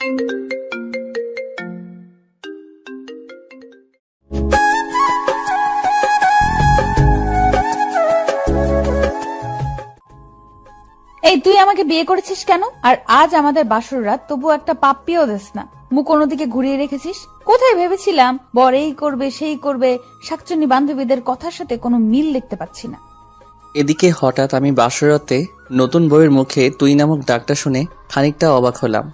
এই তুই আমাকে বিয়ে করেছিস কেন? আর আজ আমাদের বাসর রাত, তবু একটা পাপ্পিও দেস না, মুখ অন্যদিকে ঘুরিয়ে রেখেছিস। কোথায় ভেবেছিলাম বর এই করবে সেই করবে, শাকচুন্নি বান্ধবীদের কথার সাথে কোনো মিল দেখতে পাচ্ছি না। এদিকে হঠাৎ আমি বাসরাতে নতুন বউয়ের মুখে তুই নামক ডাকটা শুনে খানিকটা অবাক হলাম।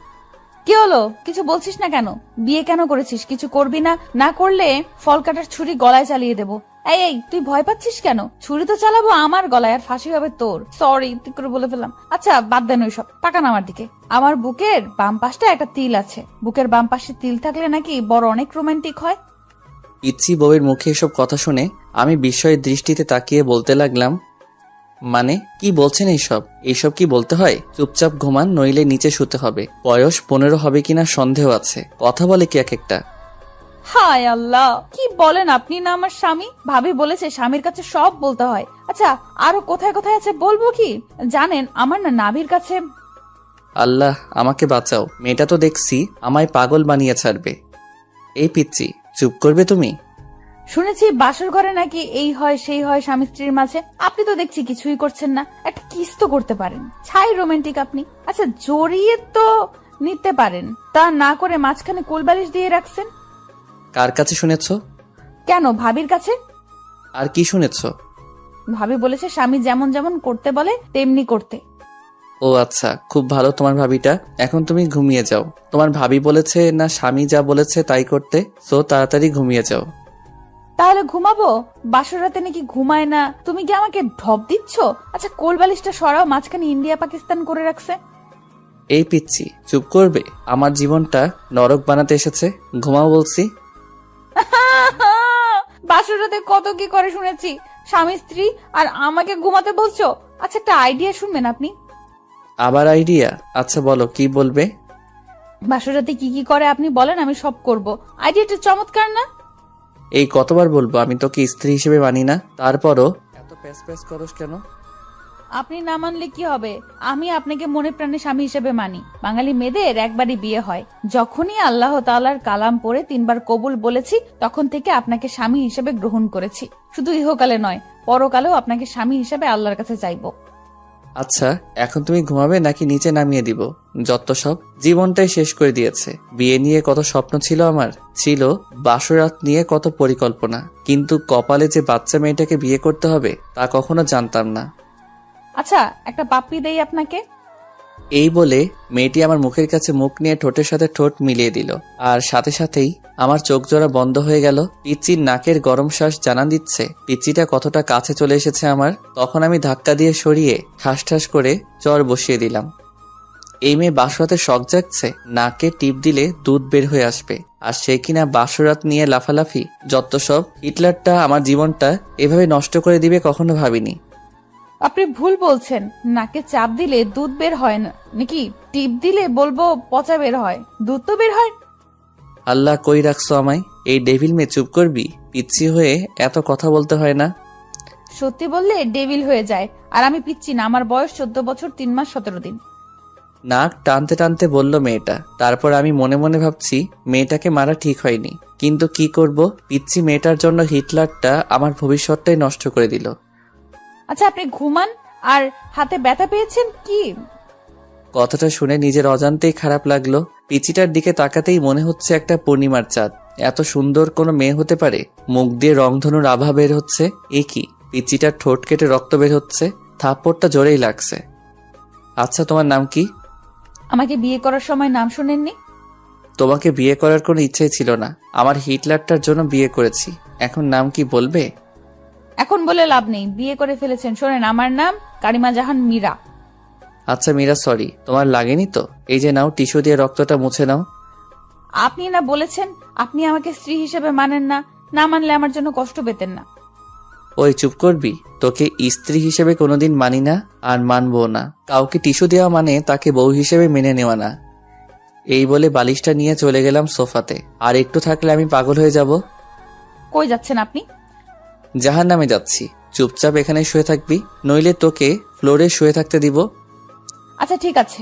কি হলো, কিছু বলছিস না কেন? বিয়ে কেন করেছিস? কিছু করবি না? না করলে ফল কাটার ছুরি গলায় চালিয়ে দেবো। এই এই তুই ভয় পাচ্ছিস কেন? ছুরি তো চালাবো আমার গলায়, আর ফাঁসি হবে তোর। সরি, তুই করে বলে ফেললাম। আচ্ছা বাদ দেন ওইসব, তাকান আমার দিকে। আমার বুকের বাম পাশটা একটা তিল আছে। বুকের বাম পাশে তিল থাকলে নাকি বড় অনেক রোমান্টিক হয়। ইচ্ছি বউয়ের মুখে এসব কথা শুনে আমি বিস্ময়ের দৃষ্টিতে তাকিয়ে বলতে লাগলাম, মানে কি বলছেন এইসব? এইসব কি বলতে হয়? চুপচাপ ঘুমান, নইলে নিচে শুতে হবে। বয়স 15 হবে কিনা সন্দেহ আছে। কথা বলে কি এক একটা। হায় আল্লাহ, কি বলেন আপনি? না আমার স্বামী, ভাবি বলেছে স্বামীর কাছে সব বলতে হয়। আচ্ছা আরো কোথায় কোথায় আছে বলবো কি? জানেন আমার না নাভির কাছে। আল্লাহ আমাকে বাঁচাও, মেয়েটা তো দেখছি আমায় পাগল বানিয়ে ছাড়বে। এই পিচ্ছি, চুপ করবে তুমি? শুনেছি বাসর ঘরে নাকি এই হয় সেই হয় স্বামী স্ত্রীর মাঝে। আপনি তো দেখছি কিছুই করছেন না, একটা কিস তো করতে পারেন। ছাই রোমান্টিক আপনি। আচ্ছা জড়িয়ে তো নিতে পারেন, তা না করে মাঝখানে কোলবালিশ দিয়ে রাখছেন। কার কাছে শুনেছ? কেন, ভাবির কাছে। আর কি শুনেছ? ভাবি বলেছে স্বামী যেমন যেমন করতে বলে তেমনি করতে। ও আচ্ছা, খুব ভালো তোমার ভাবিটা। এখন তুমি ঘুমিয়ে যাও। তোমার ভাবি বলেছে না স্বামী যা বলেছে তাই করতে, সো তাড়াতাড়ি ঘুমিয়ে যাও। তাহলে ঘুমাবো? বাসর রাতে নাকি ঘুমায় না? তুমি কি আমাকে ঢপ দিচ্ছ? আচ্ছা কোলবালিশটা সরাও, মাঝখানে ইন্ডিয়া পাকিস্তান করে রাখছে। এই পিচ্ছি, চুপ করবে? আমার জীবনটা নরক বানাতে এসেছে। ঘুমাও বলছি। বাসর রাতে কত কি করে শুনেছি, স্বামী স্ত্রী, আর আমাকে ঘুমাতে বলছো? আচ্ছা একটা আইডিয়া শুনবেন আপনি? আবার আইডিয়া? আচ্ছা বলো, কি বলবে? বাসর রাতে কি কি করে আপনি বলেন, আমি সব করব। আইডিয়াটা চমৎকার না? এই কতবার বলবো আমি তোকে স্ত্রী হিসেবে মানি না, তারপরও এত প্যাস প্যাস করস কেন? আপনি না মানলে কি হবে? আমি আপনাকে মনে প্রাণে স্বামী হিসেবে মানি। বাঙালি মেয়েদের একবারই বিয়ে হয়। যখনই আল্লাহ তাআলার কালাম পড়ে 3 বার কবুল বলেছি, তখন থেকে আপনাকে স্বামী হিসেবে গ্রহণ করেছি। শুধু ইহকালে নয়, পরকালেও আপনাকে স্বামী হিসেবে আল্লাহর কাছে চাইবো। আচ্ছা এখন তুমি ঘুমাবে নাকি নিচে নামিয়ে দিব? যত সব, জীবনটাই শেষ করে দিয়েছে। বিয়ে নিয়ে কত স্বপ্ন ছিল আমার, ছিল বাসরাত নিয়ে কত পরিকল্পনা, কিন্তু কপালে যে বাচ্চা মেয়েটাকে বিয়ে করতে হবে তা কখনো জানতাম না। আচ্ছা একটা পাপ্পি দেই আপনাকে। এই বলে মেয়েটি আমার মুখের কাছে মুখ নিয়ে ঠোঁটের সাথে ঠোঁট মিলিয়ে দিল, আর সাথে সাথেই আমার চোখ জোড়া বন্ধ হয়ে গেল। পিচ্চির নাকের গরম শ্বাস জানান দিচ্ছে পিচ্চিটা কতটা কাছে চলে এসেছে আমার। তখন আমি ধাক্কা দিয়ে সরিয়ে ঠাস ঠাস করে চর বসিয়ে দিলাম। এই মেয়ে বাসরাতে শখ জাগছে, নাকে টিপ দিলে দুধ বের হয়ে আসবে, আর সে কিনা বাসরাত নিয়ে লাফালাফি। যত সব, হিটলারটা আমার জীবনটা এভাবে নষ্ট করে দিবে কখনো ভাবিনি। আপনি ভুল বলছেন। নাকে চাপ দিলে দুধ বের হয় না নাকি? টিপ দিলে বলবো পচা বের হয়, দুধ তো বের হয়। আল্লাহ কই রাখছো আমায়? এই ডেভিল মেয়ে, চুপ করবি? পিচ্ছি হয়ে এত কথা বলতে হয় না। সত্যি বললে ডেভিল হয়ে যায়, আর আমি পিচ্ছি না। আমার বয়স 14 বছর 3 মাস 17 দিন। নাক টানতে টানতে বলল মেয়েটা। তারপর আমি মনে মনে ভাবছি মেয়েটাকে মারা ঠিক হয়নি, কিন্তু কি করব, পিচ্ছি মেয়েটার জন্য হিটলারটা আমার ভবিষ্যৎটাই নষ্ট করে দিল। আচ্ছা আপনি ঘুমান। আর হাতে ব্যথা পেয়েছেন কি? কথাটা শুনে নিজের অজান্তেই খারাপ লাগলো। পিচিটার দিকে তাকাতেই মনে হচ্ছে একটা পূর্ণিমার চাঁদ। এত সুন্দর কোনো মেয়ে হতে পারে? মুখ দিয়ে রংধনুর আভা বের হচ্ছে। এ কি? পিচিটার ঠোঁট কেটে রক্ত বের হচ্ছে। থাপ্পড়টা জোরেই লাগছে। আচ্ছা তোমার নাম কি? আমাকে বিয়ে করার সময় নাম শুনেননি? তোমাকে বিয়ে করার কোনো ইচ্ছেই ছিল না, আমার হিটলারটার জন্য বিয়ে করেছি। এখন নাম কি বলবে? এখন বলে লাভ নেই, বিয়ে করে ফেলেছেন। শোনেন, আমার নাম কারিমা জাহান মীরা। আচ্ছা মীরা, সরি, তোমার লাগেনি তো? এই যে নাও, টিস্যু দিয়ে রক্তটা মুছে নাও। আপনি না বলেছেন আপনি আমাকে স্ত্রী হিসেবে মানেন না? না মানলে আমার জন্য কষ্ট পেতেন না? ওই চুপ করবি? তোকে স্ত্রী হিসেবে কোনোদিন মানি না, আর মানবো না। কাউকে টিস্যু দেওয়া মানে তাকে বউ হিসেবে মেনে নেওয়া না। এই বলে বালিশটা নিয়ে চলে গেলাম সোফাতে। আর একটু থাকলে আমি পাগল হয়ে যাব। কই যাচ্ছেন আপনি? জাহান্নামে যাচ্ছি। চুপচাপ এখানে শুয়ে থাকবি, নইলে তোকে ফ্লোরে শুয়ে থাকতে দিব। আচ্ছা ঠিক আছে।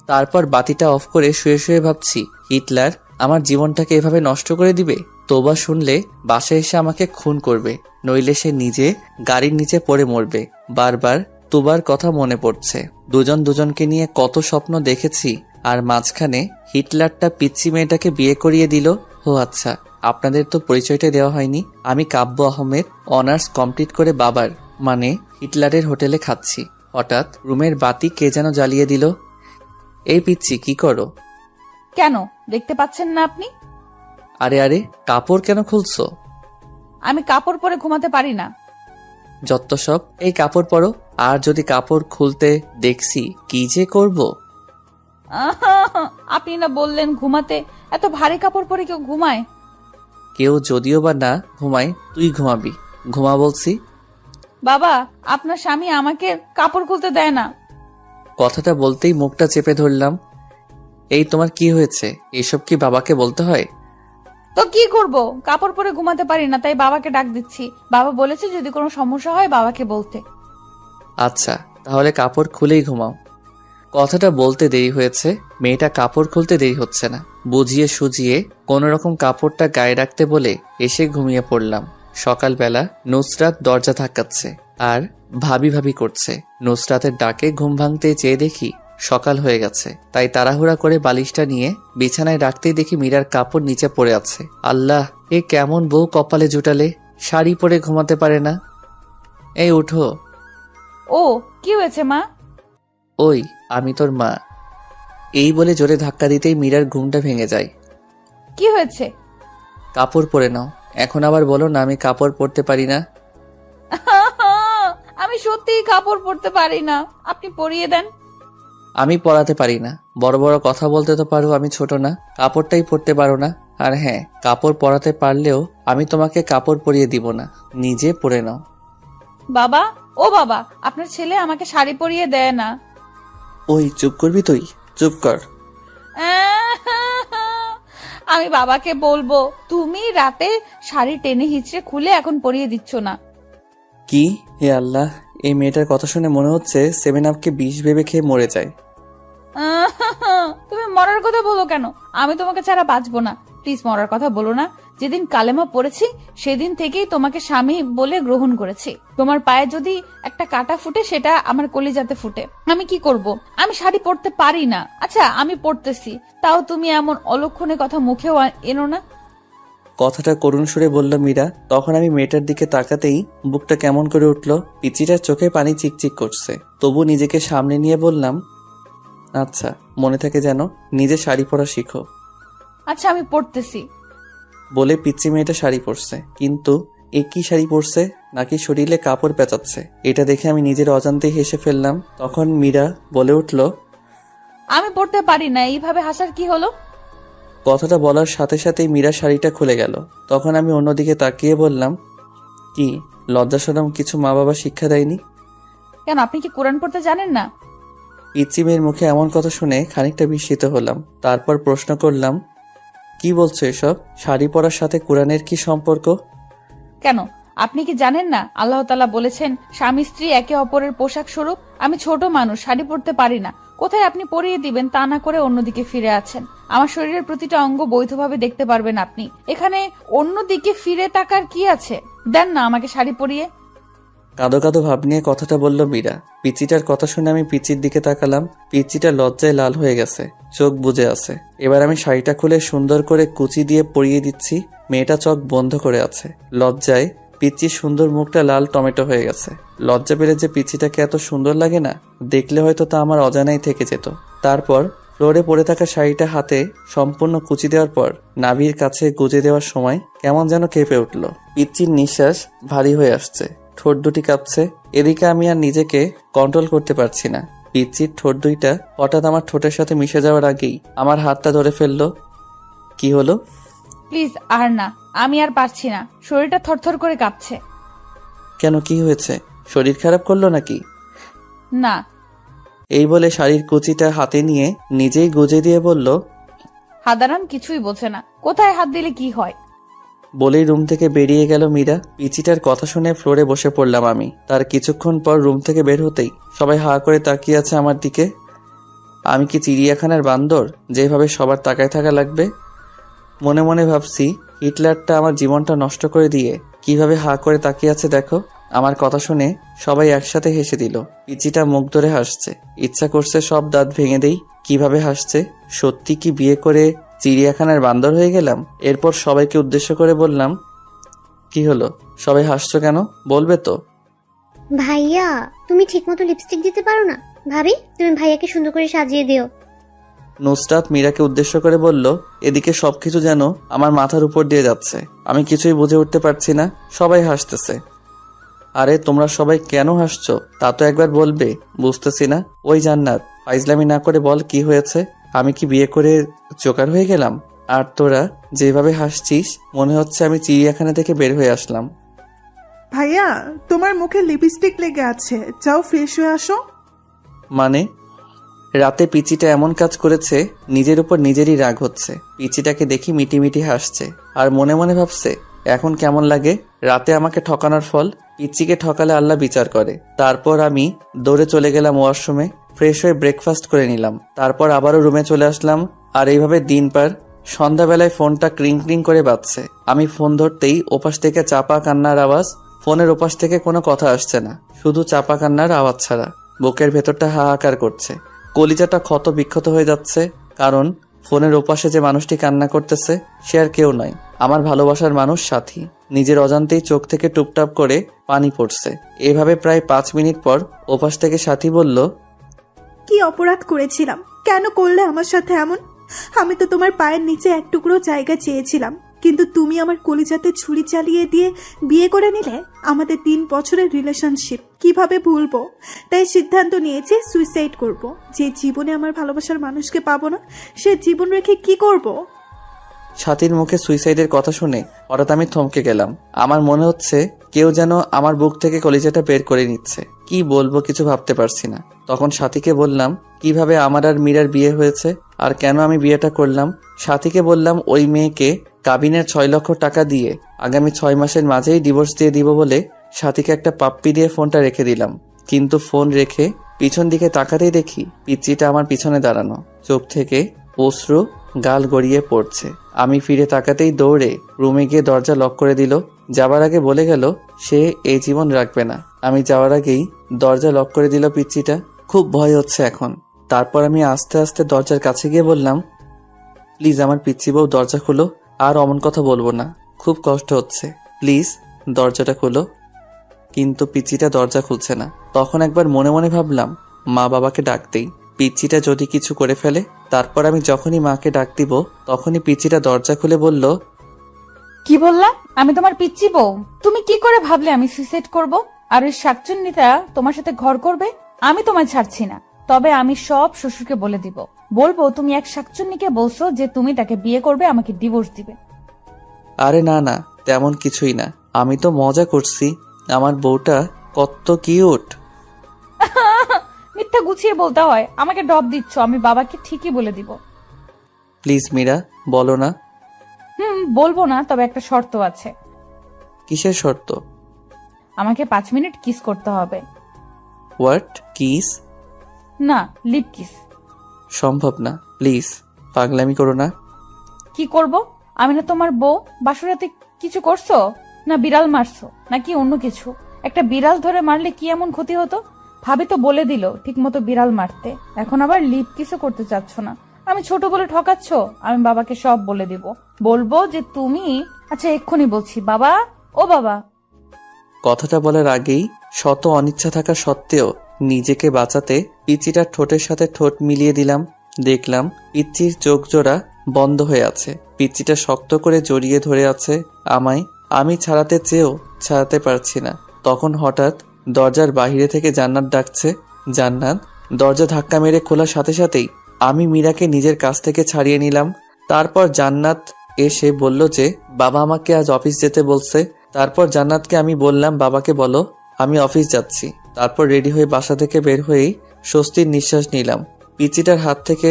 তারপর বাতিটা অফ করে শুয়ে শুয়ে ভাবছি, হিটলার আমার জীবনটাকে এভাবে নষ্ট করে দিবে। তোবা শুনলে বাসায় এসে আমাকে খুন করবে, নইলে সে নিজে গাড়ির নিচে পড়ে মরবে। বারবার তোবার কথা মনে পড়ছে। দুজন দুজনকে নিয়ে কত স্বপ্ন দেখেছি, আর মাঝখানে হিটলারটা পিচ্চি মেয়েটাকে বিয়ে করিয়ে দিল। ও আচ্ছা, আপনাদের তো পরিচয়টা দেওয়া হয়নি। আমি কাব্য আহমেদ, অনার্স কমপ্লিট করে বাবার মানে হিটলারের হোটেলে খাচ্ছি। হঠাৎ রুমের বাতি কে যেন জ্বালিয়ে দিল। এই পিচ্চি, কি করো? কেন, দেখতে পাচ্ছেন না আপনি? আরে আরে, কাপড় কেন খুলছো? আমি কাপড় পরে ঘুমাতে পারি না। যত সব, এই কাপড় পরো। আর যদি কাপড় খুলতে দেখছি, কি যে করব। আপনি না বললেন ঘুমাতে, এত ভারী কাপড় পরে কেউ ঘুমায়? কেউ যদিও বা না ঘুমায়, তুই ঘুমাবি। ঘুমা বলছি। বাবা, আপনার স্বামী আমাকে কাপড় খুলতে দেয় না। কথাটা বলতেই মুখটা চেপে ধরলাম। এই তোমার কি হয়েছে? এসব কি বাবাকে বলতে হয়? তো কি করব, কাপড় পরে ঘুমাতে পারি না, তাই বাবাকে ডাক দিচ্ছি। বাবা বলেছে যদি কোনো সমস্যা হয় বাবাকে বলতে। আচ্ছা, তাহলে কাপড় খুলেই ঘুমাও। কথাটা বলতে দেরি হয়েছে, মেয়েটা কাপড় খুলতে দেরি হচ্ছে না। বুঝিয়ে সুজিয়ে কোনো রকম কাপড়টা গায়ে রাখতে বলে এসে ঘুমিয়ে পড়লাম। সকালবেলা নুসরাত দরজা ধাক্কাচ্ছে আর ভাবি ভাবি করছে। নুসরাতের ডাকে ঘুম ভাঙতে চেয়ে দেখি সকাল হয়ে গেছে, তাই তাড়াহুড়া করে বালিশটা নিয়ে বিছানায় রাখতেই দেখি মীরার কাপড় নিচে পড়ে আছে। আল্লাহ, এ কেমন বউ কপালে জুটালে, শাড়ি পরে ঘুমাতে পারে না। এই উঠো। ও, কি হয়েছে মা? ওই, আমি তোর মা। এই বলে জোরে ধাক্কা দিতেই মীরার ঘুমটা ভেঙে যায়। কি হয়েছে? কাপড় পরে নাও। এখন আবার বলো না আমি কাপড় পরতে পারি না। আমি সত্যিই কাপড় পরতে পারি না, আপনি পরিয়ে দেন। আমি পরাতে পারি না। বড় বড় কথা বলতে তো পারো, আমি ছোট না। কাপড়টাই পরতে পারো না। আর হ্যাঁ, কাপড় পরাতে পারলেও আমি তোমাকে কাপড় পরিয়ে দিব না, নিজে পরে নাও। বাবা, ও বাবা, আপনার ছেলে আমাকে শাড়ি পরিয়ে দেয় না। ওই, চুপ করবি তুই? চুপ কর। আমি বাবাকে বলবো তুমি রাতে শাড়ি টেনে হিচড়ে খুলে এখন পরিয়ে দিচ্ছ না। কি? হে আল্লাহ, এই মেয়েটার কথা শুনে মনে হচ্ছে 7 আপকে বিষ ভেবে খেয়ে মরে যায়। তুমি মরার কথা বলো কেন? আমি তোমাকে ছাড়া বাঁচবো না। প্লিজ মরার কথা বলো না। যেদিন কালেমা পড়েছি সেদিন থেকেই তোমাকে স্বামী বলে গ্রহণ করেছি। তোমার পায়ে যদি একটা কাটা ফুটে সেটা আমার কলিজাতে ফুটে। আমি কি করব? আমি শাড়ি পরতে পারি না। আচ্ছা, আমি পরতেছি, তাও তুমি এমন অলক্ষণে কথা মুখেও এনো না। কথাটা করুণ সুরে বলল মীরা। তখন আমি মেয়েটার দিকে তাকাতেই বুকটা কেমন করে উঠল। পিচিটার চোখে পানি চিকচিক করছে, তবু নিজেকে সামনে নিয়ে বললাম, আচ্ছা, মনে থাকে যেন, নিজে শাড়ি পরা শিখো। আচ্ছা, আমি পরতেছি। বলে পিচ্চি মেয়েটা শাড়ি পরছে। কিন্তু এ কি শাড়ি পরছে, নাকি শরীরে কাপড় পেঁচাচ্ছে? এটা দেখে আমি নিজের অজান্তেই হেসে ফেললাম। তখন মীরা বলে উঠল, আমি পরতে পারি না, এইভাবে হাসার কি হলো? কথাটা বলার সাথে সাথেই মীরা শাড়িটা খুলে গেল। তখন আমি অন্যদিকে তাকিয়ে বললাম, কি লজ্জা শরম কিছু মা বাবা শিক্ষা দেয়নি? কেন, আপনি কি কোরআন পড়তে জানেন না? পিচ্চি মেয়ের মুখে এমন কথা শুনে খানিকটা বিস্মিত হলাম। তারপর প্রশ্ন করলাম, কি বলছো এসব? শাড়ি পরার সাথে কোরআনের কি সম্পর্ক? কেন, আপনি কি জানেন না আল্লাহ তাআলা বলেছেন স্বামী স্ত্রী একে অপরের পোশাক স্বরূপ? আমি ছোট মানুষ, শাড়ি পরতে পারি না। কোথায় আপনি পরিয়ে দিবেন তা না করে অন্যদিকে ফিরে আছেন। আমার শরীরের প্রতিটা অঙ্গ বৈধভাবে দেখতে পারবেন আপনি। এখানে অন্যদিকে ফিরে তাকার কি আছে? দেন না আমাকে শাড়ি পরিয়ে। কাঁদো কাঁদো ভাব নিয়ে কথাটা বলল মীরা। পিচিটার কথা শুনে আমি পিচির দিকে তাকালাম। পিচিটা লজ্জায় লাল হয়ে গেছে, চোখ বুজে আছে। এবার আমি শাড়িটা খুলে সুন্দর করে কুচি দিয়ে পরিয়ে দিচ্ছি। মেয়েটা চোখ বন্ধ করে আছে। লজ্জায় পিচির সুন্দর মুখটা লাল টমেটো হয়ে গেছে। লজ্জা পেলে যে পিচিটাকে এত সুন্দর লাগে না, দেখলে হয়তো তা আমার অজানাই থেকে যেত। তারপর ফ্লোরে পড়ে থাকা শাড়িটা হাতে সম্পূর্ণ কুচি দেওয়ার পর নাভির কাছে গুজে দেওয়ার সময় কেমন যেন কেঁপে উঠল। পিচির নিঃশ্বাস ভারী হয়ে আসছে, ঠোঁট দুটি কাঁপছে। এদিকে আমি আর নিজেকে কন্ট্রোল করতে পারছি না। পিচির ঠোঁট দুইটা হঠাৎ আমার ঠোঁটের সাথে মিশে যাওয়ার আগেই আমার হাতটা ধরে ফেললো। কি হলো? প্লিজ আর না, আমি আর পারছি না, শরীরটা থরথর করে কাঁপছে। কেন, কি হয়েছে? শরীর খারাপ করলো নাকি? না। এই বলে শাড়ির কুচিটা হাতে নিয়ে নিজেই গুজে দিয়ে বলল, হাদারাম কিছুই বোঝে না, কোথায় হাত দিলে কি হয়। বলেই রুম থেকে বেরিয়ে গেল মীরা। পিচিটার কথা শুনে ফ্লোরে বসে পড়লাম আমি। তার কিছুক্ষণ পর রুম থেকে বের হতেই সবাই হা করে তাকিয়ে আছে আমার দিকে। আমি কি চিড়িয়াখানার বান্দর যেভাবে সবার তাকায় থাকা লাগবে? মনে মনে ভাবছি, হিটলারটা আমার জীবনটা নষ্ট করে দিয়ে কিভাবে হা করে তাকিয়ে আছে দেখো। আমার কথা শুনে সবাই একসাথে হেসে দিল। পিচিটা মুখ ধরে হাসছে। ইচ্ছা করছে সব দাঁত ভেঙে দেই। কিভাবে হাসছে! সত্যি কি বিয়ে করে চিড়িয়াখানার বান্দর হয়ে গেলাম? এরপর সবাইকে উদ্দেশ্য করে বললাম, কি হলো, সবাই হাসছো কেন? বলবে তো? ভাইয়া, তুমি ঠিকমতো লিপস্টিক দিতে পারো না? ভাবি, তুমি ভাইয়াকে সুন্দর করে সাজিয়ে দিও। নুসরাত মীরাকে উদ্দেশ্য করে বলল, এদিকে সবকিছু যেন আমার মাথার উপর দিয়ে যাচ্ছে। আমি কিছুই বুঝে উঠতে পারছি না। সবাই হাসতেছে। আরে তোমরা সবাই কেন হাসছো তা তো একবার বলবে। বুঝতেছি না। ওই জান্নাত, ফাইজলামি না করে বল কি হয়েছে? আমি কি বিয়ে করে জোকার হয়ে গেলাম? আর তোরা যেভাবে হাসছিস মনে হচ্ছে আমি চিড়িয়াখানা থেকে বের হয়ে আসলাম। ভাইয়া, তোমার মুখে লিপস্টিক লেগে আছে, যাও ফ্রেশ হয়ে আসো। মানে? রাতে পিচিটা এমন কাজ করেছে, নিজের উপর নিজেরই রাগ হচ্ছে। পিচিটাকে দেখি মিটিমিটি হাসছে আর মনে মনে ভাবছে এখন কেমন লাগে। রাতে আমাকে ঠকানোর ফল পিচিকে ঠকালে আল্লাহ বিচার করে। তারপর আমি দৌড়ে চলে গেলাম ওয়াশরুমে, ফ্রেশ হয়ে ব্রেকফাস্ট করে নিলাম। তারপর আবারও রুমে চলে আসলাম। আর এইভাবে দিন পার। সন্ধ্যাবেলায় ফোনটা ক্রিং ক্রিং করে বাজছে। আমি ফোন ধরতেই ওপাশ থেকে চাপা কান্নার আওয়াজ। ফোনের ওপাশ থেকে কোনো কথা আসছে না, শুধু চাপা কান্নার আওয়াজ ছাড়া। বুকের ভেতরটা হাহাকার করছে। কলিজাটা ক্ষত বিক্ষত হয়ে যাচ্ছে। কারণ ফোনের ওপাশে যে মানুষটি কান্না করতেছে সে আর কেউ নয়, আমার ভালোবাসার মানুষ সাথী। নিজের অজান্তেই চোখ থেকে টুপটাপ করে পানি পড়ছে। এভাবে প্রায় 5 মিনিট পর ওপাশ থেকে সাথী বলল, কি অপরাধ করেছিলাম? কেন করলে আমার সাথে এমন? আমি তো তোমার পায়ের নিচে এক টুকরো জায়গা চেয়েছিলাম, কিন্তু তুমি আমার কলিজাতে ছুরি চালিয়ে দিয়ে বিয়ে করে নিলে। আমাদের 3 বছরের রিলেশনশিপ কিভাবে ভুলবো? তাই সিদ্ধান্ত নিয়েছি সুইসাইড করব। যে জীবনে আমার ভালোবাসার মানুষকে পাবো না, সে জীবন রেখে কি করব? সাথীর মুখে সুইসাইডের কথা শুনে হঠাৎ আমি থমকে গেলাম। আমার মনে হচ্ছে কেউ যেন আমার বুক থেকে কলিজাটা বের করে নিচ্ছে। কি বলবো কিছু ভাবতে পারছি না। তখন সাথীকে বললাম কিভাবে আমার আর মীরার বিয়ে হয়েছে আর কেন আমি বিয়েটা করলাম। সাথীকে বললাম ওই মেয়েকে কাবিনের 6 লক্ষ টাকা দিয়ে আগামী 6 মাসের মাঝেই ডিভোর্স দিয়ে দিব বলে সাথীকে একটা পাপ্পি দিয়ে ফোনটা রেখে দিলাম। কিন্তু ফোন রেখে পিছন দিকে তাকাতেই দেখি পিচ্চিটা আমার পিছনে দাঁড়ানো, চোখ থেকে অশ্রু গাল গড়িয়ে পড়ছে। আমি ফিরে তাকাতেই দৌড়ে রুমে গিয়ে দরজা লক করে দিল। যাবার আগে বলে গেল সে এই জীবন রাখবে না। আমি যাওয়ার আগেই দরজা লক করে দিল পিচ্চিটা। খুব ভয় হচ্ছে এখন। তারপর আমি আস্তে আস্তে দরজার কাছে গিয়ে বললাম, প্লিজ আমার পিচ্চি বউ দরজা খুলো। আর অমন কথা বলবো না, খুব কষ্ট হচ্ছে, প্লিজ দরজাটা খুলো। কিন্তু পিচ্চিটা দরজা খুলছে না। তখন একবার মনে মনে ভাবলাম মা বাবাকে ডাক দেই, পিচ্চিটা যদি কিছু করে ফেলে। তারপর আমি যখনই মাকে ডাক দিব তখনই পিচ্চিটা দরজা খুলে বলল, কি বললা? আমি তোমার পিচ্চি বউ? তুমি কি করে ভাবলে আমি সুইসাইড করব? আর ওই শাকচুন্নিটা তোমার সাথে ঘর করবে? আমি তোমায় ছাড়ছি না। তবে আমি সব শ্বশুরকে বলে দিব, বলবো তুমি এক শাকচুন্নিকে বলছো যে তুমি তাকে বিয়ে করবে, আমাকে ডিভোর্স দিবে। আরে না না, তেমন কিছুই না, আমি তো মজা করছি। আমার বউটা কত কিউট। মিথ্যা গুছিয়ে বলতে হয়। আমাকে ডব দিচ্ছ, আমি বাবাকে ঠিকই বলে দিব। প্লিজ মীরা, বলো না। বলবো না, তবে একটা শর্ত আছে। কিসের শর্ত? আমাকে 5 মিনিট কিস করতে হবে। হোয়াট? কিস? না, লিপ কিস। সম্ভব না, প্লিজ পাগলামি করো না। কি করব? আমি না তোমার বউ? বাসুরাতে কিছু করছো? না বিড়াল মারছো নাকি অন্য কিছু? একটা বিড়াল ধরে মারলে কি এমন ক্ষতি হতো? ভাবি তো বলে দিল ঠিক মতো বিড়াল মারতে, এখন আবার লিপ কিসও করতে চাচ্ছ না। আমি ছোট বলে ঠকাচ্ছ? আমি বাবাকে সব বলে দিব, বলবো যে তুমি। আচ্ছা এক্ষুনি বলছি। বাবা, ও বাবা। কথাটা বলার আগেই শত অনিচ্ছা থাকা সত্ত্বেও নিজেকে বাঁচাতে পিচ্চিটার ঠোঁটের সাথে ঠোঁট মিলিয়ে দিলাম। দেখলাম পিচ্চির চোখ জোড়া বন্ধ হয়ে আছে। পিচ্চিটা শক্ত করে জড়িয়ে ধরে আছে আমায়। আমি ছাড়াতে চেয়েও ছাড়াতে পারছি না। তখন হঠাৎ দরজার বাইরে থেকে জান্নাত ডাকছে। জান্নাত। দরজা ধাক্কা মেরে খোলার সাথে সাথেই আমি মীরাকে নিজের কাছ থেকে ছাড়িয়ে নিলাম। তারপর জান্নাত এসে বলল যে বাবা আমাকে আজ অফিস যেতে বলছে। তারপর জান্নাতকে আমি বললাম বাবাকে বলো আমি অফিস যাচ্ছি। তারপর রেডি হয়ে বাসা থেকে বের হয়েই স্বস্তির নিঃশ্বাস নিলাম। পিচিটার হাত থেকে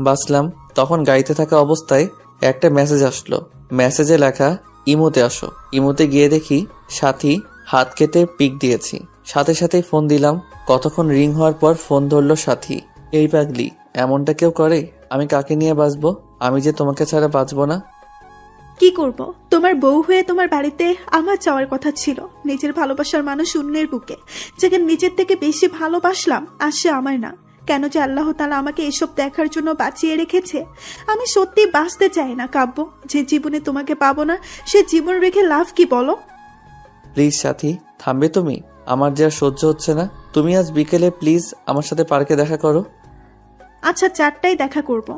বাঁচলাম। তখন গাড়িতে থাকা অবস্থায় একটা মেসেজ আসলো। মেসেজে লেখা ইমোতে আসো। ইমোতে গিয়ে দেখি সাথী হাত কেটে পিক দিয়েছি। সাথে সাথেই ফোন দিলাম। কতক্ষণ রিং হওয়ার পর ফোন ধরলো সাথী। এই পাগলি, এমনটা কেউ করে? আমি কাকে নিয়ে বাঁচবো? আমি যে তোমাকে ছাড়া বাঁচবো না। কি করব? তোমার বউ হয়ে তোমার বাড়িতে আমার যাওয়ার কথা ছিল। নিজের ভালোবাসার মানুষ অন্যের বুকে, যাকে নিজের থেকে বেশি ভালোবাসলাম, আর সে আমার না। কেন যে আল্লাহ তাআলা আমাকে এসব দেখার জন্য বাঁচিয়ে রেখেছে। আমি সত্যি বাঁচতে চাই না কাব্য। যে জীবনে তোমাকে পাবো না, সে জীবন রেখে লাভ কি বলো? প্লিজ সাথী, থামবে তুমি? আমার যে আর সহ্য হচ্ছে না। তুমি আজ বিকেলে প্লিজ আমার সাথে পার্কে দেখা করো। আচ্ছা, 4টায় দেখা করব।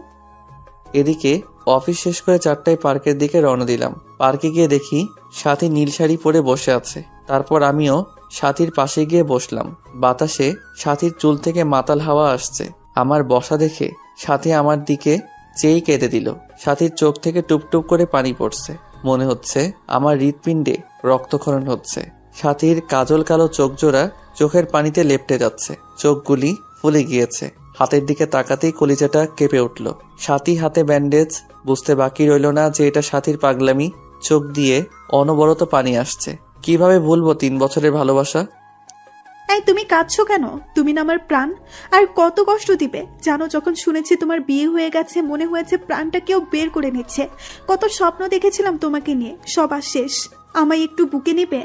এদিকে অফিস শেষ করে 4টায় পার্কের দিকে রওনা দিলাম। পার্কে গিয়ে দেখি সাথী নীল শাড়ি পরে বসে আছে। তারপর আমিও সাথীর পাশে গিয়ে বসলাম। বাতাসে সাথীর চুল থেকে মাতাল হাওয়া আসছে। আমার বসা দেখে সাথী আমার দিকে চেয়েই কেঁদে দিল। সাথীর চোখ থেকে টুপটুপ করে পানি পড়ছে। মনে হচ্ছে আমার হৃৎপিণ্ডে রক্তক্ষরণ হচ্ছে। সাথীর কাজল কালো চোখ জোড়া চোখের পানিতে লেপ্টে যাচ্ছে। চোখগুলি ফুলে গিয়েছে। হাতের দিকে তাকাতেই কলিজাটা কেঁপে উঠল। সাথী হাতে ব্যান্ডেজ। বুঝতে বাকি রইল না যে এটা সাথীর পাগলামি। চোখ দিয়ে অনবরত পানি আসছে। কিভাবে ভুলবো 3 বছরের ভালোবাসা? এই তুমি কাঁদছো কেন? তুমি না আমার প্রাণ। আর কত কষ্ট দিবে জানো? যখন শুনেছি তোমার বিয়ে হয়ে গেছে, মনে হয়েছে প্রাণটা কেউ বের করে নিচ্ছে। কত স্বপ্ন দেখেছিলাম তোমাকে নিয়ে, সব আর শেষ। আমায় একটু বুকে নিবে?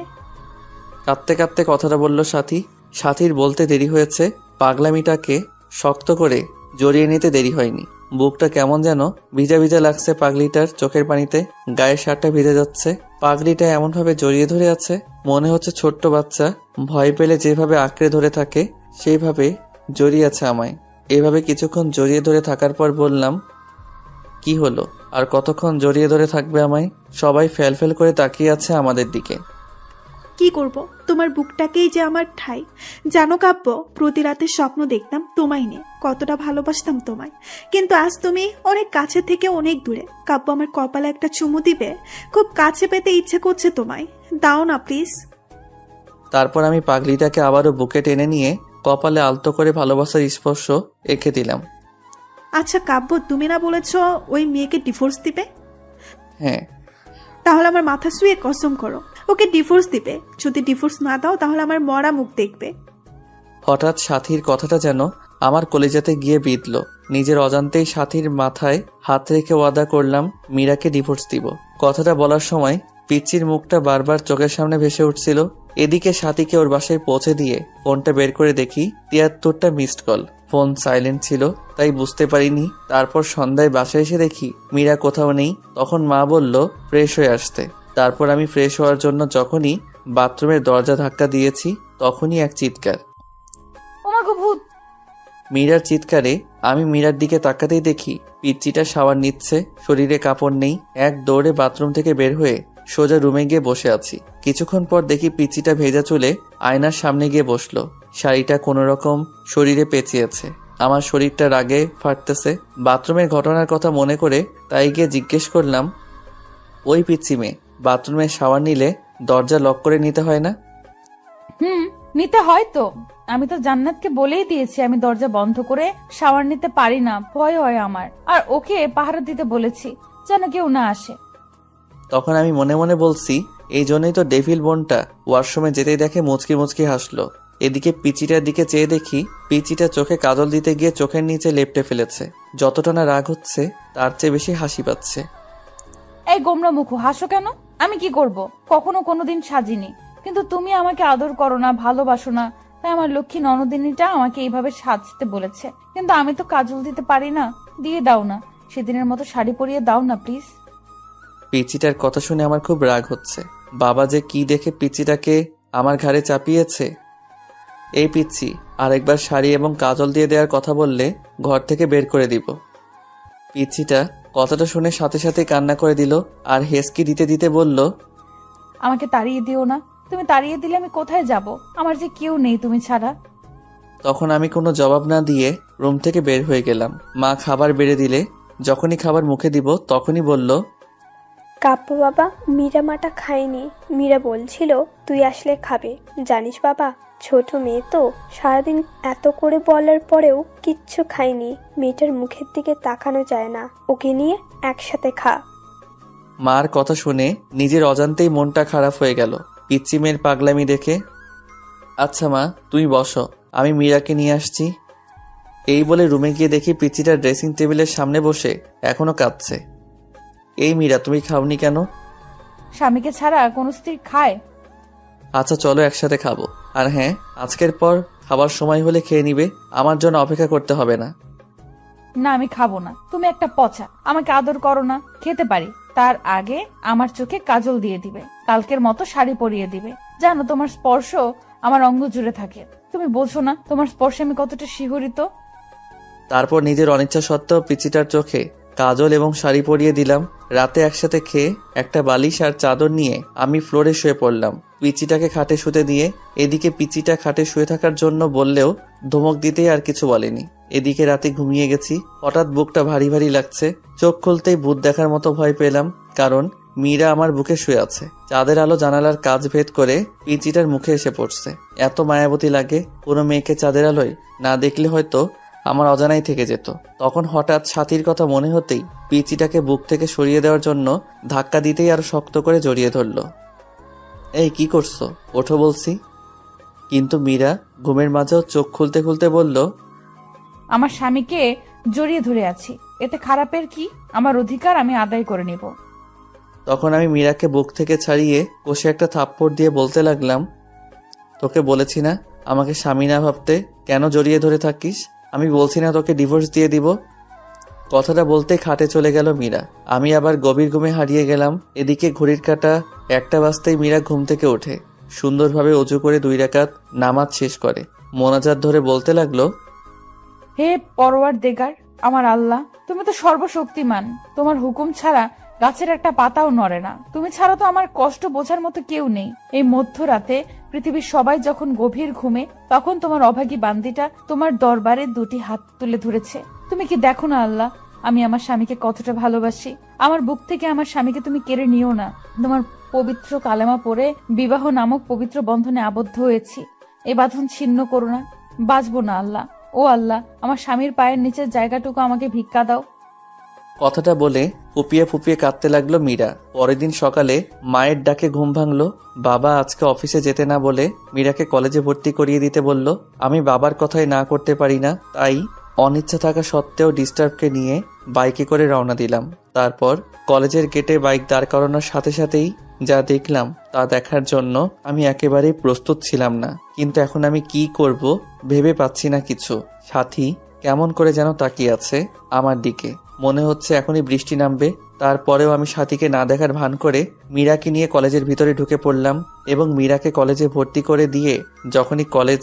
কাঁদতে কাঁদতে কথাটা বলল সাথী। সাথীর বলতে দেরি হয়েছে, পাগলামিটাকে শক্ত করে জড়িয়ে নিতে দেরি হয়নি। বুকটা কেমন যেন ভিজা ভিজা লাগছে পাগলিটার চোখের পানিতে। গায়ের শার্টটা ভিজে যাচ্ছে। পাগলিটা এমনভাবে জড়িয়ে ধরে আছে, মনে হচ্ছে ছোট্ট বাচ্চা ভয় পেলে যেভাবে আঁকড়ে ধরে থাকে সেইভাবে জড়িয়ে আছে আমায়। এভাবে কিছুক্ষণ জড়িয়ে ধরে থাকার পর বললাম, কি হলো? আর কতক্ষণ জড়িয়ে ধরে থাকবে আমায়? সবাই ফেল করে তাকিয়ে আছে আমাদের দিকে। কি করব? তোমার বুকটাকেই যে আমার ঠাই। জানো কাব্য, প্রতি রাতে স্বপ্ন দেখতাম তোমায় নিয়ে, কতটা ভালোবাসতাম তোমায়। কিন্তু আজ তুমি অনেক কাছে থেকে অনেক দূরে। কাব্য, আমার কপালে একটা চুমু দিবে? খুব কাছে পেতে ইচ্ছে করছে তোমায়, দাও না প্লিজ। তারপর আমি পাগলিটাকে আবারও বুকে টেনে নিয়ে কপালে আলতো করে ভালোবাসার স্পর্শ এঁকে দিলাম। আচ্ছা কাব্য, তুমি না বলেছ ওই মেয়েকে ডিভোর্স দিবে? হ্যাঁ। তাহলে আমার মাথা শুয়ে কসম করো ওকে ডিভোর্স দিবে। যদি ডিভোর্স না দাও তাহলে আমার মরা মুখ দেখবে। হঠাৎ সাথীর কথাটা যেন আমার কলিজাতে গিয়ে বিঁধল। নিজের অজান্তেই সাথীর মাথায় হাত রেখে ওয়াদা করলাম মীরাকে ডিভোর্স দিব। কথাটা বলার সময় পিচ্চির মুখটা বারবার চোখের সামনে ভেসে উঠছিল। এদিকে সাথীকে ওর বাসায় পৌঁছে দিয়ে ফোনটা বের করে দেখি 73টা মিসড কল। ফোন সাইলেন্ট ছিল, তাই বুঝতে পারিনি। তারপর সন্ধ্যায় বাসায় এসে দেখি মীরা কোথাও নেই। তখন মা বলল ফ্রেশ হয়ে আসতে। তারপর আমি ফ্রেশ হওয়ার জন্য যখনই বাথরুমের দরজা ধাক্কা দিয়েছি তখনই এক চিৎকার। ওমা গো ভূত! মীরার চিৎকারে আমি মীরার দিকে তাকাতেই দেখি পিচ্চিটা শাওয়ার নিচ্ছে, শরীরে কাপড় নেই। এক দৌড়ে বাথরুম থেকে বের হয়ে সোজা রুমে গিয়ে বসে আছি। কিছুক্ষণ পর দেখি পিচ্চিটা ভেজা চুলে আয়নার সামনে গিয়ে বসলো। শাড়িটা কোনো রকম শরীরে পেঁচিয়েছে। আমার শরীরটা রাগে ফাটতেছে। বাথরুমের ঘটনার কথা মনে করে তাই গিয়ে জিজ্ঞেস করলাম, ওই পিচ্চি মেয়ে, বাথরুমে শাওয়ার নিলে দরজা লক করে নিতে হয় না? নিতে হয় তো। আমি তো জান্নাতকে বলেই দিয়েছি আমি দরজা বন্ধ করে শাওয়ার নিতে পারি না, ভয় হয় আমার। আর ওকে পাহারা দিতে বলেছি যেন কেউ না আসে। তখন আমি মনে মনে বলছি, এই জন্যই তো ডেভিল বোনটা ওয়াশরুমে যেতেই দেখে মুচকি মুচকি হাসলো। এদিকে পিচিটার দিকে চেয়ে দেখি পিচিটা চোখে কাজল দিতে গিয়ে চোখের নিচে লেপটে ফেলেছে। যতটা না রাগ হচ্ছে তার চেয়ে বেশি হাসি পাচ্ছে। এই গোমরা মুখো, হাসো কেন? আমি কি করব? কখনো কোনোদিন সাজিনি, কিন্তু তুমি আমাকে আদর করো না, ভালোবাসো না, তাই আমার লক্ষ্মী ননদিনীটা আমাকে এইভাবে সাজতে বলেছে। কিন্তু আমি তো কাজল দিতে পারি না। দিয়ে দাও না, সেদিনের মতো শাড়ি পরিয়ে দাও না প্লিজ। পিচিটার কথা শুনে আমার খুব রাগ হচ্ছে। বাবা যে কি দেখে পিচিটাকে আমার ঘাড়ে চাপিয়েছে। এই পিচ্ছি, আরেকবার শাড়ি এবং কাজল দিয়ে দেওয়ার কথা বললে ঘর থেকে বের করে দিব। পিচ্ছিটা কথাটা শুনে সাথে সাথে কান্না করে দিল আর হেসকি দিতে দিতে বলল, আমাকে তাড়িয়ে দিও না। তুমি তাড়িয়ে দিলে আমি কোথায় যাব? আমার যে কেউ নেই তুমি ছাড়া। তখন আমি কোনো জবাব না দিয়ে রুম থেকে বের হয়ে গেলাম। মা খাবার বেড়ে দিলে যখনই খাবার মুখে দিব তখনই বলল, কাব্য বাবা, মীরা মাটা খায়নি। মীরা বলছিল তুই আসলে খাবে। জানিস বাবা, ছোট মেয়ে তো, সারাদিন এত করে বলার পরেও কিচ্ছু খায়নি। মেয়েটার মুখের দিকে তাকানো যায় না। ওকে নিয়ে একসাথে খা। মার কথা শুনে নিজের অজান্তেই মনটা খারাপ হয়ে গেল পিচ্চি মেয়ের পাগলামি দেখে। আচ্ছা মা, তুমি বসো, আমি মীরাকে নিয়ে আসছি। এই বলে রুমে গিয়ে দেখি পিচিটা ড্রেসিং টেবিলের সামনে বসে এখনো কাঁদছে। এই মীরা, তুমি খাওনি কেন? স্বামীকে ছাড়া কোন স্ত্রী খায়? আচ্ছা চলো একসাথে খাবো। আর হ্যাঁ, আজকের পর খাবার সময় হলে খেয়ে নিবে, আমার জন্য অপেক্ষা করতে হবে না। না, আমি খাবো না। তুমি একটা পচা, আমাকে আদর করো না। খেতে পারি, তার আগে আমার চোখে কাজল দিয়ে দিবে, কালকের মতো শাড়ি পরিয়ে দিবে। জানো, তোমার স্পর্শ আমার অঙ্গ জুড়ে থাকে। তুমি বোঝো না তোমার স্পর্শে আমি কতটা শিহরিত। তারপর নিজের অনিচ্ছা সত্ত্বেও পিচিটার চোখে কাজল এবং শাড়ি পরিয়ে দিলাম। রাতে একসাথে খেয়ে একটা বালিশ আর চাদর নিয়ে আমি ফ্লোরে শুয়ে পড়লাম, পিচিটাকে খাটে শুতে দিয়ে। এদিকে পিচিটা খাটে শুয়ে থাকার জন্য বললেও ধমক দিতেই আর কিছু বলেনি। এদিকে রাতে ঘুমিয়ে গেছি, হঠাৎ বুকটা ভারী ভারী লাগছে। চোখ খুলতেই ভূত দেখার মতো ভয় পেলাম, কারণ মীরা আমার বুকে শুয়ে আছে। চাঁদের আলো জানালার কাজ ভেদ করে পিচিটার মুখে এসে পড়ছে। এত মায়াবতী লাগে, কোনো মেয়েকে চাঁদের আলোয় না দেখলে হয়তো আমার অজানাই থেকে যেত। তখন হঠাৎ সাথীর কথা মনে হতেই পিচিটাকে বুক থেকে সরিয়ে দেওয়ার জন্য ধাক্কা দিতেই আরো শক্ত করে জড়িয়ে ধরল। এই কি করছো? ওঠো বলছি। কিন্তু মীরা ঘুমের মাঝেও চোখ খুলতে খুলতে বলল, আমার স্বামীকে জড়িয়ে ধরে আছি, এতে খারাপের কি? আমার অধিকার আমি আদায় করে নিব। তখন আমি মীরাকে বুক থেকে ছাড়িয়ে কষে একটা থাপ্পড় দিয়ে বলতে লাগলাম, তোকে বলেছি না আমাকে স্বামী না ভাবতে, কেন জড়িয়ে ধরে থাকিস? আমি বলছি না তোকে ডিভোর্স দিয়ে দিব? কথাটা বলতে খাটে চলে গেল মীরা। আমি আবার গভীর ঘুমে হারিয়ে গেলাম। এদিকে ঘড়ির কাঁটা 1টা বাজতেই মীরা ঘুম থেকে ওঠে, সুন্দরভাবে অজু করে 2 রাকাত নামাজ শেষ করে মোনাজাত ধরে বলতে লাগলো, হে পরওয়ারদিগার, আমার আল্লাহ, তুমি তো সর্বশক্তিমান। তোমার হুকুম ছাড়া গাছের একটা পাতাও নড়ে না। তুমি ছাড়া তো আমার কষ্ট বোঝার মতো কেউ নেই। এই মধ্যরাতে পৃথিবীর সবাই যখন গভীর ঘুমে, তখন তোমার অভাগী বান্দিটা তোমার দরবারে 2টি হাত তুলে ধরেছে। তুমি কি দেখো না আল্লাহ, আমি আমার স্বামীকে কতটা ভালোবাসি? আমার বুক থেকে আমার স্বামীকে তুমি কেড়ে নিও না। তোমার পবিত্র কালেমা পড়ে বিবাহ নামক পবিত্র বন্ধনে আবদ্ধ হয়েছি, এই বাঁধন ছিন্ন করো না। বাঁচবো না আল্লাহ। ও আল্লাহ, আমার স্বামীর পায়ের নিচের জায়গাটুকু আমাকে ভিক্ষা দাও। কথাটা বলে ফুপিয়ে ফুপিয়ে কাঁদতে লাগলো মীরা। পরের দিন সকালে মায়ের ডাকে ঘুম ভাঙলো। বাবা আজকে অফিসে যেতে না বলে মীরাকে কলেজে ভর্তি করিয়ে দিতে বলল। আমি বাবার কথাই না করতে পারি না, তাই অনিচ্ছা থাকা সত্ত্বেও ডিস্টার্বকে নিয়ে বাইকে করে রওনা দিলাম। তারপর কলেজের গেটে বাইক দাঁড় করানোর সাথে সাথেই যা দেখলাম তা দেখার জন্য আমি একেবারেই প্রস্তুত ছিলাম না। কিন্তু এখন আমি কি করব ভেবে পাচ্ছি না কিছু। সাথী কেমন করে যেন তাকিয়ে আছে আমার দিকে, মনে হচ্ছে এখনই বৃষ্টি নামবে। তারপরেও আমি সাথীকে না দেখার ভান করে মীরাকে নিয়ে কলেজের ভিতরে ঢুকে পড়লাম এবং মীরাকে কলেজে ভর্তি করে দিয়ে যখনই কলেজ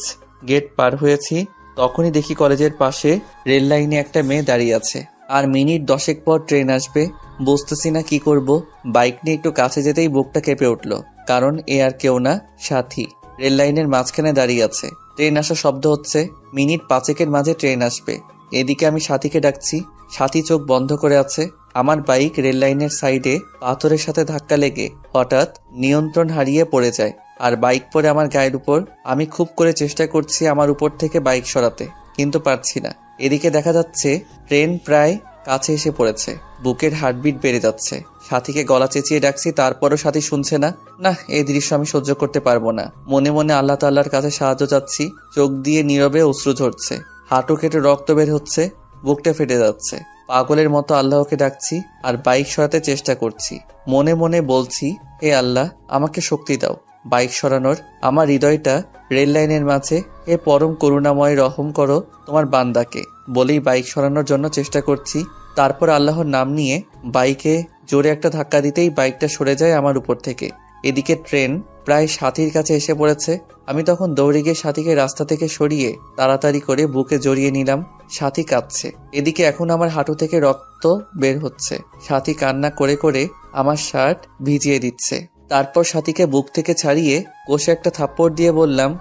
গেট পার হয়েছি, তখনই দেখি কলেজের পাশে রেল লাইনে একটা মেয়ে দাঁড়িয়ে আছে। আর মিনিট 10 পর ট্রেন আসবে, বুঝতেছি না কি করব। বাইক নিয়ে একটু কাছে যেতেই বুকটা কেঁপে উঠল, কারণ এ আর কেউ না, সাথী। রেল লাইনের মাঝখানে দাঁড়িয়ে আছে, ট্রেন আসার শব্দ হচ্ছে। মিনিট 5 মাঝে ট্রেন আসবে। এদিকে আমি সাথীকে ডাকছি, সাথী চোখ বন্ধ করে আছে। আমার বাইক রেল লাইনের সাইডে পাথরের সাথে ধাক্কা লেগে হঠাৎ নিয়ন্ত্রণ হারিয়ে পড়ে যায় আর বাইক পড়ে আমার গায়ের উপর। আমি খুব করে চেষ্টা করছি আমার উপর থেকে বাইক সরাতে, কিন্তু পারছি না। এদিকে দেখা যাচ্ছে ট্রেন প্রায় কাছে এসে পড়েছে। বুকের হার্টবিট বেড়ে যাচ্ছে। সাথীকে গলা চেঁচিয়ে ডাকছি, তারপরও সাথী শুনছে না। না, এই দৃশ্য আমি সহ্য করতে পারবো না। মনে মনে আল্লাহ তাআলার কাছে সাহায্য চাচ্ছি। চোখ দিয়ে নীরবে অশ্রু ঝরছে, হাঁটু কেটে রক্ত বের হচ্ছে, বুকটা ফেটে যাচ্ছে। পাগলের মতো আল্লাহকে ডাকছি আর বাইক সরাতে চেষ্টা করছি। মনে মনে বলছি, হে আল্লাহ, আমাকে শক্তি দাও বাইক সরানোর। আমার হৃদয়টা রেল লাইনের মাঝে, হে পরম করুণাময়, রহম করো তোমার বান্দাকে বলেই বাইক সরানোর জন্য চেষ্টা করছি। তারপর আল্লাহর নাম নিয়ে বাইকে জোরে একটা ধাক্কা দিতেই বাইকটা সরে যায় আমার উপর থেকে। এদিকে ট্রেন প্রায় সাথীর কাছে এসে পড়েছে। আমি তখন দৌড়ে গিয়ে সাথীকে রাস্তা থেকে সরিয়ে তাড়াতাড়ি করে বুকে জড়িয়ে নিলাম। সাথী কাঁদছে, এদিকে এখন আমার হাঁটু থেকে রক্ত বের হচ্ছে। সাথী কান্না করে করে আমার শার্ট ভিজিয়ে দিচ্ছে। তারপর সাথীকে বুক থেকে ছাড়িয়ে কষে একটা থাপ্পড় দিয়ে বললাম,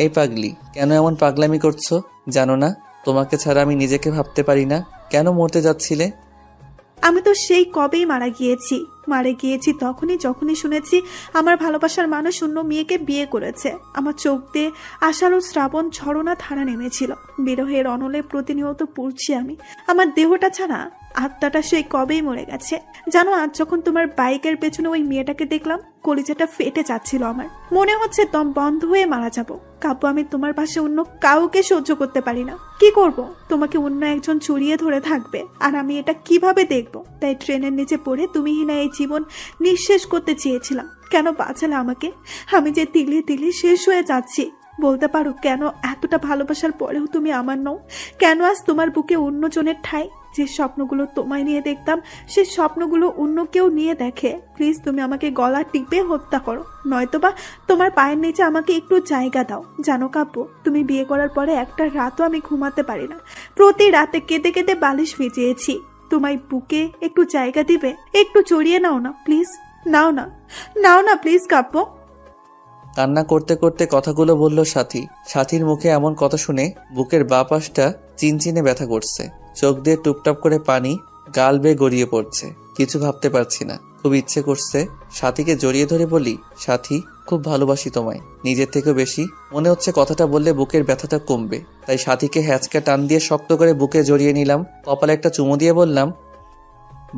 এই পাগলি, কেন এমন পাগলামি করছো? জানো না তোমাকে ছাড়া আমি নিজেকে ভাবতে পারি না? কেন মরতে যাচ্ছিলে? আমি তো সেই কবেই মারা গিয়েছি যখনই শুনেছি আমার ভালোবাসার মানুষ অন্য মেয়েকে বিয়ে করেছে। আমার চোখ দিয়ে আষাঢ় শ্রাবণ ঝরনা ধারা নেমেছিল। বিরহের অনলে প্রতিনিয়ত পুড়ছি আমি। আমার দেহটা ছাড়া আত্মাটা সেই কবেই মরে গেছে। জানো, আজ যখন তোমার বাইকের পেছনে ওই মেয়েটাকে দেখলাম, কলিজাটা ফেটে যাচ্ছিল আমার। মনে হচ্ছে দম বন্ধ হয়ে মারা যাব। কাব্য, আমি তোমার পাশে অন্য কাউকে সহ্য করতে পারি না। কি করব? তোমাকে অন্য একজন চড়িয়ে ধরে থাকবে, আর আমি এটা কিভাবে দেখব? তাই ট্রেনের নিচে পড়ে তুমিহীনা এই জীবন নিঃশেষ করতে চেয়েছিলাম। কেন বাঁচালে আমাকে? আমি যে তিলে তিলে শেষ হয়ে যাচ্ছি। বলতে পারো কেন এতটা ভালোবাসার পরেও তুমি আমার নও? কেন আজ তোমার বুকে অন্যজনের ঠাঁই? যে স্বপ্নগুলো তোমায় নিয়ে দেখতাম, সে স্বপ্নগুলো অন্য কেউ নিয়ে দেখে। প্লিজ তুমি আমাকে গলা টিপে হত্যা করো, নয়তোবা তোমার পায়ের নিচে আমাকে একটু জায়গা দাও। জানো কাব্য, তুমি বিয়ে করার পরে একটা রাতও আমি ঘুমাতে পারি না। প্রতি রাতে কেঁদে কেঁদে বালিশ ভিজিয়েছি। তোমায় বুকে একটু জায়গা দিবে? একটু জড়িয়ে নাও না প্লিজ। নাও না, নাও না প্লিজ কাব্য। কান্না করতে করতে কথাগুলো বলল সাথী। সাথীর মুখে এমন কথা শুনে বুকের বাঁ পাশটা চিনচিনে ব্যথা করছে। চোখ দিয়ে টুপটাপ করে পানি গাল বেয়ে গড়িয়ে পড়ছে। কিছু ভাবতে পারছি না। খুব ইচ্ছে করছে সাথীকে জড়িয়ে ধরে বলি, সাথী খুব ভালোবাসি তোমায়, নিজের থেকেও বেশি। মনে হচ্ছে কথাটা বললে বুকের ব্যথাটা কমবে। তাই সাথীকে হ্যাঁচকা টান দিয়ে শক্ত করে বুকে জড়িয়ে নিলাম। কপালে একটা চুমু দিয়ে বললাম,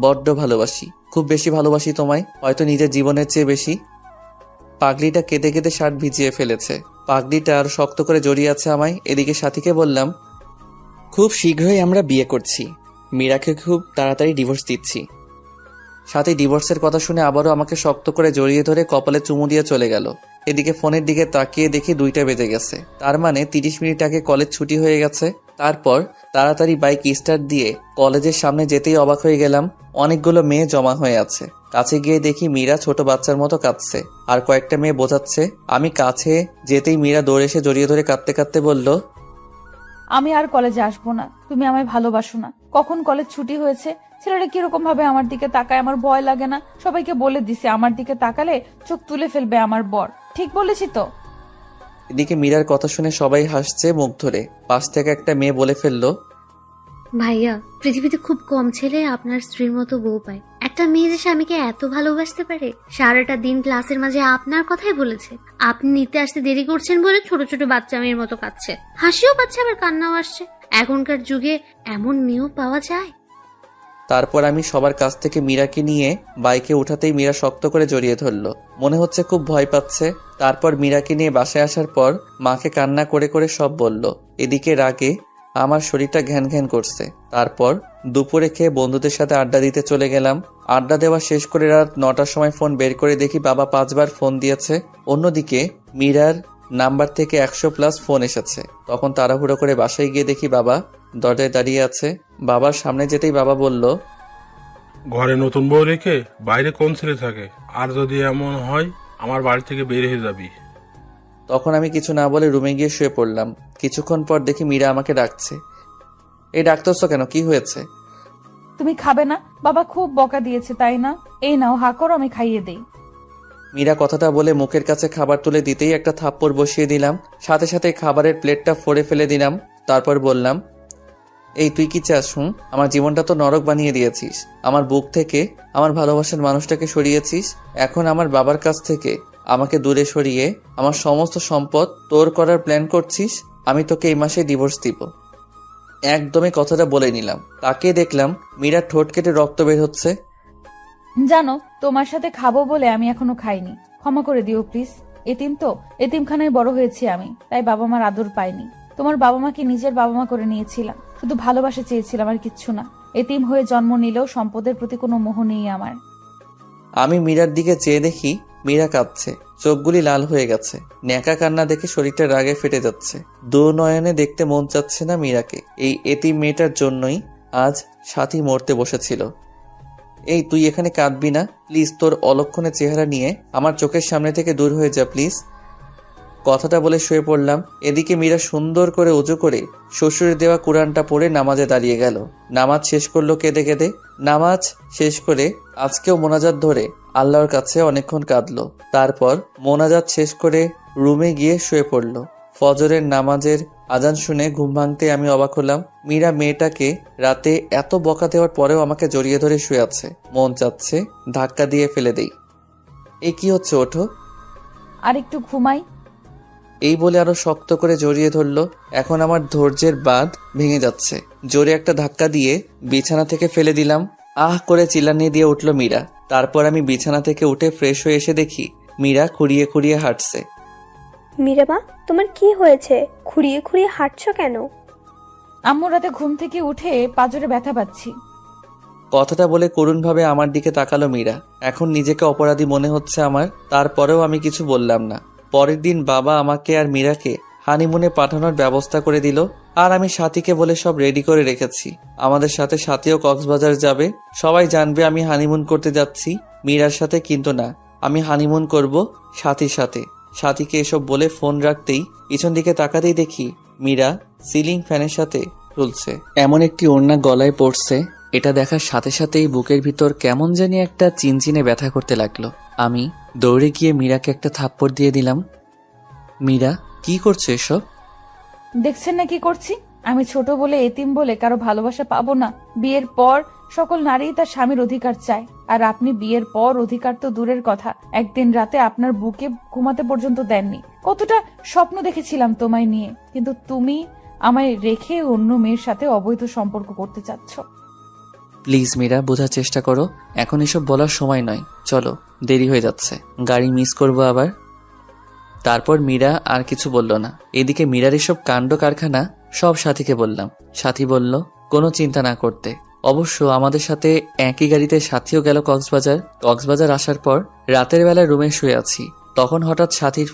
বড্ড ভালোবাসি, খুব বেশি ভালোবাসি তোমায়, হয়তো নিজের জীবনের চেয়ে বেশি। পাগলিটা কেঁদে কেঁদে শার্ট ভিজিয়ে ফেলেছে। পাগলিটা আর শক্ত করে জড়িয়ে আছে আমায়। এদিকে সাথীকে বললাম, খুব শীঘ্রই আমরা বিয়ে করছি, মীরাকে খুব তাড়াতাড়ি ডিভোর্স দিচ্ছি। সাথী ডিভোর্সের কথা শুনে আবারও আমাকে শক্ত করে জড়িয়ে ধরে কপালে চুমু দিয়ে চলে গেল। এদিকে ফোনের দিকে তাকিয়ে দেখি 2টা বেজে গেছে। তার মানে 30 মিনিট আগে কলেজ ছুটি হয়ে গেছে। তারপর তাড়াতাড়ি বাইক স্টার্ট দিয়ে কলেজের সামনে যেতেই অবাক হয়ে গেলাম, অনেকগুলো মেয়ে জমা হয়ে আছে। কাছে গিয়ে দেখি মীরা ছোট বাচ্চার মতো কাঁদছে, আর কয়েকটা মেয়ে বোঝাচ্ছে। আমি কাছে যেতেই মীরা দৌড়ে এসে জড়িয়ে ধরে কাঁদতে কাঁদতে বলল, আমি আর কলেজে আসবো না, তুমি আমায় ভালোবাসো না। কখন কলেজ ছুটি হয়েছে? ছেলেরা কিরকম ভাবে আমার দিকে তাকায়, আমার ভয় লাগে না? সবাইকে বলে দিছে আমার দিকে তাকালে চোখ তুলে ফেলবে আমার বর। ঠিক বলেছি তো? এদিকে মীরার কথা শুনে সবাই হাসছে মুখ ধরে। পাশ থেকে একটা মেয়ে বলে ফেলল, ভাইয়া, পৃথিবীতে খুব কম ছেলে আপনার স্ত্রীর মতো বউ পায়। একটা মেয়ে যে স্বামীকে এত ভালোবাসতে পারে। সারাটা দিন ক্লাসের মাঝে আপনার কথাই বলেছে। আপনি নিতে আসতে দেরি করছেন বলে ছোট ছোট বাচ্চা মেয়ের মতো কাঁদছে, হাসিও পাচ্ছে আবার কান্নাও আসছে। এখনকার যুগে এমন মেয়েও পাওয়া যায়? তারপর আমি সবার কাছ থেকে মীরাকে নিয়ে বাইকে উঠাতেই মীরা শক্ত করে জড়িয়ে ধরল। মনে হচ্ছে খুব ভয় পাচ্ছে। তারপর মীরাকে নিয়ে বাসায় আসার পর মাকে কান্না করে করে সব বলল। এদিকে রাগে আমার শরীরটা ঘ্যান ঘ্যান করছে। তারপর দুপুরে খেয়ে বন্ধুদের সাথে আড্ডা দিতে চলে গেলাম। আড্ডা দেওয়া শেষ করে রাত 9টার সময় ফোন বের করে দেখি বাবা 5 বার ফোন দিয়েছে। অন্যদিকে মীরার নাম্বার থেকে 100+ ফোন এসেছে। তখন তাড়াহুড়ো করে বাসায় গিয়ে দেখি বাবা দরজায় দাঁড়িয়ে আছে। বাবার সামনে যেতেই বাবা বলল, ঘরে নতুন বউ রেখে বাইরে কোন ছেলে থাকে? আর যদি এমন হয় আমার বাড়ি থেকে বের হয়ে যাবি। তখন আমি কিছু না বলে রুমে গিয়ে শুয়ে পড়লাম। কিছুক্ষণ পর দেখি মীরা আমাকে ডাকছে। এই ডাকতেছো কেন, কি হয়েছে? তুমি খাবে না? বাবা খুব বকা দিয়েছে তাই না? এই নাও, হা করো, আমি খাইয়ে দেই। মীরা কথাটা বলে মুখের কাছে খাবার তুলে দিতেই একটা থাপ্পড় বসিয়ে দিলাম। সাথে সাথে খাবারের প্লেটটা ফোড়ে ফেলে দিলাম। তারপর বললাম, এই তুই কি চাস? আমার জীবনটা তো নরক বানিয়ে দিয়েছিস। আমার বুক থেকে আমার ভালোবাসার মানুষটাকে সরিয়েছিস। এখন আমার বাবার কাছ থেকে আমাকে দূরে সরিয়ে আমার সমস্ত সম্পদ তোর করার প্ল্যান করছিস। আমি তোকে এই মাসে ডিভোর্স দিব। একদমই কথাটা বলে নিলাম। তাকে দেখলাম মীরা ঠোঁট কেটে রক্ত বের হচ্ছে। জানো, তোমার সাথে খাবো বলে আমি এখনো খাইনি, ক্ষমা করে দিও প্লিজ। এতিম তো, এতিমখানায় বড় হয়েছি আমি, তাই বাবা মার আদর পাইনি। তোমার বাবা মাকে নিজের বাবা মা করে নিয়েছিলাম, শুধু ভালোবাসা চেয়েছিলাম আর কিচ্ছু না। এতিম হয়ে জন্ম নিলেও সম্পদের প্রতি কোনো মোহ নেই আমার। আমি মীরার দিকে চেয়ে দেখি মীরা কাঁদছে, চোখগুলি লাল হয়ে গেছে। ন্যাকা কান্না দেখে শরীরটা রাগে ফেটে যাচ্ছে। দু নয়নে দেখতে মন চাচ্ছে না মীরাকে। এই এতিম মেয়েটার জন্যই আজ সাথী মরতে বসেছিল। এই তুই এখানে কাঁদবি না প্লিজ, তোর অলক্ষণে চেহারা নিয়ে আমার চোখের সামনে থেকে দূর হয়ে যা প্লিজ। কথাটা বলে শুয়ে পড়লাম। এদিকে মীরা সুন্দর করে উজু করে শ্বশুরের দেওয়া কুরআনটা পড়ে নামাজে দাঁড়িয়ে গেল। নামাজ শেষ করলো কেঁদে কেঁদে। নামাজ শেষ করে আজকেও মোনাজাত ধরে আল্লাহর কাছে অনেকক্ষণ কাঁদলো। তারপর মোনাজাত শেষ করে রুমে গিয়ে শুয়ে পড়ল। ফজরের নামাজের আজান শুনে ঘুম ভাঙতে আমি অবাক হলাম। মীরা মেয়েটাকে রাতে এত বকা দেওয়ার পরেও আমাকে জড়িয়ে ধরে শুয়ে আছে। মন চাচ্ছে ধাক্কা দিয়ে ফেলে দেই। এই কি হচ্ছে? ওঠো। আর একটু ঘুমাই। এই বলে আরো শক্ত করে জড়িয়ে ধরলো। এখন আমার ধৈর্যের বাঁধ ভেঙে যাচ্ছে। জোরে একটা ধাক্কা দিয়ে বিছানা থেকে ফেলে দিলাম। আহ করে চিল্লানি দিয়ে উঠল মীরা। তারপর আমি বিছানা থেকে উঠে ফ্রেশ হয়ে এসে দেখি মীরা খুঁড়িয়ে খুঁড়িয়ে হাঁটছে। মীরা মা, তোমার কি হয়েছে? খুঁড়িয়ে খুঁড়িয়ে হাঁটছো কেন? আম্মু রাতে ঘুম থেকে উঠে পাঁজরে ব্যথা পাচ্ছি। কথাটা বলে করুণভাবে আমার দিকে তাকালো মীরা। এখন নিজেকে অপরাধী মনে হচ্ছে আমার, তারপরেও আমি কিছু বললাম না। পরের দিন বাবা আমাকে আর মীরাকে হানিমুনে পাঠানোর ব্যবস্থা করে দিল। আর আমি সাথীকে বলে সব রেডি করে রেখেছি। আমাদের সাথে সাথীও কক্সবাজার যাবে। সবাই জানবে আমি হানিমুন করতে যাচ্ছি মীরার সাথে, কিন্তু না, আমি হানিমুন করব সাথীর সাথে। সাথীকে এসব বলে ফোন রাখতেই পিছন দিকে তাকাতেই দেখি মীরা সিলিং ফ্যানের সাথে ঝুলছে। এমন একটি ওড়না গলায় পড়ছে, এটা দেখার সাথে সাথেই বুকের ভিতর কেমন জানি একটা চিনচিনে ব্যথা করতে লাগলো। আমি দৌড়ে গিয়ে মীরাকে একটা থাপ্পড় দিয়ে দিলাম। মীরা, কি করছো এসব? দেখছেন না কি করছি? আমি ছোট বলে, এতিম বলে কারো ভালোবাসা পাবো না? বিয়ের পর সকল নারী তার স্বামীর অধিকার চায়, আর আপনি বিয়ের পর অধিকার তো দূরের কথা, একদিন রাতে আপনার বুকে ঘুমাতে পর্যন্ত দেননি। কতটা স্বপ্ন দেখেছিলাম তোমায় নিয়ে, কিন্তু তুমি আমায় রেখে অন্য মেয়ের সাথে অবৈধ সম্পর্ক করতে চাচ্ছ। প্লিজ মীরা, বোঝার চেষ্টা করো। এখন এসব বলার সময় নয়, চলো, দেরি হয়ে যাচ্ছে, গাড়ি মিস করবো আবার। তারপর মীরা আর কিছু বলল না। এদিকে মীরার এসব কাণ্ড কারখানা সব সাথীকে বললাম। সাথী বলল কোনো চিন্তা না করতে। অবশ্য আমাদের সাথে একই গাড়িতে সাথীও গেল কক্সবাজার। কক্সবাজার আসার পর রাতের বেলা রুমে শুয়ে আছি, তখন হঠাৎ সাথীর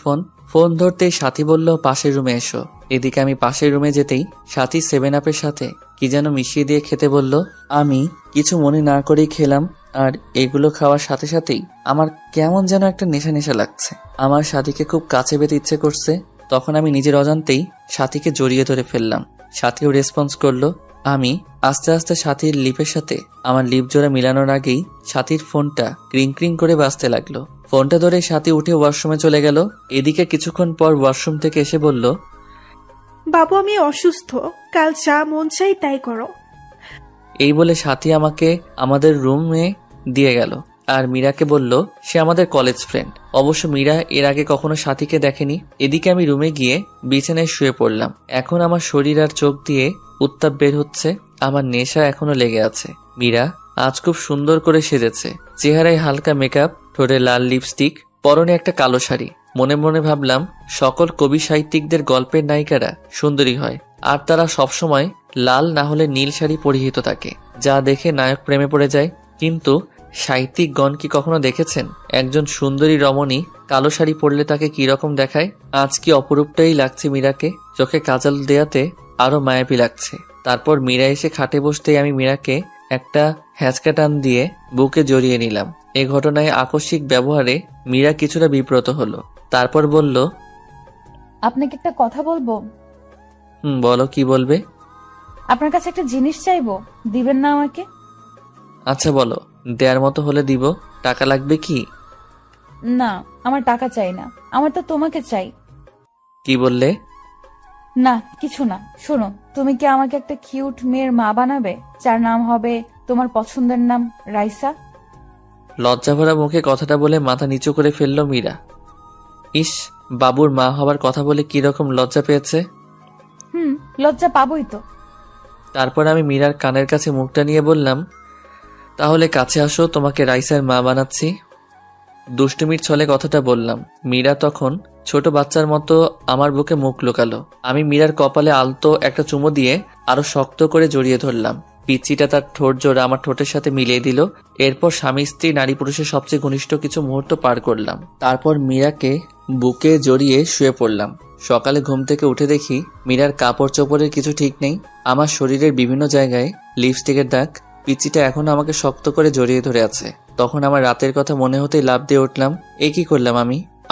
ফোন ধরতেই সাথী বলল পাশের রুমে এসো। এদিকে আমি পাশের রুমে যেতেই সাথী 7 আপের সাথে কি যেন মিশিয়ে দিয়ে খেতে বলল। আমি কিছু মনে না করেই খেলাম, আর এগুলো খাওয়ার সাথে সাথেই আমার কেমন যেন একটা নেশা নেশা লাগছে। আমার সাথীকে খুব কাছে পেতে ইচ্ছে করছে। তখন আমি নিজের অজান্তেই সাথীকে জড়িয়ে ধরে ফেললাম। সাথীও রেসপন্স করলো। আমি আস্তে আস্তে সাথীর লিপের সাথে আমার লিপ জোড়া মিলানোর আগেই সাথীর ফোনটা ক্রিং ক্রিং করে বাজতে লাগলো। ফোনটা ধরে সাথী উঠে ওয়াশরুমে চলে গেল। এদিকে কিছুক্ষণ পর ওয়াশরুম থেকে এসে বলল, বাবু আমি অসুস্থ, কাল যা মন চাই তাই করো। এই বলে সাথী আমাকে আমাদের রুমে দিয়ে গেল আর মীরাকে বলল সে আমাদের কলেজ ফ্রেন্ড। অবশ্য মীরা এর আগে কখনো সাথীকে দেখেনি। এদিকে আমি রুমে গিয়ে বিছানায় শুয়ে পড়লাম। এখন আমার শরীর আর চোখ দিয়ে উত্তাপ বের হচ্ছে, আমার নেশা এখনো লেগে আছে। মীরা আজ খুব সুন্দর করে সেজেছে, চেহারায় হালকা মেকআপ, ঠোঁটে লাল লিপস্টিক, পরনে একটা কালো শাড়ি। মনে মনে ভাবলাম সকল কবি সাহিত্যিকদের গল্পের নায়িকারা সুন্দরী হয়, আর তারা সবসময় লাল না হলে নীল শাড়ি পরিহিত থাকে, যা দেখে নায়ক প্রেমে পড়ে যায়। কিন্তু সাহিত্যিকগণ কি কখনো দেখেছেন একজন সুন্দরী রমণী কালো শাড়ি পরলে তাকে কি রকম দেখায়? আজ কি অপরূপটাই লাগছে মীরাকে, চোখে কাজল দেয়াতে আরো মায়াবী লাগছে। তারপর মীরা এসে খাটে বসতেই আমি মীরাকে একটা হ্যাঁচকা টান দিয়ে বুকে জড়িয়ে নিলাম। এ ঘটনায় আকস্মিক ব্যবহারে মীরা কিছুটা বিব্রত হলো। তারপর বলল, আপনাকে একটা কথা বলবো। বলো, কি বলবে? আপনার কাছে একটা জিনিস চাইবো, দিবেন না আমাকে? আচ্ছা বলো, দেয়ার মতো হলে দিব। টাকা লাগবে কি? না, আমার টাকা চাই না, আমার তো তোমাকে চাই। কি বললে? না কিছু না। শোনো, তুমি কি আমাকে একটা কিউট মেয়ের মা বানাবে, যার নাম হবে তোমার পছন্দের নাম রাইসা? লজ্জাভরা মুখে কথাটা বলে মাথা নিচু করে ফেললো মীরা। ইস, বাবুর মা হবার কথা বলে কিরকম লজ্জা পেয়েছে। লজ্জা পাবোই তো। তারপর আমি মীরার কানের কাছে মুখটা নিয়ে বললাম, তাহলে কাছে আসো, তোমাকে রাইসার মা বানাচ্ছি। দুষ্টুমির ছলে কথাটা বললাম। মীরা তখন ছোট বাচ্চার মতো আমার বুকে মুখ লুকালো। আমি মীরার কপালে আলতো একটা চুমো দিয়ে আরো শক্ত করে জড়িয়ে ধরলাম। পিচিটা তার ঠোঁট জোড়া আমার ঠোঁটের সাথে মিলিয়ে দিল। এরপর স্বামী স্ত্রী নারী পুরুষের সবচেয়ে ঘনিষ্ঠ কিছু মুহূর্ত পার করলাম। তারপর মীরাকে বুকে জড়িয়ে শুয়ে পড়লাম। সকালে ঘুম থেকে উঠে দেখি মীরার কাপড় চোপড়ের কিছু ঠিক নেই। আমার শরীরের বিভিন্ন জায়গায় লিপস্টিকের দাগ। পিচিটা এখনো আমাকে শক্ত করে জড়িয়ে ধরে আছে। তখন আমার রাতের কথা মনে হতেই লাফ দিয়ে উঠলাম। এ কি করলাম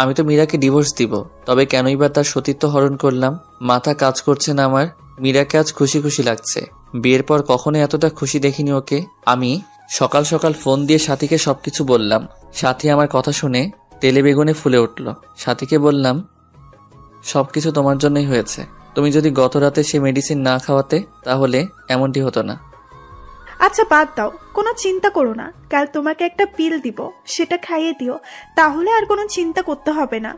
আমি তো মীরাকে ডিভোর্স দিব, তবে কেনই বা তার সতীত্ব হরণ করলাম? মাথা কাজ করছে না আমার। মীরাকে আজ খুশি খুশি লাগছে। বিয়ের পর কখনো এতটা খুশি দেখিনি ওকে। আমি সকাল সকাল ফোন দিয়ে সাথীকে সবকিছু বললাম। সাথী আমার কথা শুনে তেলে বেগুনে ফুলে উঠল। সাথীকে বললাম, সবকিছু তোমার জন্যই হয়েছে। তুমি যদি গত রাতে সে মেডিসিন না খাওয়াতে তাহলে এমনটি হতো না। আচ্ছা বাদ দাও, কোনো চিন্তা করো না, কাল তোমাকে একটা পিল দিব, সেটা খাইয়ে দিও, তাহলে আর কোনো চিন্তা করতে হবে না।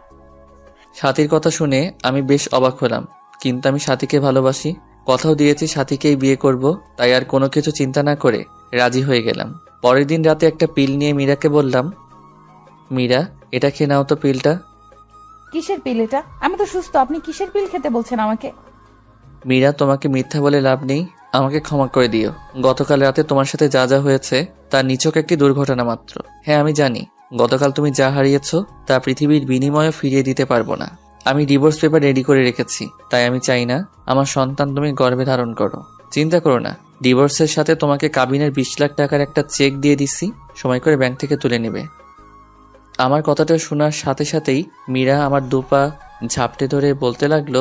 সাথীর কথা শুনে আমি বেশ অবাক হলাম, কিন্তু আমি সাথীকে ভালোবাসি, কথাও দিয়েছি সাথীকেই বিয়ে করব, তাই আর কোনো কিছু চিন্তা না করে রাজি হয়ে গেলাম। পরের দিন রাতে একটা পিল নিয়ে মীরাকে বললাম, মীরা এটা খেয়ে নাও তো পিলটা। কিসের পিল এটা? আমি তো সুস্থ, আপনি কিসের পিল খেতে বলছেন আমাকে? মীরা তোমাকে মিথ্যা বলে লাভ নেই, আমাকে ক্ষমা করে দিও। গতকাল রাতে তোমার সাথে যা যা হয়েছে তা নিছক একটি দুর্ঘটনা মাত্র। হ্যাঁ আমি জানি গতকাল তুমি যা হারিয়েছ তা পৃথিবীর বিনিময়ে ফিরিয়ে দিতে পারবো না। আমি ডিভোর্স পেপার রেডি করে রেখেছি, তাই আমি চাই না আমার সন্তান তুমি গর্ভে ধারণ করো। চিন্তা করো না, ডিভোর্সের সাথে তোমাকে কাবিনের 20 লাখ টাকার একটা চেক দিয়ে দিচ্ছি, সময় করে ব্যাংক থেকে তুলে নেবে। আমার কথাটা শোনার সাথে সাথেই মীরা আমার দুপা ঝাপটে ধরে বলতে লাগলো,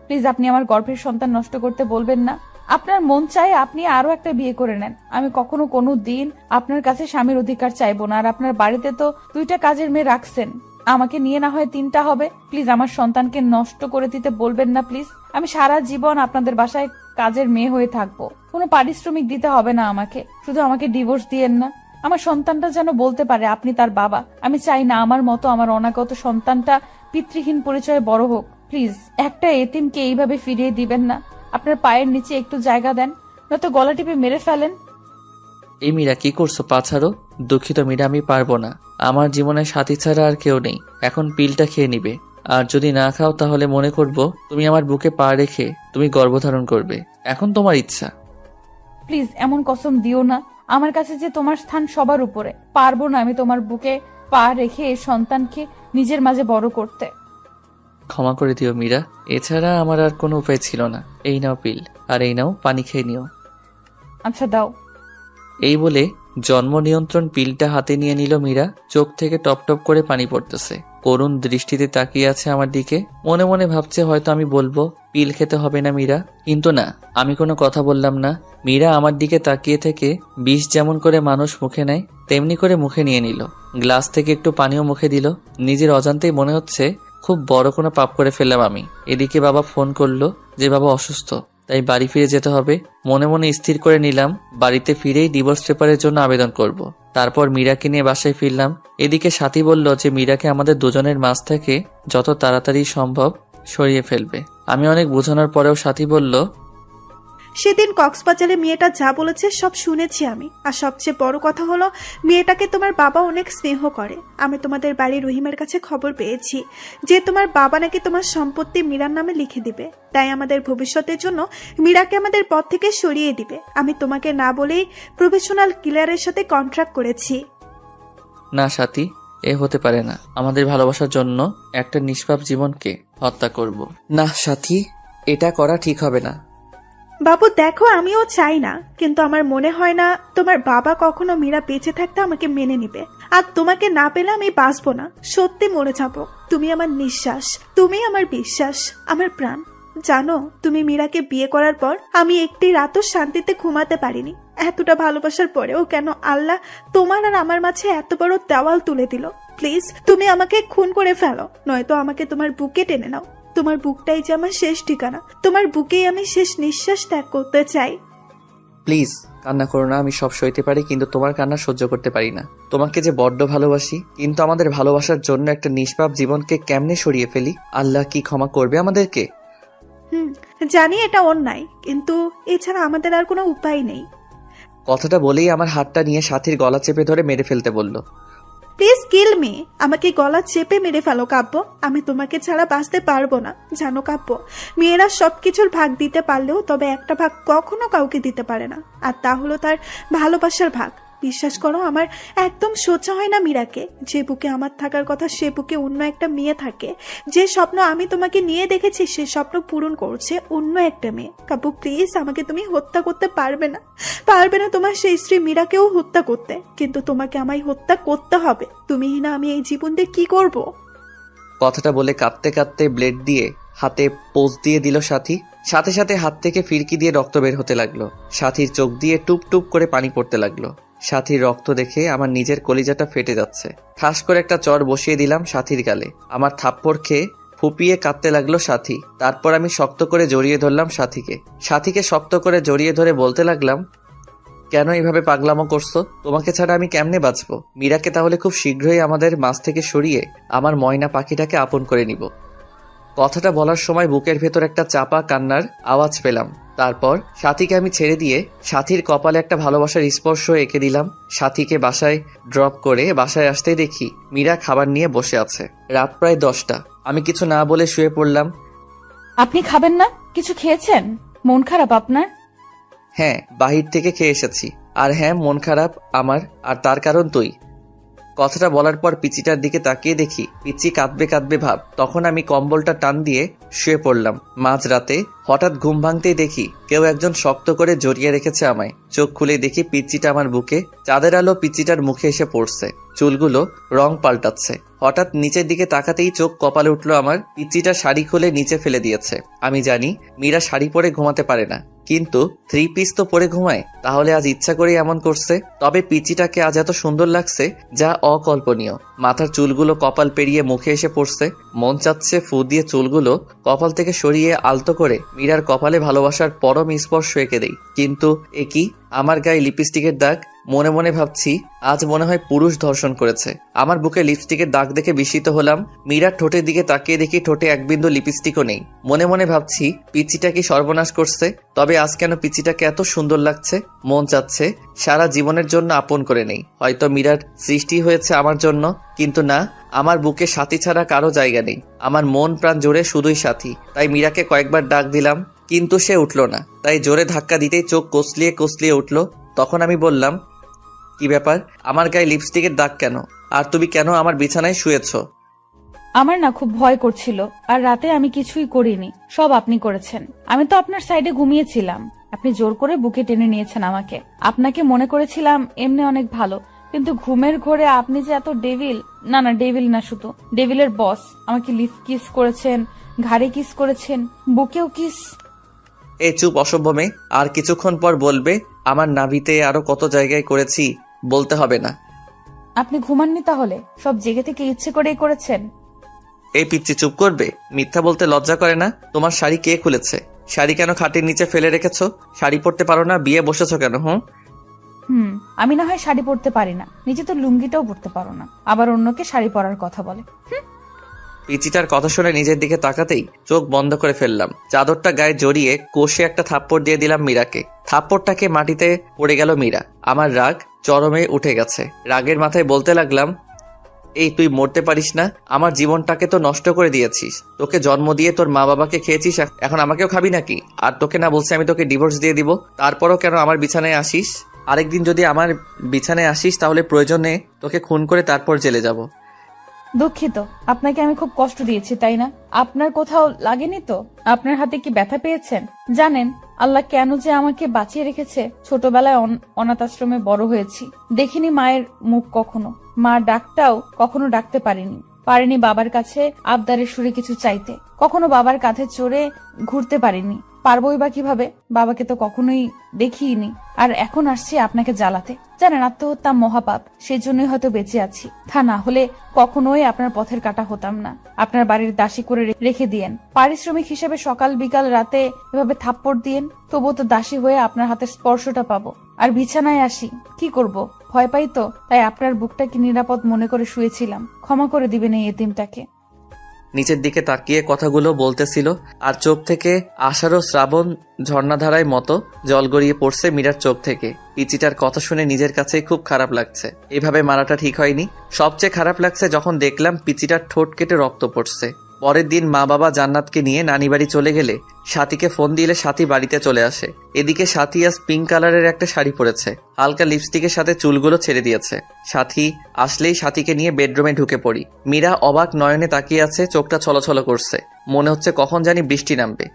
প্লিজ আপনি আমার গর্ভের সন্তান নষ্ট করতে বলবেন না। আপনার মন চায় আপনি আরো একটা বিয়ে করে নেন, আমি কখনো কোনো দিন আপনার কাছে স্বামীর অধিকার চাইবো না। আর আপনার বাড়িতে তো 2টা কাজের মেয়ে রাখছেন, আমাকে নিয়ে না হয় 3টা হবে। প্লিজ আমার সন্তানকে নষ্ট করে দিতে বলবেন না প্লিজ। আমি সারা জীবন আপনাদের বাসায় কাজের মেয়ে হয়ে থাকবো, কোনো পারিশ্রমিক দিতে হবে না আমাকে, শুধু আমাকে ডিভোর্স দিয়েন না। আমার সন্তানটা যেন বলতে পারে আপনি তার বাবা। আমি চাই না আমার মতো আমার অনাগত সন্তানটা পিতৃহীন পরিচয়ে বড় হোক। প্লিজ একটা এতিমকে এইভাবে ফিরিয়ে দিবেন না। আপনার পায়ের নিচে একটু জায়গা দেন, নয়তো গলা টিপে মেরে ফেলেন। এই মীরা কি করছো? পা ছাড়ো। দুঃখিত মীরা, আমি পারবো না, আমার জীবনে সাথী ছাড়া আর কেউ নেই। এখন পিলটা খেয়ে নিবে, আর যদি না খাও তাহলে মনে করব তুমি আমার বুকে পা রেখে তুমি গর্ভধারণ করবে। এখন তোমার ইচ্ছা। প্লিজ এমন কসম দিও না, আমার কাছে যে তোমার স্থান সবার উপরে। পারবো না আমি তোমার বুকে পা রেখে এই সন্তানকে নিজের মাঝে বড় করতে। ক্ষমা করে দিও মীরা, এছাড়া আমার আর কোনো উপায় ছিল না। এই নাও পিল, আর এই নাও পানি খেয়ে নিও। আচ্ছা দাও। এই বলে জন্ম নিয়ন্ত্রণ পিলটা হাতে নিয়ে নিল মীরা। চোখ থেকে টপ টপ করে পানি পড়তেছে, করুণ দৃষ্টিতে তাকিয়ে আছে আমার দিকে। মনে মনে ভাবছে হয়তো আমি বলবো পিল খেতে হবে না মীরা, কিন্তু না, আমি কোনো কথা বললাম না। মীরা আমার দিকে তাকিয়ে থেকে বিষ যেমন করে মানুষ মুখে নেয় তেমনি করে মুখে নিয়ে নিল। গ্লাস থেকে একটু পানিও মুখে দিল। নিজের অজান্তেই মনে হচ্ছে খুব বড় কোনো পাপ করে ফেললাম আমি। এদিকে বাবা ফোন করলো যে বাবা অসুস্থ, তাই বাড়ি ফিরে যেতে হবে। মনে মনে স্থির করে নিলাম বাড়িতে ফিরেই ডিভোর্স পেপারের জন্য আবেদন করব। তারপর মীরাকে নিয়ে বাসায় ফিরলাম। এদিকে সাথী বলল যে মীরাকে আমাদের দুজনের মাঝ থেকে যত তাড়াতাড়ি সম্ভব সরিয়ে ফেলবে। আমি অনেক বোঝানোর পরেও সাথী বলল, সেদিন কক্সবাজারে মেয়েটা যা বলেছে সব শুনেছি আমি। আর সবচেয়ে বড় কথা হলো মেয়েটাকে তোমার বাবা অনেক স্নেহ করে। আমি তোমাদের বাড়ির রহিমের কাছে খবর পেয়েছি যে তোমার বাবা নাকি তোমার সম্পত্তি মীরার নামে লিখে দিবে, তাই আমাদের ভবিষ্যতের জন্য মীরাকে আমাদের পথ থেকে সরিয়ে দিবে। আমি তোমাকে না বলেই প্রফেশনাল কিলারের সাথে কন্ট্রাক্ট করেছি। না সাথী, এ হতে পারে না। আমাদের ভালোবাসার জন্য একটা নিষ্পাপ জীবনকে হত্যা করব না সাথী, এটা করা ঠিক হবে না। বাবু দেখো, আমিও চাই না, কিন্তু আমার মনে হয় না তোমার বাবা কখনো মীরা বেঁচে থাকতে আমাকে মেনে নিবে। আর তোমাকে না পেলে আমি বাঁচবো না, সত্যি মরে যাবো। তুমি আমার নিঃশ্বাস, তুমি আমার বিশ্বাস, আমার প্রাণ। জানো, তুমি মীরাকে বিয়ে করার পর আমি একটি রাতও শান্তিতে ঘুমাতে পারিনি। এতটা ভালোবাসার পরেও কেন আল্লাহ তোমার আর আমার মাঝে এত বড় দেওয়াল তুলে দিল? প্লিজ তুমি আমাকে খুন করে ফেলো, নয়তো আমাকে তোমার বুকে টেনে নাও। তোমার বুকটাই যে আমার শেষ ঠিকানা, তোমার বুকেই আমি শেষ নিঃশ্বাস ত্যাগ করতে চাই। প্লিজ কান্না করো না, আমি সব সইতে পারি, কিন্তু তোমার কান্না সহ্য করতে পারি না। তোমাকে যে বড্ড ভালোবাসি, কিন্তু আমাদের ভালোবাসার জন্য একটা নিষ্পাপ জীবনকে কেমনে সরিয়ে ফেলি? আল্লাহ কি ক্ষমা করবে আমাদেরকে? জানি এটা অন্যায়, কিন্তু এছাড়া আমাদের আর কোনো উপায় নেই। কথাটা বলেই আমার হাতটা নিয়ে সাথীর গলা চেপে ধরে মেরে ফেলতে বলল। প্লিজ কিল মি, আমাকে গলা চেপে মেরে ফেলো কাব্য। আমি তোমাকে ছাড়া বাঁচতে পারবো না। জানো কাব্য, মেয়েরা সবকিছুর ভাগ দিতে পারলেও তবে একটা ভাগ কখনো কাউকে দিতে পারে না, আর তা হলো তার ভালোবাসার ভাগ। বিশ্বাস করো, আমার একদম সহ্য হয় না মীরাকে। যে বুকে আমার থাকার কথা সে বুকে অন্য একটা মেয়ে থাকে। যে স্বপ্ন আমি তোমাকে নিয়ে দেখেছি সে স্বপ্ন পূরণ করছে অন্য একটা মেয়ে। কাব্য প্লিজ, আমাকে তুমি হত্যা করতে পারবে না, পারবে না তোমার সেই স্ত্রী মীরাকেও হত্যা করতে, কিন্তু তোমাকে আমায় হত্যা করতে হবে। তুমি না আমি এই জীবন দিয়ে কি করব? কথাটা বলে কাঁদতে কাঁদতে ব্লেড দিয়ে হাতে পোজ দিয়ে দিল সাথী। সাথে সাথে হাত থেকে ফিরকি দিয়ে রক্ত বের হতে লাগলো। সাথীর চোখ দিয়ে টুপ টুপ করে পানি পড়তে লাগলো। সাথীর রক্ত দেখে আমার নিজের কলিজাটা ফেটে যাচ্ছে। ঠাস করে একটা চর বসিয়ে দিলাম সাথীর গালে। আমার থাপ্পড় খেয়ে ফুপিয়ে কাঁদতে লাগলো সাথী। তারপর আমি শক্ত করে জড়িয়ে ধরলাম সাথীকে। সাথীকে শক্ত করে জড়িয়ে ধরে বলতে লাগলাম, কেন এইভাবে পাগলামো করছো? তোমাকে ছাড়া আমি কেমনে বাঁচবো? মীরাকে তাহলে খুব শীঘ্রই আমাদের মাঝ থেকে সরিয়ে আমার ময়না পাখিটাকে আপন করে নিব। কথাটা বলার সময় বুকের ভেতর একটা চাপা কান্নার আওয়াজ পেলাম। তারপর সাথীকে আমি ছেড়ে দিয়ে সাথীর কপালে একটা ভালোবাসার স্পর্শ এঁকে দিলাম। সাথীকে বাসায় ড্রপ করে বাসায় আসতেই দেখি মীরা খাবার নিয়ে বসে আছে। রাত প্রায় 10টা। আমি কিছু না বলে শুয়ে পড়লাম। আপনি খাবেন না? কিছু খেয়েছেন? মন খারাপ আপনার? হ্যাঁ, বাহির থেকে খেয়ে এসেছি। আর হ্যাঁ, মন খারাপ আমার, আর তার কারণ তুই। কথাটা বলার পর পিচিটার দিকে তাকিয়ে দেখি পিচি কাঁদবে কাঁদবে ভাব। তখন আমি কম্বলটা টান দিয়ে শুয়ে পড়লাম। মাঝরাতে হঠাৎ ঘুম ভাঙতেই দেখি কেউ একজন শক্ত করে জড়িয়ে রেখেছে আমায়। চোখ খুলে দেখি পিচিটা আমার বুকে। চাঁদের আলো পিচিটার মুখে এসে পড়ছে, চুলগুলো রং পাল্টাচ্ছে। হঠাৎ নিচের দিকে তাকাতেই চোখ কপালে উঠলো আমার। পিচিটা শাড়ি খুলে নিচে ফেলে দিয়েছে। আমি জানি মীরা শাড়ি পরে ঘুমাতে পারে না, কিন্তু 3 পিস তো পরে ঘুমায়, তাহলে আজ ইচ্ছা করে এমন করছে। তবে পিচিটাকে আজ এত সুন্দর লাগছে যা অকল্পনীয়। মাথার চুলগুলো কপাল পেরিয়ে মুখে এসে পড়ছে। মন চাচ্ছে ফু দিয়ে চুলগুলো কপাল থেকে সরিয়ে আলতো করে মীরার কপালে ভালোবাসার পরম স্পর্শ এঁকে দেই। কিন্তু এ কি, আমার গায়ে লিপস্টিকের দাগ। মনে মনে ভাবছি আজ মনে হয় পুরুষ ধর্ষণ করেছে। আমার বুকে লিপস্টিকের দাগ দেখে বিস্মিত হলাম। মীরার ঠোঁটের দিকে তাকিয়ে দেখি ঠোঁটে এক বিন্দু লিপস্টিকও নেই। মনে মনে ভাবছি পিচিটা কি সর্বনাশ করছে। তবে আজ কেন পিচিটাকে এত সুন্দর লাগছে। মন চাচ্ছে সারা জীবনের জন্য আপন করে নেই। হয়তো মীরার সৃষ্টি হয়েছে আমার জন্য, কিন্তু না, আমার বুকে সাথী ছাড়া কারো জায়গা নেই। আমার মন প্রাণ জোরে শুধুই সাথী। তাই মীরাকে কয়েকবার ডাক দিলাম, কিন্তু সে উঠল না। তাই জোরে ধাক্কা দিতেই চোখ কসলিয়ে কসলিয়ে উঠল। তখন আমি বললাম, কি ব্যাপার, আমার গায়ে লিপস্টিকের দাগ কেন? আর তুমি কেন আমার বিছানায় শুয়েছ? আমার না খুব ভয় করছিল, আর রাতে আমি কিছুই করিনি, সব আপনি করেছেন। আমি তো আপনার সাইডে ঘুমিয়েছিলাম, আপনি জোর করে বুকে টেনে নিয়েছেন আমাকে। আপনাকে মনে করেছিলাম এমনি অনেক ভালো, কিন্তু ঘুমের ঘোরে আপনি যে এত ডেভিল। না না, ডেভিল না, শুধু ডেভিলের বস। আমাকে লিপ কিস করেছেন, ঘাড়ে কিস করেছেন, বুকেও কিস। এই চুপ অসভ্য মেয়ে। আর কিছুক্ষণ পর বলবে আমার নাভিতে আরো কত জায়গায় করেছি, বলতে হবে না। আপনি ঘুমাননি তাহলে? সব জেগে থেকে ইচ্ছে করেই করেছেন। এই পিচ্চি চুপ করবে? মিথ্যা বলতে লজ্জা করে না? তোমার শাড়ি কে খুলেছে? শাড়ি কেন খাটের নিচে ফেলে রেখেছো? শাড়ি পরতে পারো না, বিয়ে বসেছো কেন? আমি না হয় শাড়ি পরতে পারি না, নিজে তো লুঙ্গিটাও পরতে পারো না, আবার অন্যকে শাড়ি পরার কথা বলে। পিচিটার কথা শুনে নিজের দিকে তাকাতেই চোখ বন্ধ করে ফেললাম। চাদরটা গায়ে জড়িয়ে কষে একটা থাপ্পড় দিয়ে দিলাম মীরাকে। থাপ্পড়টাকে মাটিতে পড়ে গেল মীরা। আমার রাগ চরমে উঠে গেছে। রাগের মাথায় বলতে লাগলাম, এই তুই মরতে পারিস না? আমার জীবনটাকে তো নষ্ট করে দিয়েছিস। তোকে জন্ম দিয়ে তোর মা বাবাকে খেয়েছিস, এখন আমাকেও খাবি নাকি? আর তোকে না বলছি আমি তোকে ডিভোর্স দিয়ে দিব? তারপরও কেন আমার বিছানায় আসিস? আরেকদিন যদি আমার বিছানায় আসিস তাহলে প্রয়োজনে তোকে খুন করে তারপর জেলে যাব। দুঃখিত, আপনাকে আমি খুব কষ্ট দিয়েছি, তাই না? আপনার কোথাও লাগেনি তো? আপনার হাতে কি ব্যথা পেয়েছেন? জানেন আল্লাহ কেন যে আমাকে বাঁচিয়ে রেখেছে? ছোটবেলায় অনাথ আশ্রমে বড় হয়েছি, দেখিনি মায়ের মুখ কখনো। মার ডাকটাও কখনো ডাকতে পারিনি বাবার কাছে আবদারের সুরে কিছু চাইতে। কখনো বাবার কাঁধে চড়ে ঘুরতে পারিনি, পারবোই বা কিভাবে? বাবাকে তো কখনোই দেখিনি। আর এখন আসছি আপনাকে জ্বালাতে। জানেন আত্মহত্যা মহাপাপ, সেই জন্যই হয়তো বেঁচে আছি। তা না হলে কখনোই আপনার পথের কাটা হতাম না। আপনার বাড়ির দাসী করে রেখে দিয়েন, পারিশ্রমিক হিসেবে সকাল বিকাল রাতে এভাবে থাপ্পড় দিয়েন, তবুও তো দাসী হয়ে আপনার হাতের স্পর্শটা পাবো। আর বিছানায় আসি, কি করব? ভয় পাই তো, তাই আপনার বুকটাকে নিরাপদ মনে করে শুয়েছিলাম। ক্ষমা করে দিবেন এই এতিমটাকে। নিচের দিকে তাকিয়ে কথাগুলো বলতেছিল, আর চোখ থেকে আষাঢ় শ্রাবণ ঝর্ণাধারায় মতো জল গড়িয়ে পড়ছে মীরার চোখ থেকে। পিচিটার কথা শুনে নিজের কাছেই খুব খারাপ লাগছে। এভাবে মারাটা ঠিক হয়নি। সবচেয়ে খারাপ লাগছে যখন দেখলাম পিচিটার ঠোঁট কেটে রক্ত পড়ছে। পরের দিন মা বাবা জান্নাতকে নিয়ে নানি বাড়ি চলে গেলে সাথীকে ফোন দিলে সাথী বাড়িতে চলে আসে। এদিকে সাথী আজ পিঙ্ক কালারের একটা শাড়ি পরেছে, হালকা লিপস্টিকের সাথে চুলগুলো ছেড়ে দিয়েছে। সাথী আসলেই সাথীকে নিয়ে বেডরুমে ঢুকে পড়ি। মীরা অবাক নয়নে তাকিয়ে আছে, চোখটা ছলছল করছে। মনে হচ্ছে কখন জানি বৃষ্টি নামবে।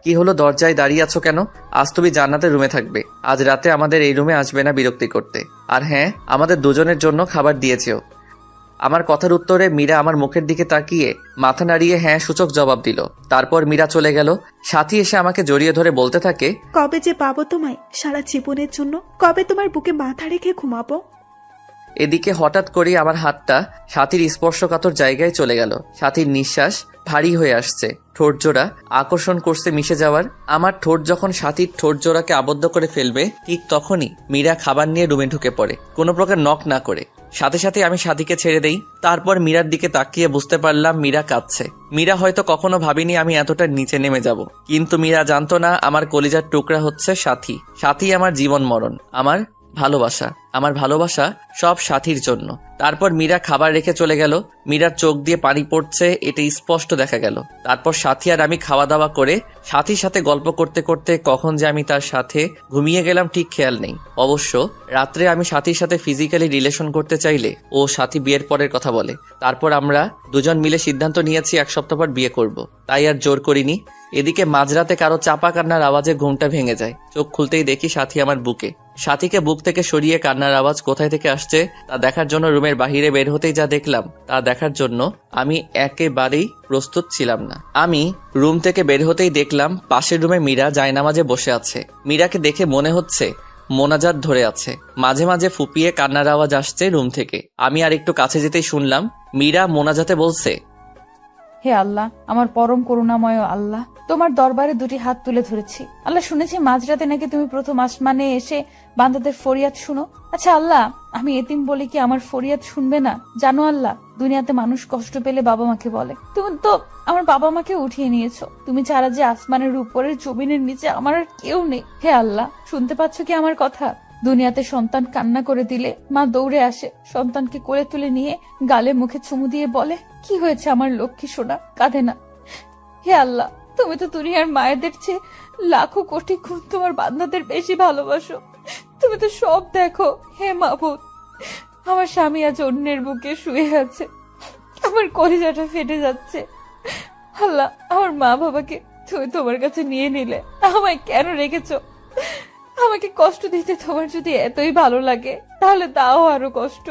কি হলো, দরজায় দাঁড়িয়ে আছো কেন? আজ তুমি জান্নাতের রুমে থাকবে, আজ রাতে আমাদের এই রুমে আসবে না বিরক্তি করতে। আর হ্যাঁ, আমাদের দুজনের জন্য খাবার দিয়েছেও। আমার কথার উত্তরে মীরা আমার মুখের দিকে তাকিয়ে মাথা নাড়িয়ে হ্যাঁ সূচক জবাব দিল। তারপর মীরা চলে গেল। সাথী এসে আমাকে জড়িয়ে ধরে বলতে থাকে, কবে যে পাবো তোমায় সারা জীবনের জন্য? কবে তোমার বুকে মাথা রেখে ঘুমাবো? এদিকে হঠাৎ করে আমার হাতটা সাথীর স্পর্শকাতর জায়গায় চলে গেল। সাথীর নিঃশ্বাস ভারী হয়ে আসছে, ঠোঁট জোড়া আকর্ষণ করছে মিশে যাওয়ার। আমার ঠোঁট যখন সাথীর ঠোঁট জোড়াকে আবদ্ধ করে ফেলবে ঠিক তখনই মীরা খাবার নিয়ে রুমে ঢুকে পড়ে, কোনো প্রকার নক না করে। সাথে সাথে আমি সাথীকে ছেড়ে দেই। তারপর মীরার দিকে তাকিয়ে বুঝতে পারলাম মীরা কাঁদছে। মীরা হয়তো কখনো ভাবিনি আমি এতটা নিচে নেমে যাব, কিন্তু মীরা জানতো না আমার কলিজার টুকরা হচ্ছে সাথী। সাথী আমার জীবন মরণ, আমার ভালোবাসা। আমার ভালোবাসা সব সাথীর জন্য। তারপর মীরা খাবার রেখে চলে গেল। মীরার চোখ দিয়ে পানি পড়ছে, এটা স্পষ্ট দেখা গেল। তারপর সাথী আর আমি খাওয়া দাওয়া করে সাথীর সাথে গল্প করতে করতে কখন যে আমি তার সাথে ঘুমিয়ে গেলাম ঠিক খেয়াল নেই। অবশ্য রাত্রে আমি সাথীর সাথে ফিজিক্যালি রিলেশন করতে চাইলে ও সাথী বিয়ের পরের কথা বলে। তারপর আমরা দুজন মিলে সিদ্ধান্ত নিয়েছি 1 সপ্তাহ পর বিয়ে করব, তাই আর জোর করিনি। এদিকে মাঝরাতে কারো চাপা কান্নার আওয়াজে ঘুমটা ভেঙে যায়। চোখ খুলতেই দেখি সাথী আমার বুকে। সাথীকে বুক থেকে সরিয়ে কান্নার আওয়াজ কোথায় থেকে আসছে তা দেখার জন্য রুমের বাহিরে বের হতেই যা দেখলাম তা দেখার জন্য আমি একেবারেই প্রস্তুত ছিলাম না। আমি রুম থেকে বের হতেই দেখলাম পাশের রুমে মীরা জায়নামাজে বসে আছে। মীরাকে দেখে মনে হচ্ছে মোনাজাত ধরে আছে। মাঝে মাঝে ফুপিয়ে কান্নার আওয়াজ আসছে রুম থেকে। আমি আর একটু কাছে যেতেই শুনলাম মীরা মোনাজাতে বলছে, হে আল্লাহ, আমার পরম করুণাময় আল্লাহ, তোমার দরবারে 2টি হাত তুলে ধরেছি। আল্লাহ, শুনেছি মাঝরাতে নাকি তুমি প্রথম আসমানে এসে বান্দাদের ফরিয়াদ শুনো। আচ্ছা আল্লাহ, আমি এতিম বলে কি আমার ফরিয়াদ শুনবে না? জানো আল্লাহ, দুনিয়াতে মানুষ কষ্ট পেলে বাবা মাকে বলে, তুমি তো আমার বাবা মাকে উঠিয়ে নিয়েছো। তুমি ছাড়া যে আসমানের উপরে জমিনের নিচে আমার আর কেউ নেই। হে আল্লাহ, শুনতে পাচ্ছ কি আমার কথা? দুনিয়াতে সন্তান কান্না করে দিলে মা দৌড়ে আসে, সন্তানকে কোলে তুলে নিয়ে গালে মুখে চুমু দিয়ে বলে, কি হয়েছে আমার লক্ষ্মী সোনা, কাঁদে না। হে আল্লাহ, তুমি তো দুনিয়ার মায়েদের চেয়ে লাখো কোটি গুণ তোমার বান্দাদের বেশি ভালোবাসো। তুমি তো সব দেখো। হে মাবুদ, আমার স্বামী আজ অন্যের বুকে শুয়ে আছে, আমার কলিজাটা ফেটে যাচ্ছে। আল্লাহ, আমার মা বাবাকে তুমি তোমার কাছে নিয়ে নিলে, আমায় কেন রেখেছো? আমাকে কষ্ট দিতে তোমার যদি এতই ভালো লাগে তাহলে দাও আরো কষ্ট।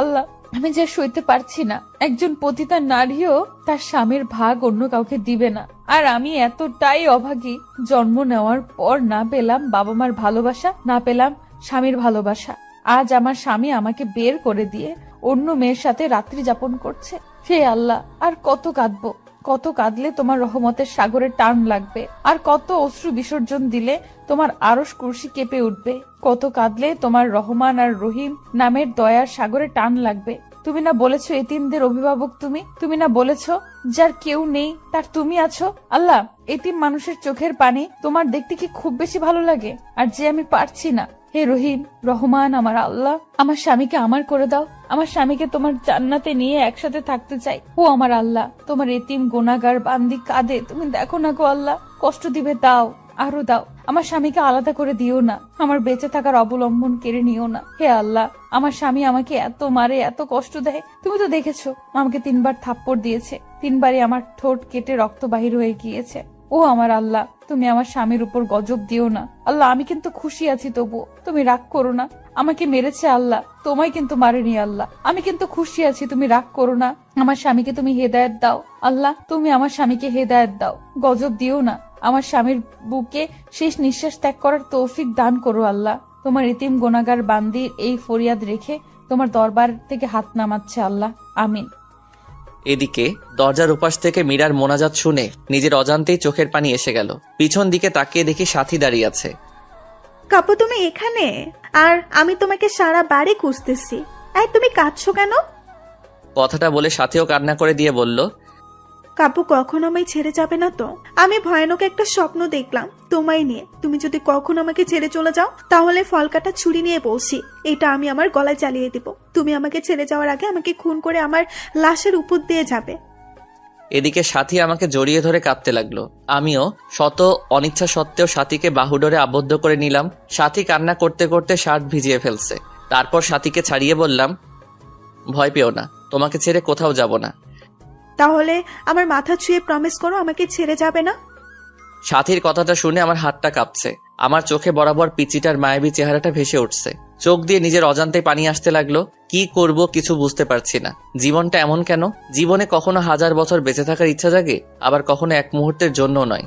আল্লাহ, আমি যা সইতে পারছি না, একজন পতিতা নারীও তার স্বামীর ভাগ অন্য কাউকে দিবে না। আর আমি এতটাই অভাগী, জন্ম নেওয়ার পর না পেলাম বাবা মার ভালোবাসা, না পেলাম স্বামীর ভালোবাসা। আজ আমার স্বামী আমাকে বের করে দিয়ে অন্য মেয়ের সাথে রাত্রি যাপন করছে। হে আল্লাহ, আর কত কাঁদবো? কত কাঁদলে তোমার রহমতের সাগরে টান লাগবে? আর কত অশ্রু বিসর্জন দিলে তোমার আরশ কুরসি কেঁপে উঠবে? কত কাঁদলে তোমার রহমান আর রহিম নামের দয়ার সাগরে টান লাগবে? তুমি না বলেছো এতিমদের অভিভাবক তুমি? তুমি না বলেছো যার কেউ নেই তার তুমি আছো? আল্লাহ, এতিম মানুষের চোখের পানি তোমার দেখতে কি খুব বেশি ভালো লাগে? আর যে আমি পারছি না, হে রহিম রহমান আমার আল্লাহ, আমার স্বামীকে আমার করে দাও। আমার স্বামীকে তোমার জান্নাতে নিয়ে একসাথে থাকতে চাই। ও আমার আল্লাহ, তোমার এতিম গুনাহগার বান্দি কাঁদে, তুমি দেখো না গো আল্লাহ, কষ্ট দিবে দাও, আরো দাও। আমার স্বামীকে আলাদা করে দিও না, আমার বেঁচে থাকার অবলম্বন কেড়ে নিও না। হে আল্লাহ, আমার স্বামী আমাকে এত মারে, এত কষ্ট দেয়। তুমি তো দেখেছো, আমাকে 3বার থাপ্পড় দিয়েছে, 3বারই আমার ঠোঁট কেটে রক্ত বাহির হয়ে গিয়েছে। ও আমার আল্লাহ, তুমি আমার স্বামীর উপর গজব দিও না। আল্লাহ, আমি কিন্তু খুশি আছি, তবু তুমি রাগ করো না। আমাকে মেরেছে আল্লাহ, তোমায় কিন্তু মারেনি আল্লাহ। আমি কিন্তু খুশি আছি, তুমি রাগ করো না। আমার স্বামীকে তুমি হেদায়েত দাও আল্লাহ, তুমি আমার স্বামীকে হেদায়েত দাও, গজব দিও না। আমার স্বামীর বুকে শেষ নিঃশ্বাস ত্যাগ করার তৌফিক দান করো আল্লাহ। তোমার এতিম গুনাহগার বান্দির এই ফরিয়াদ রেখে তোমার দরবার থেকে হাত নামাচ্ছে আল্লাহ, আমিন। এদিকে দরজার উপাস থেকে মীরার মোনাজাত শুনে নিজের অজান্তেই চোখের পানি এসে গেল। পিছন দিকে তাকিয়ে দেখি সাথী দাঁড়িয়ে আছে। কাপু, তুমি এখানে? আর আমি তোমাকে সারা বাড়ি খুঁজতেছি। এই, তুমি কাঁদছো কেন? কথাটা বলে সাথীও কান্না করে দিয়ে বলল, কাপু, কখন আমায় ছেড়ে যাবে না তো? আমি ভয়ানক একটা স্বপ্ন দেখলাম তোমায় নিয়ে। তুমি যদি কখন আমাকে ছেড়ে চলে যাও তাহলে ফল কাটা ছুরি নিয়ে বলছি, এটা আমি আমার গলায় চালিয়ে দিব। তুমি আমাকে ছেড়ে যাওয়ার আগে আমাকে খুন করে আমার লাশের উপর দিয়ে যাবে। এদিকে সাথী আমাকে জড়িয়ে ধরে কাঁদতে লাগলো। আমিও শত অনিচ্ছা সত্ত্বেও সাথীকে বাহুডোরে আবদ্ধ করে নিলাম। সাথী কান্না করতে করতে শার্ট ভিজিয়ে ফেলছে। তারপর সাথীকে ছাড়িয়ে বললাম, ভয় পেও না, তোমাকে ছেড়ে কোথাও যাব না। তাহলে আমার মাথা ছুঁয়ে প্রমিস করো আমাকে ছেড়ে যাবে না। সাথীর কথাটা শুনে আমার হাতটা কাঁপছে। আমার চোখে বরাবর পিচিটার মায়াবী চেহারাটা ভেসে উঠছে। চোখ দিয়ে নিজের অজান্তে পানি আসতে লাগলো। কি করব কিছু বুঝতে পারছি না। জীবনটা এমন কেন? জীবনে কখনো 1000 বছর বেঁচে থাকার ইচ্ছা জাগে, আবার কখনো 1 মুহূর্তের জন্য নয়।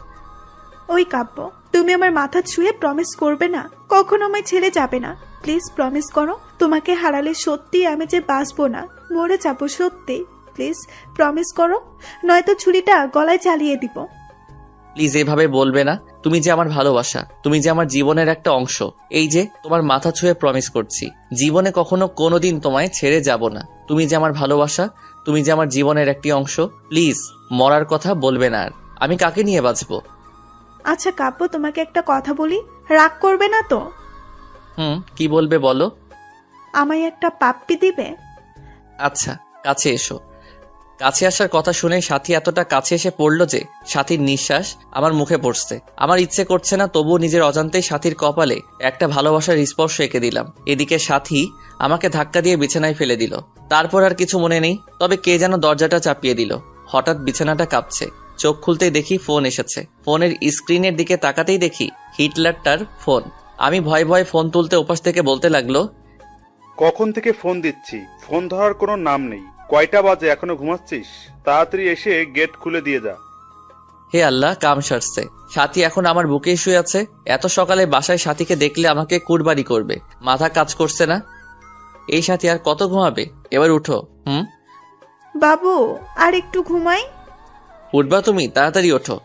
ওই কাব্য, তুমি আমার মাথা ছুঁয়ে প্রমিস করবে না, কখনো আমায় ছেড়ে যাবে না। প্লিজ প্রমিস করো, তোমাকে হারালে সত্যি আমি যে বাঁচবো না, মরে যাবো সত্যি। প্লিজ প্রমিস করো, নয়তো ছুরিটা গলায় চালিয়ে দিব। প্লিজ এভাবে বলবে না। তুমি যে আমার ভালোবাসা, তুমি যে আমার জীবনের একটা অংশ। এই যে তোমার মাথা ছুঁয়ে প্রমিস করছি, জীবনে কখনো কোনোদিন তোমায় ছেড়ে যাব না। তুমি যে আমার ভালোবাসা, তুমি যে আমার জীবনের একটি অংশ। প্লিজ মরার কথা বলবে না আর। আমি কাকে নিয়ে বাঁচবো? আচ্ছা কাব্য, তোমাকে একটা কথা বলি, রাগ করবে না তো? কি বলবে বলো। আমায় একটা পাপ্পি দিবে? আচ্ছা, কাছে এসো। কাছে আসার কথা শুনে সাথী এতটা কাছে এসে পড়লো যে সাথীর নিঃশ্বাস আমার মুখে পড়ছে। আমার ইচ্ছে করছে না, তবুও নিজের অজান্তেই সাথীর কপালে একটা ভালোবাসার স্পর্শ এঁকে দিলাম। এদিকে সাথী আমাকে ধাক্কা দিয়ে বিছানায় ফেলে দিল। তারপর আর কিছু মনে নেই, তবে কে যেন দরজাটা চাপিয়ে দিল। হঠাৎ বিছানাটা কাঁপছে। চোখ খুলতেই দেখি ফোন এসেছে। ফোনের স্ক্রিনের দিকে তাকাতেই দেখি হিটলারটার ফোন। আমি ভয়ে ভয়ে ফোন তুলতে ওপাশ থেকে বলতে লাগলো, কখন থেকে ফোন দিচ্ছি, ফোন ধরার কোনো নাম নেই। কয়টা বাজে, এখনো ঘুমাচ্ছিস? তাড়াতাড়ি এসে গেট খুলে দিয়ে যা। হে আল্লাহ, কাম সারছে। সাথী এখন আমার বুকেই শুয়ে আছে। এত সকালে বাসায় সাথীকে দেখলে আমাকে কুরবানি করবে। মাথা কাজ করছে না। এই সাথী আর কত ঘুমাবে? এবার উঠো। বাবু আর একটু ঘুমাই। উঠবা তুমি? তাড়াতাড়ি ওঠো।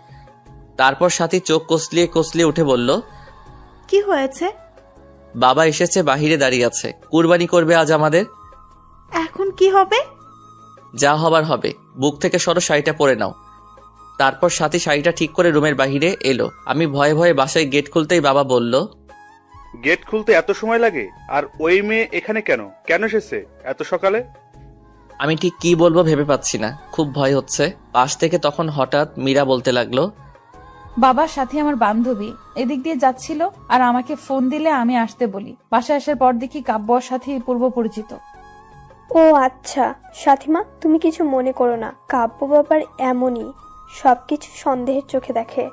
তারপর সাথী চোখ কসলিয়ে কসলিয়ে উঠে বলল, কি হয়েছে? বাবা এসেছে, বাহিরে দাঁড়িয়ে আছে। কুরবানি করবে আজ আমাদের। এখন কি হবে? যা হবার হবে। বুক থেকে সরো, শাড়িটা পরে নাও। তারপর সাথী শাড়িটা ঠিক করে রুমের বাহিরে এলো। আমি ভয়ে ভয়ে বাসায় গেট খুলতেই বাবা বলল, গেট খুলতে এত সময় লাগে? আর ওই মেয়ে এখানে কেন কেন এসেছে এত সকালে? আমি ঠিক কি বলবো ভেবে পাচ্ছি না, খুব ভয় হচ্ছে। পাশ থেকে তখন হঠাৎ মীরা বলতে লাগলো, বাবার সাথে আমার বান্ধবী এদিক দিয়ে যাচ্ছিল আর আমাকে ফোন দিলে আমি আসতে বলি। বাসায় আসার পর দেখি কাব্য আর সাথে পূর্ব পরিচিত। ও আচ্ছা, সাথীমা তুমি কিছু মনে করো না, কাব্য বাবার এমনই, সবকিছু সন্দেহের চোখে দেখে।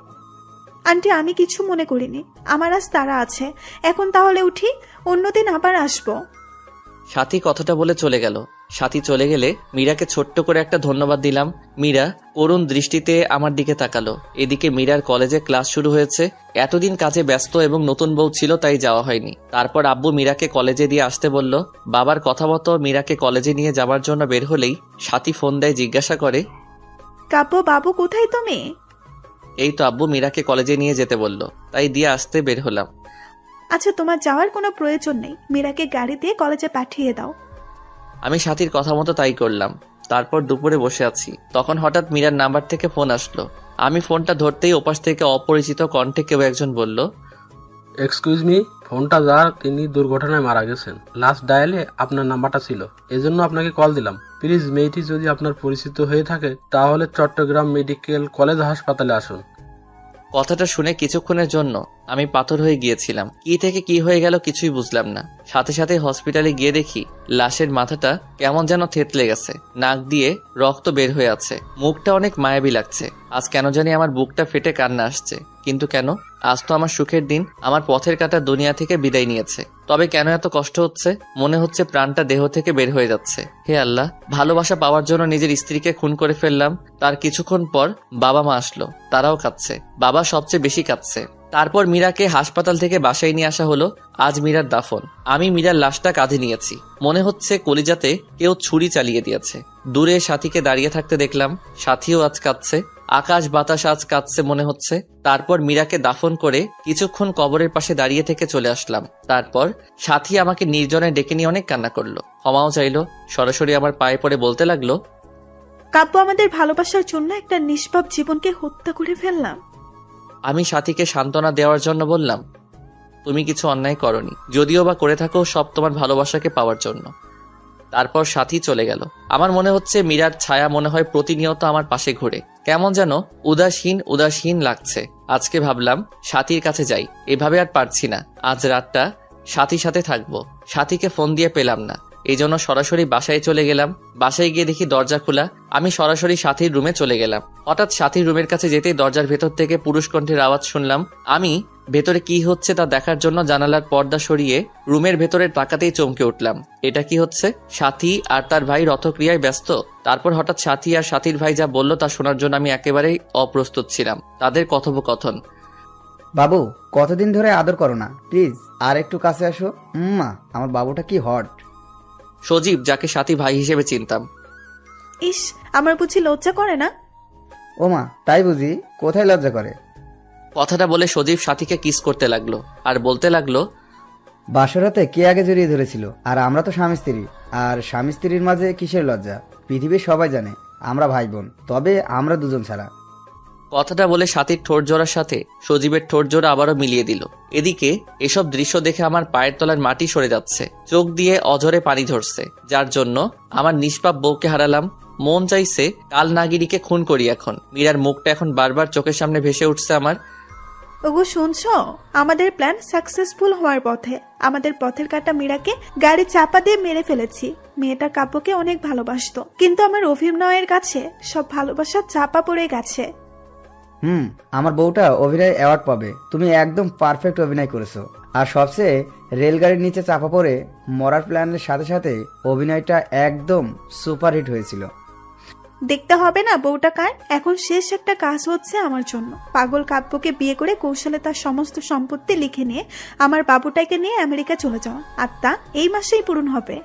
আন্টি আমি কিছু মনে করিনি, আমার আজ তারা আছে। এখন তাহলে উঠি, অন্যদিন আবার আসবো। সাথী কথাটা বলে চলে গেল। সাথী চলে গেলে মীরাকে ছোট্ট করে একটা ধন্যবাদ দিলাম। মীরা করুণ দৃষ্টিতে আমার দিকে তাকালো। এদিকে মীরার কলেজে ক্লাস শুরু হয়েছে। এতদিন কাজে ব্যস্ত এবং নতুন বউ ছিল, তাই যাওয়া হয়নি। তারপর আব্বু মীরাকে কলেজে দিয়ে আসতে বলল। বাবার কথা মতো মীরাকে কলেজে নিয়ে যাবার জন্য বের হলেই সাথী ফোন দেয়, জিজ্ঞাসা করে, কাব্য বাবু কোথায় তুমি? এই তো আব্বু মীরাকে কলেজে নিয়ে যেতে বলল, তাই দিয়ে আসতে বের হলাম। আচ্ছা তোমার যাওয়ার কোনো প্রয়োজন নেই, মীরাকে গাড়ি দিয়ে কলেজে পাঠিয়ে দাও। আমি সাথীর কথা মতো তাই করলাম। তারপর দুপুরে বসে আছি, তখন হঠাৎ মীরার নাম্বার থেকে ফোন আসলো। আমি ফোনটা ধরতেই ওপাশ থেকে অপরিচিত কণ্ঠে কেউ একজন বলল, এক্সকিউজ মি, ফোনটা যার তিনি দুর্ঘটনায় মারা গেছেন, লাস্ট ডায়ালে আপনার নাম্বারটা ছিল, এজন্য আপনাকে কল দিলাম। প্লিজ মেয়েটি যদি আপনার পরিচিত হয়ে থাকে তাহলে চট্টগ্রাম মেডিকেল কলেজ হাসপাতালে আসুন। কথাটা শুনে কিছুক্ষণের জন্য আমি পাথর হয়ে গিয়েছিলাম। কি থেকে কি হয়ে গেল কিছুই বুঝলাম না। সাথে সাথে হসপিটালে গিয়ে দেখি লাশের মাথাটা কেমন যেন থেতলে গেছে, নাক দিয়ে রক্ত বের হয়ে আছে, মুখটা অনেক মায়াবী লাগছে। আজ কেন জানি আমার বুকটা ফেটে কান্না আসছে। কিন্তু কেন? আজ তো আমার সুখের দিন, আমার পথের কাঁটা দুনিয়া থেকে বিদায় নিয়েছে। তবে কেন এত কষ্ট হচ্ছে? মনে হচ্ছে প্রাণটা দেহ থেকে বের হয়ে যাচ্ছে। হে আল্লাহ, ভালোবাসা পাওয়ার জন্য নিজের স্ত্রীকে খুন করে ফেললাম। তার কিছুক্ষণ পর বাবা মা আসলো, তারাও কাঁদছে। বাবা সবচেয়ে বেশি কাঁদছে। তারপর মীরাকে হাসপাতাল থেকে বাসায় নিয়ে আসা হলো। আজ মীরার দাফন। আমি মীরার লাশটা কাঁধে নিয়েছি। মনে হচ্ছে কলিজাতে কেউ ছুরি চালিয়ে দিয়েছে। দূরে সাথীকে দাঁড়িয়ে থাকতে দেখলাম, সাথীও আজ কাঁদছে। আকাশ বাতাস আজ কাঁদছে মনে হচ্ছে। তারপর মীরাকে দাফন করে কিছুক্ষণ কবরের পাশে দাঁড়িয়ে থেকে চলে আসলাম। তারপর সাথী আমাকে নির্জনে ডেকে নিয়ে অনেক কান্না করলো, ক্ষমাও চাইলো। সরাসরি আমার পায়ে পড়ে বলতে লাগলো, কাব্য আমাদের ভালোবাসার জন্য একটা নিষ্পাপ জীবনকে হত্যা করে ফেললাম। আমি সাথীকে সান্ত্বনা দেওয়ার জন্য বললাম, তুমি কিছু অন্যায় করনি, যদিও বা করে থাকো সব তোমার ভালোবাসাকে পাওয়ার জন্য। তারপর সাথী চলে গেল। আমার মনে হচ্ছে মীরার ছায়া মনে হয় প্রতিনিয়ত আমার পাশে ঘুরে। কেমন যেন উদাসীন উদাসীন লাগছে। আজকে ভাবলাম সাথীর কাছে যাই, এভাবে আর পারছি না। আজ রাতটা সাথীর সাথে থাকবো। সাথীকে ফোন দিয়ে পেলাম না, এই জন্য সরাসরি বাসায় চলে গেলাম। বাসায় গিয়ে দেখি দরজা খোলা। আমি সরাসরি সাথীর রুমে চলে গেলাম। হঠাৎ সাথীর রুমের কাছে যেতেই দরজার ভেতর থেকে পুরুষ কণ্ঠের আওয়াজ শুনলাম। আমি ভেতরে কি হচ্ছে তা দেখার জন্য জানালার পর্দা সরিয়ে রুমের ভেতরে তাকাতেই চমকে উঠলাম। এটা কি হচ্ছে? সাথী আর তার ভাই রথক্রিয়ায় ব্যস্ত। তারপর হঠাৎ সাথী আর সাথীর ভাই যা বলল তা শোনার জন্য আমি একেবারেই অপ্রস্তুত ছিলাম। তাদের কথোপকথন, বাবু কতদিন ধরে আদর করো না, প্লিজ আর একটু কাছে আসো। মা আমার বাবুটা কি হট। সজীব, যাকে সাথী ভাই হিসেবে চিনতাম। ইস, আমার বুঝি লজ্জা করে না? ও মা, তাই বুঝি? কোথায় লজ্জা করে? কথাটা বলে সজীব সাথীকে কিস করতে লাগলো আর বলতে লাগলো, বাসরাতে কে আগে জড়িয়ে ধরেছিল? আর আমরা তো স্বামী স্ত্রী, আর স্বামী স্ত্রীর মাঝে কিসের লজ্জা? পৃথিবীর সবাই জানে আমরা ভাই বোন, তবে আমরা দুজন ছাড়া। কথাটা বলে সাথীর ঠোঁট জোড়ার সাথে সজীবের ঠোঁট জোড়া আবারও মিলিয়ে দিল। এদিকে এসব দৃশ্য দেখে আমার পায়ের তলার মাটি সরে যাচ্ছে, চোখ দিয়ে অঝরে পানি ঝরছে, যার জন্য আমার নিষ্পাপ বউকে হারালাম। মন চাইছে কাল নাগিনীকে খুন করি। এখন মীরার মুখটা এখন বারবার চোখের সামনে ভেসে উঠছে আমার। ওগো শুনছো, আমাদের প্ল্যান সাকসেসফুল হওয়ার পথে। আমাদের পথের কাটা মীরাকে গাড়ি চাপা দিয়ে মেরে ফেলেছি। মেয়েটা কাব্যকে অনেক ভালোবাসতো, কিন্তু আমার অভিনয়ের কাছে সব ভালোবাসা চাপা পড়ে গেছে। আমার বউটা অভিনয় অ্যাওয়ার্ড পাবে। তুমি একদম পারফেক্ট অভিনয় করেছো। আর সবচেয়ে রেলগাড়ির নিচে চাপা পড়ে মরার প্ল্যানের সাথে সাথে অভিনয়টা একদম সুপারহিট হয়েছিল। দেখতে হবে না বউটা কার? এখন শেষ একটা কাজ হচ্ছে আমার জন্য। পাগল কাব্যকে বিয়ে করে কৌশলে তার সমস্ত সম্পত্তি লিখে নিয়ে আমার বাবুটাকে নিয়ে আমেরিকা চলে যাওয়া, আর তা এই মাসেই পূরণ হবে।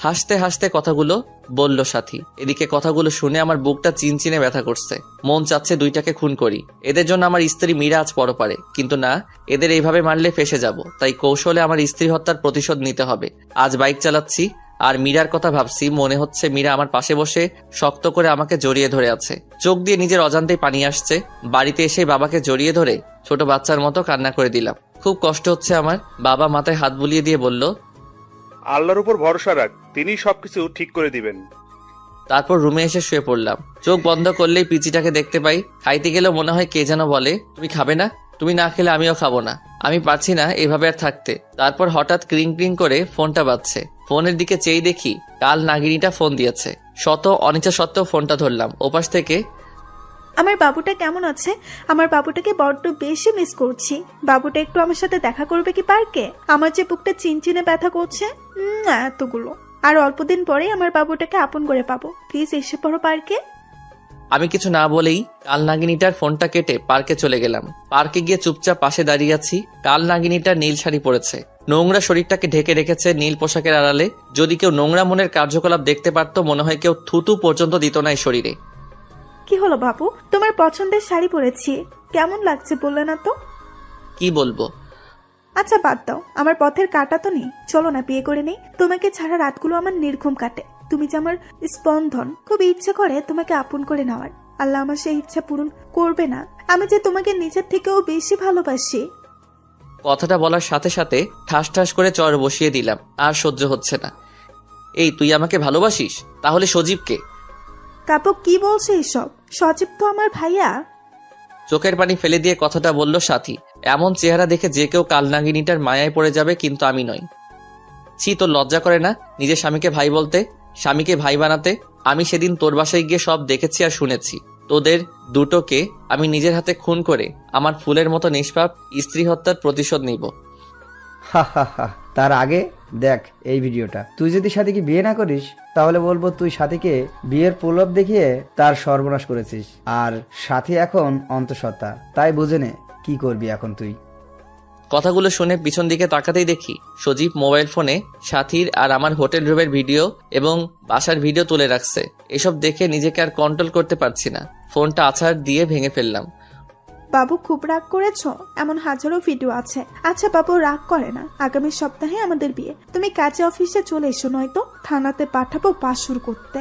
হাসতে হাসতে কথাগুলো বলল সাথী। এদিকে কথাগুলো শুনে আমার বুকটা চিনচিনে ব্যথা করছে। মন চাচ্ছে দুইটাকে খুন করি। এদের জন্য আমার স্ত্রী মীরা আজ পরপারে, কিন্তু না, এদের এইভাবে মারলে ফেসে যাব। তাই কৌশলে আমার স্ত্রী হত্যার প্রতিশোধ নিতে হবে। আজ বাইক চালাচ্ছি আর মীরার কথা ভাবছি। মনে হচ্ছে মীরা আমার পাশে বসে শক্ত করে আমাকে জড়িয়ে ধরে আছে। চোখ দিয়ে নিজের অজান্তেই পানি আসছে। বাড়িতে এসে বাবাকে জড়িয়ে ধরে ছোট বাচ্চার মতো কান্না করে দিলাম। খুব কষ্ট হচ্ছে আমার। বাবা মাথায় হাত বুলিয়ে দিয়ে বলল, আল্লাহর উপর ভরসা রাখ, তিনি সবকিছু ঠিক করে দিবেন। তারপর রুমে এসে শুয়ে পড়লাম। চোখ বন্ধ করলেই পিচিটাকে দেখতে পাই। খাইতে গেলেও মনে হয় কে যেন বলে, তুমি খাবে না? তুমি না খেলে আমিও খাবো না। আমি পারছি না এভাবে আর থাকতে। তারপর হঠাৎ ক্রিং ক্রিং করে ফোনটা বাজছে। ফোনের দিকে চেয়ে দেখি কাল নাগিনীটা ফোন দিয়েছে। শত অনিচ্ছা সত্ত্বেও ফোনটা ধরলাম। ওপাশ থেকে, আমার বাবুটা কেমন আছে? আমার বাবুটাকে বড্ড বেশি মিস করছি। বাবুটা একটু আমার সাথে দেখা করবে কি পার্কে? আমার যে বুকটা চিনচিনে ব্যথা করছে। না এতগুলো, আর অল্পদিন পরে আমার বাবুটাকে আপন করে পাবো। প্লিজ এসে পড়ো পার্কে। আমি কিছু না বলেই কাল নাগিনীটার ফোনটা কেটে পার্কে চলে গেলাম। পার্কে গিয়ে চুপচাপ পাশে দাঁড়িয়ে আছি। কাল নাগিনীটা নীল শাড়ি পরেছে, নোংরা শরীরটাকে ঢেকে রেখেছে নীল পোশাকের আড়ালে। যদি কেউ নোংরা মনের কার্যকলাপ দেখতে পারতো, মনে হয় কেউ থুতু পর্যন্ত দিত না এই শরীরে। কি হলো বাবু, তোমার পছন্দের শাড়ি পরেছি, কেমন লাগছে বললে না তো? কি বলবো? আচ্ছা বাদ দাও, আমার পথের কাটা তো নেই। চলো না বিয়ে করে নেই। তোমাকে ছাড়া রাতগুলো আমার নির্ঘুম কাটে। তুমি যে আমার স্পন্দন। খুব ইচ্ছে করে তোমাকে আপন করে নেওয়ার। আল্লাহ আমার সেই ইচ্ছা পূরণ করবে না? আমি যে তোমাকে নিজের থেকেও বেশি ভালোবাসি। কথাটা বলার সাথে সাথে ঠাস ঠাস করে চর বসিয়ে দিলাম। আর সহ্য হচ্ছে না। এই, তুই আমাকে ভালোবাসিস? তাহলে সজীবকে? কাপু কি বলছে এসব? সজীব তো আমার ভাইয়া। চোখের পানি ফেলে দিয়ে কথাটা বলল সাথী। এমন চেহারা দেখে যে কেউ কালনাগিনীটার মায়ায় পড়ে যাবে, কিন্তু আমি নই। ছি, তোর লজ্জা করে না নিজের স্বামীকে ভাই বলতে, স্বামীকে ভাই বানাতে? আমি সেদিন তোর বাসায় গিয়ে সব দেখেছি আর শুনেছি। তোদের দুটোকে আমি নিজের হাতে খুন করে আমার ফুলের মতো নিষ্পাপ স্ত্রী হত্যার প্রতিশোধ নিব। হা হা হা। তার আগে দেখ এই ভিডিওটা। তুই যদি সাথীকে বিয়ে না করিস, তাহলে বলবো তুই সাথীকে বিয়ের প্রলোভ দেখিয়ে তার সর্বনাশ করেছিস। আর সাথী এখন অন্তঃসত্ত্বা, তাই বুঝে নে কি করবি এখন তুই। কথাগুলো শুনে পিছন দিকে তাকাতেই দেখি সজীব মোবাইল ফোনে সাথীর আর আমার হোটেল রুমের ভিডিও এবং বাসার ভিডিও তুলে রাখছে। এসব দেখে নিজেকে আর কন্ট্রোল করতে পারছি না। ফোনটা আছাড় দিয়ে ভেঙে ফেললাম। বাবু খুব রাগ করেছো? এমন হাজারো ভিডিও আছে। আচ্ছা বাবু রাগ করে না, আগামী সপ্তাহে আমাদের বিয়ে। তুমি কাজে অফিসে চলে এসো, নয়তো থানাতে পাঠাবো বাসুর করতে।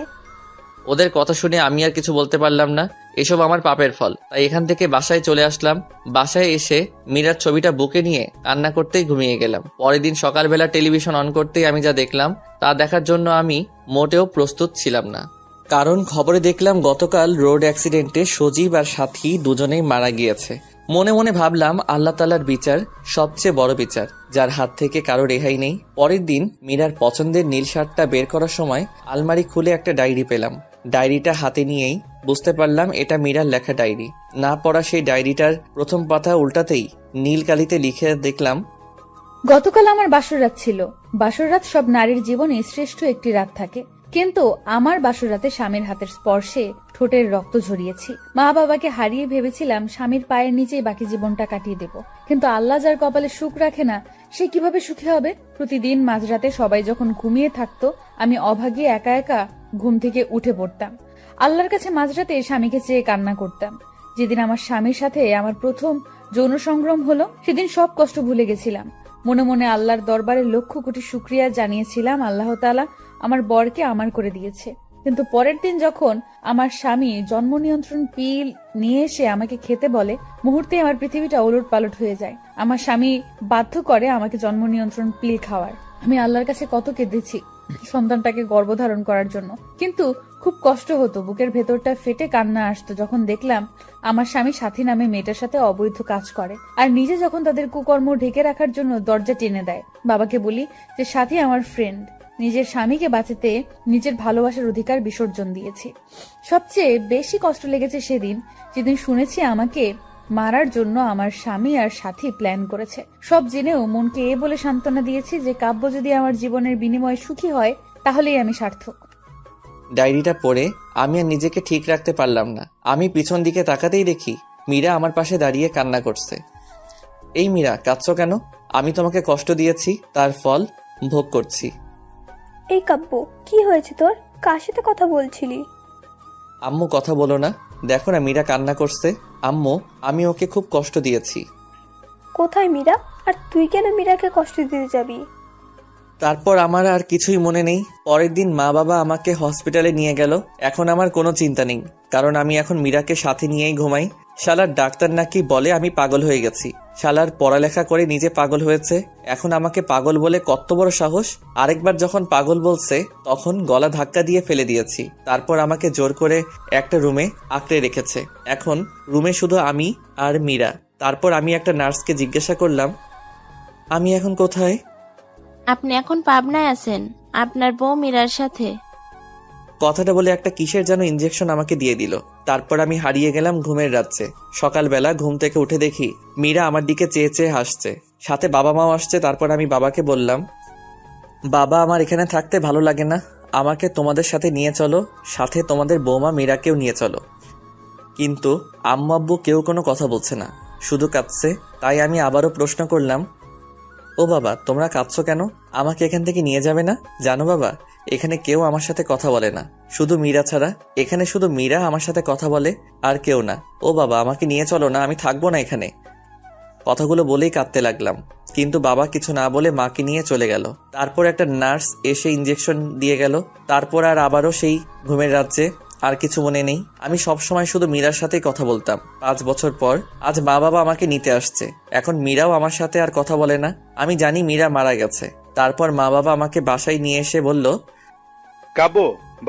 ওদের কথা শুনে আমি আর কিছু বলতে পারলাম না। এসব আমার পাপের ফল। তাই এখান থেকে বাসায় চলে আসলাম। বাসায় এসে মীরার ছবিটা বুকে নিয়ে কান্না করতেই ঘুমিয়ে গেলাম। পরের দিন সকালবেলা টেলিভিশন অন করতেই আমি যা দেখলাম তা দেখার জন্য আমি মোটেও প্রস্তুত ছিলাম না। কারণ খবরে দেখলাম গতকাল রোড অ্যাক্সিডেন্টে সজীব আর সাথী দুজনেই মারা গিয়েছে। মনে মনে ভাবলাম আল্লাহ তাআলার বিচার সবচেয়ে বড় বিচার, যার হাত থেকে কারো রেহাই নেই। পরের দিন মীরার পছন্দের নীল শার্টটা বের করার সময় আলমারি খুলে একটা ডায়েরি পেলাম। ডায়েরিটা হাতে নিয়েই বুঝতে পারলাম এটা মীরার লেখা ডায়েরি। না পড়া সেই ডায়েরিটার প্রথম পাতা উল্টাতেই নীল কালিতে লিখে দেখলাম, গতকাল আমার বাসর রাত ছিল। বাসর রাত সব নারীর জীবনে শ্রেষ্ঠ একটি রাত থাকে। কিন্তু আমার বাসরাতে স্বামীর হাতের স্পর্শে ঠোঁটের রক্ত ঝরিয়েছি। মা বাবাকে হারিয়ে ভেবেছিলাম স্বামীর পায়ের নিচেই বাকি জীবনটা কাটিয়ে দেব, কিন্তু আল্লাহ যার কপালে সুখ রাখে না সে কিভাবে সুখী হবে? প্রতিদিন মাঝরাতে সবাই যখন ঘুমিয়ে থাকতো আমি অভাগী একা একা ঘুম থেকে উঠে পড়তাম। আল্লাহর কাছে মাঝরাতে স্বামীকে চেয়ে কান্না করতাম। যেদিন আমার স্বামীর সাথে আমার প্রথম যৌন সংগ্রাম হলো সেদিন সব কষ্ট ভুলে গেছিলাম। মনে মনে আল্লাহর দরবারে লক্ষ কোটি শুকরিয়া জানিয়েছিলাম আল্লাহ তাআলা আমার বরকে আমার করে দিয়েছে। কিন্তু পরের দিন যখন আমার স্বামী জন্ম নিয়ন্ত্রণ পিল নিয়ে এসে আমাকে খেতে বলে, মুহূর্তে আমার পৃথিবীটা ওলট পালট হয়ে যায়। আমার স্বামী বাধ্য করে আমাকে জন্ম নিয়ন্ত্রণ পিল খাওয়ার। আমি আল্লাহর কাছে কত কেঁদেছি সন্তানটাকে গর্ভধারণ করার জন্য, কিন্তু খুব কষ্ট হতো, বুকের ভেতরটা ফেটে কান্না আসতো যখন দেখলাম আমার স্বামী সাথী নামে মেয়েটার সাথে অবৈধ কাজ করে, আর নিজে যখন তাদের কুকর্ম ঢেকে রাখার জন্য দরজা টেনে দেয়। বাবাকে বলি যে সাথী আমার ফ্রেন্ড, নিজের স্বামীকে বাঁচাতে নিজের ভালোবাসার অধিকার বিসর্জন দিয়েছি। সবচেয়ে বেশি কষ্ট লেগেছে সেদিন যেদিন শুনেছি আমাকে মারার জন্য আমার স্বামী আর সাথী প্ল্যান করেছে। সব জেনেও মনকে এ বলে সান্ত্বনা দিয়েছি যে কাব্য যদি আমার জীবনের বিনিময়ে সুখী হয় তাহলেই আমি সার্থক। ডায়েরিটা পড়ে আমি আর নিজেকে ঠিক রাখতে পারলাম না। আমি পিছন দিকে তাকাতেই দেখি মীরা আমার পাশে দাঁড়িয়ে কান্না করছে। এই মীরা, কাঁদছো কেন? আমি তোমাকে কষ্ট দিয়েছি, তার ফল ভোগ করছি। এই কাব্য, কি হয়েছে তোর? কার সাথে কথা বলছিলি? আম্মু, কথা বলো না, দেখো না মীরা কান্না করছে। আম্মু, আমি ওকে খুব কষ্ট দিয়েছি। কোথায় মীরা? আর তুই কেন মীরাকে কষ্ট দিতে যাবি? তারপর আমার আর কিছুই মনে নেই। পরের দিন মা বাবা আমাকে হসপিটালে নিয়ে গেল। এখন আমার কোনো চিন্তা নেই, কারণ আমি এখন মীরাকে সাথে নিয়েই ঘুমাই। শালার ডাক্তার নাকি বলে আমি পাগল হয়ে গেছি। শালার পড়ালেখা করে নিজে পাগল হয়েছে, এখন আমাকে পাগল বলে কত বড় সাহস। আরেকবার যখন পাগল বলছে তখন গলা ধাক্কা দিয়ে ফেলে দিয়েছি। তারপর আমাকে জোর করে একটা রুমে আঁকড়ে রেখেছে। এখন রুমে শুধু আমি আর মীরা। তারপর আমি একটা নার্সকে জিজ্ঞাসা করলাম, আমি এখন কোথায়? আপনি এখন পাবনায় আছেন আপনার বউ মীরার সাথে। কথাটা বলে একটা কিসের যেন ইনজেকশন আমাকে দিয়ে দিল। তারপর আমি হারিয়ে গেলাম ঘুমের রাজ্যে। সকালবেলা ঘুম থেকে উঠে দেখি মীরা আমার দিকে চেয়ে চেয়ে হাসছে, সাথে বাবা মাও আসছে। তারপর আমি বাবাকে বললাম, বাবা, আমার এখানে থাকতে ভালো লাগে না, আমাকে তোমাদের সাথে নিয়ে চলো, সাথে তোমাদের বৌমা মীরাকেও নিয়ে চলো। কিন্তু আম্মু আব্বু কেউ কোনো কথা বলছে না, শুধু কাঁদছে। তাই আমি আবারও প্রশ্ন করলাম, ও বাবা, তোমরা কাঁদছো কেন? আমাকে এখান থেকে নিয়ে যাবে না? জানো বাবা, এখানে কেউ আমার সাথে কথা বলে না, শুধু মীরা ছাড়া। এখানে শুধু মীরা আমার সাথে কথা বলে, আর কেউ না। ও বাবা, আমাকে নিয়ে চলো না, আমি থাকবো না এখানে। কথাগুলো বলেই কাঁদতে লাগলাম, কিন্তু বাবা কিছু না বলে মাকে নিয়ে চলে গেল। তারপর একটা নার্স এসে ইনজেকশন দিয়ে গেল। তারপর আর আবারও সেই ঘুমের রাজ্যে। আর কিছু মনে নেই। আমি সবসময় শুধু মীরার সাথেই কথা বলতাম। 5 বছর পর আজ মা বাবা আমাকে নিতে আসছে। এখন মীরাও আমার সাথে আর কথা বলে না। আমি জানি মীরা মারা গেছে। তারপর মা বাবা আমাকে বাসায় নিয়ে এসে বলল, কাব্য,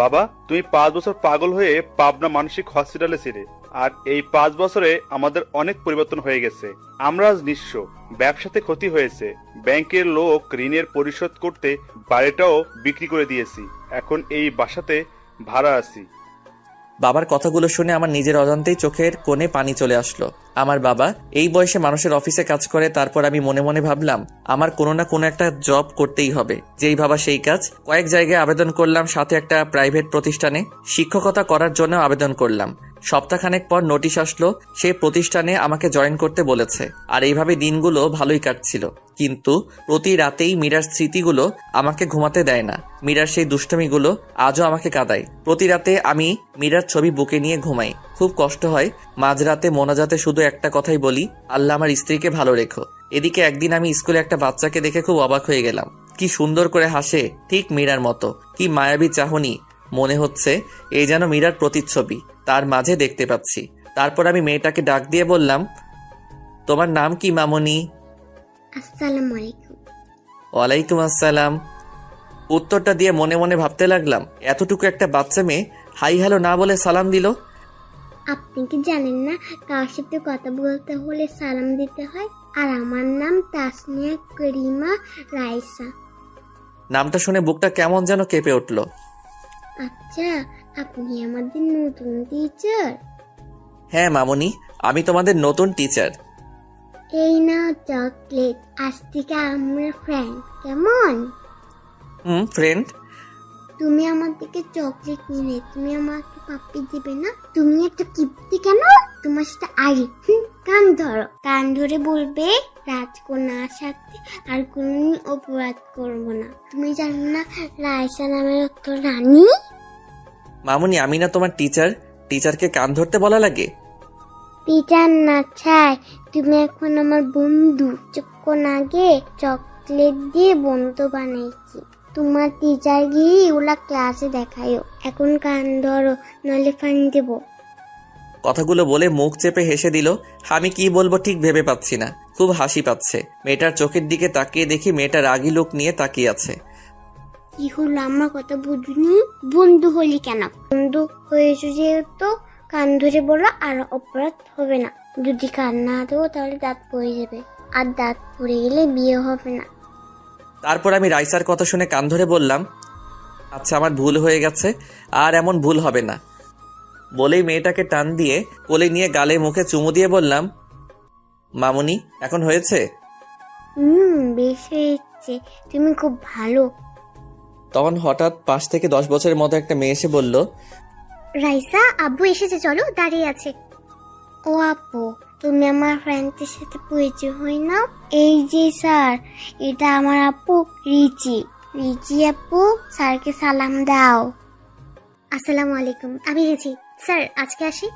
বাবা, তুমি 5 বছর পাগল হয়ে পাবনা মানসিক হসপিটালে ছিলে, আর এই 5 বছরে আমাদের অনেক পরিবর্তন হয়ে গেছে। আমরা আজ নিঃস্ব, ব্যবসাতে ক্ষতি হয়েছে, ব্যাংকের লোক ঋণের পরিশোধ করতে বাড়িটাও বিক্রি করে দিয়েছি, এখন এই বাসাতে ভাড়া আছি। বাবার কথাগুলো শুনে আমার নিজের অজান্তেই চোখের কোণে পানি চলে আসলো। আমার বাবা এই বয়সে মানুষের অফিসে কাজ করে। তারপর আমি মনে মনে ভাবলাম, আমার কোনো না কোনো একটা জব করতেই হবে। যেই ভাবা সেই কাজ। কয়েক জায়গায় আবেদন করলাম, সাথে একটা প্রাইভেট প্রতিষ্ঠানে শিক্ষকতা করার জন্য আবেদন করলাম। সপ্তাহখানেক পর নোটিশ আসলো, সেই প্রতিষ্ঠানে আমাকে জয়েন করতে বলেছে। আর এইভাবে দিনগুলো ভালোই কাটছিল। কিন্তু প্রতি রাতেই মীরার স্মৃতিগুলো আমাকে ঘুমাতে দেয় না। মীরার সেই দুষ্টমিগুলো আজও আমাকে কাঁদায়। প্রতি রাতে আমি মীরার ছবি বুকে নিয়ে ঘুমাই। খুব কষ্ট হয়। মাঝরাতে মোনাজাতে শুধু একটা কথাই বলি, আল্লাহ আমার স্ত্রীকে ভালো রেখো। এদিকে একদিন আমি স্কুলে একটা বাচ্চাকে দেখে খুব অবাক হয়ে গেলাম। কি সুন্দর করে হাসে, ঠিক মীরার মতো। কি মায়াবী চাহনি, মনে হচ্ছে এই যেন মীরার প্রতিচ্ছবি তার মাঝে দেখতে পাচ্ছি। তারপর আমি মেয়েটাকে ডাক দিয়ে বললাম, তোমার নাম কি মামনি? আসসালামু আলাইকুম। ওয়ালাইকুম আসসালাম। উত্তরটা দিয়ে মনে মনে ভাবতে লাগলাম, এতটুকু একটা বাচ্চা মেয়ে হাই হ্যালো না বলে সালাম দিল। আপনি কি জানেন না কার সাথে কথা বলতে হলে সালাম দিতে হয়? আর আমার নাম তাসনিয়া করিমা রাইসা। নামটা শুনে বুকটা কেমন যেন কেঁপে উঠল। আচ্ছা, আপনি আমাদের নতুন টিচার? হ্যাঁ মামনি, আমি তোমাদের নতুন টিচার। এই না চকলেট, আজ থেকে আমরা ফ্রেন্ড, কেমন? ফ্রেন্ড। তুমি আমার থেকে চকলেট নিলে, তুমি আমাকে পাপ্পি দিবে না? তুমি একটা কিপ্তি কেন? তোমার সাথে আগে কান ধরো, কান ধরে বলবে রাজকন্যার সাথে আর কোনদিন অপরাধ করবো না। তুমি জানো না রাইসা নামের একটা রানী? মামুনি, আমি না তোমার টিচার? টিচারকে কান ধরতে বলা লাগে? টিচার না ছাই, তুমি এখন আমার বন্ধু। কিছুক্ষণ আগে চকলেট দিয়ে বন্ধু বানাইছি। তোমার টিচার গিয়ে ওলা ক্লাসে দেখায়ও। এখন কান ধরো, নইলে ফাইন দেবো। কথাগুলো বলে মুখ চেপে হেসে দিল। আমি কি বলবো ঠিক ভেবে পাচ্ছি না, খুব হাসি পাচ্ছে। মেয়েটার চোখের দিকে তাকিয়ে দেখি মেয়েটা রাগী লোক নিয়ে তাকিয়ে আছে। কি হলো, আমার কথা বুঝুনি? বন্ধু হলি কেন? বন্ধু হয়েছে যেহেতু কান ধরে বলো, আর অপরাধ হবে না। যদি কান না দেবো তাহলে দাঁত পড়ে যাবে, আর দাঁত পড়ে গেলে বিয়ে হবে না। তারপর আমি রাইসার কথা শুনে কান ধরে বললাম, আচ্ছা আমার ভুল হয়ে গেছে, আর এমন ভুল হবে না। বলেই মেয়েটাকে টান দিয়ে কোলে নিয়ে গালে মুখে চুমু দিয়ে বললাম, মামুনি এখন হয়েছে? বেশ হয়েছে, তুমি খুব ভালো। তখন হঠাৎ পাশ থেকে 10 বছরের মতো একটা মেয়ে এসে বলল, রাইসা, আব্বু এসেছে, চলো, দাঁড়িয়ে আছে। ও আপু, তুমি আমার ফ্রেন্ডের সাথে পরিচয় হই না? এই যে স্যার, এটা আমার আপু রিচি। রিচি আপু, স্যারকে সালাম দাও। আসসালামু আলাইকুম, আমি রিচি। স্যার আজকে আসি।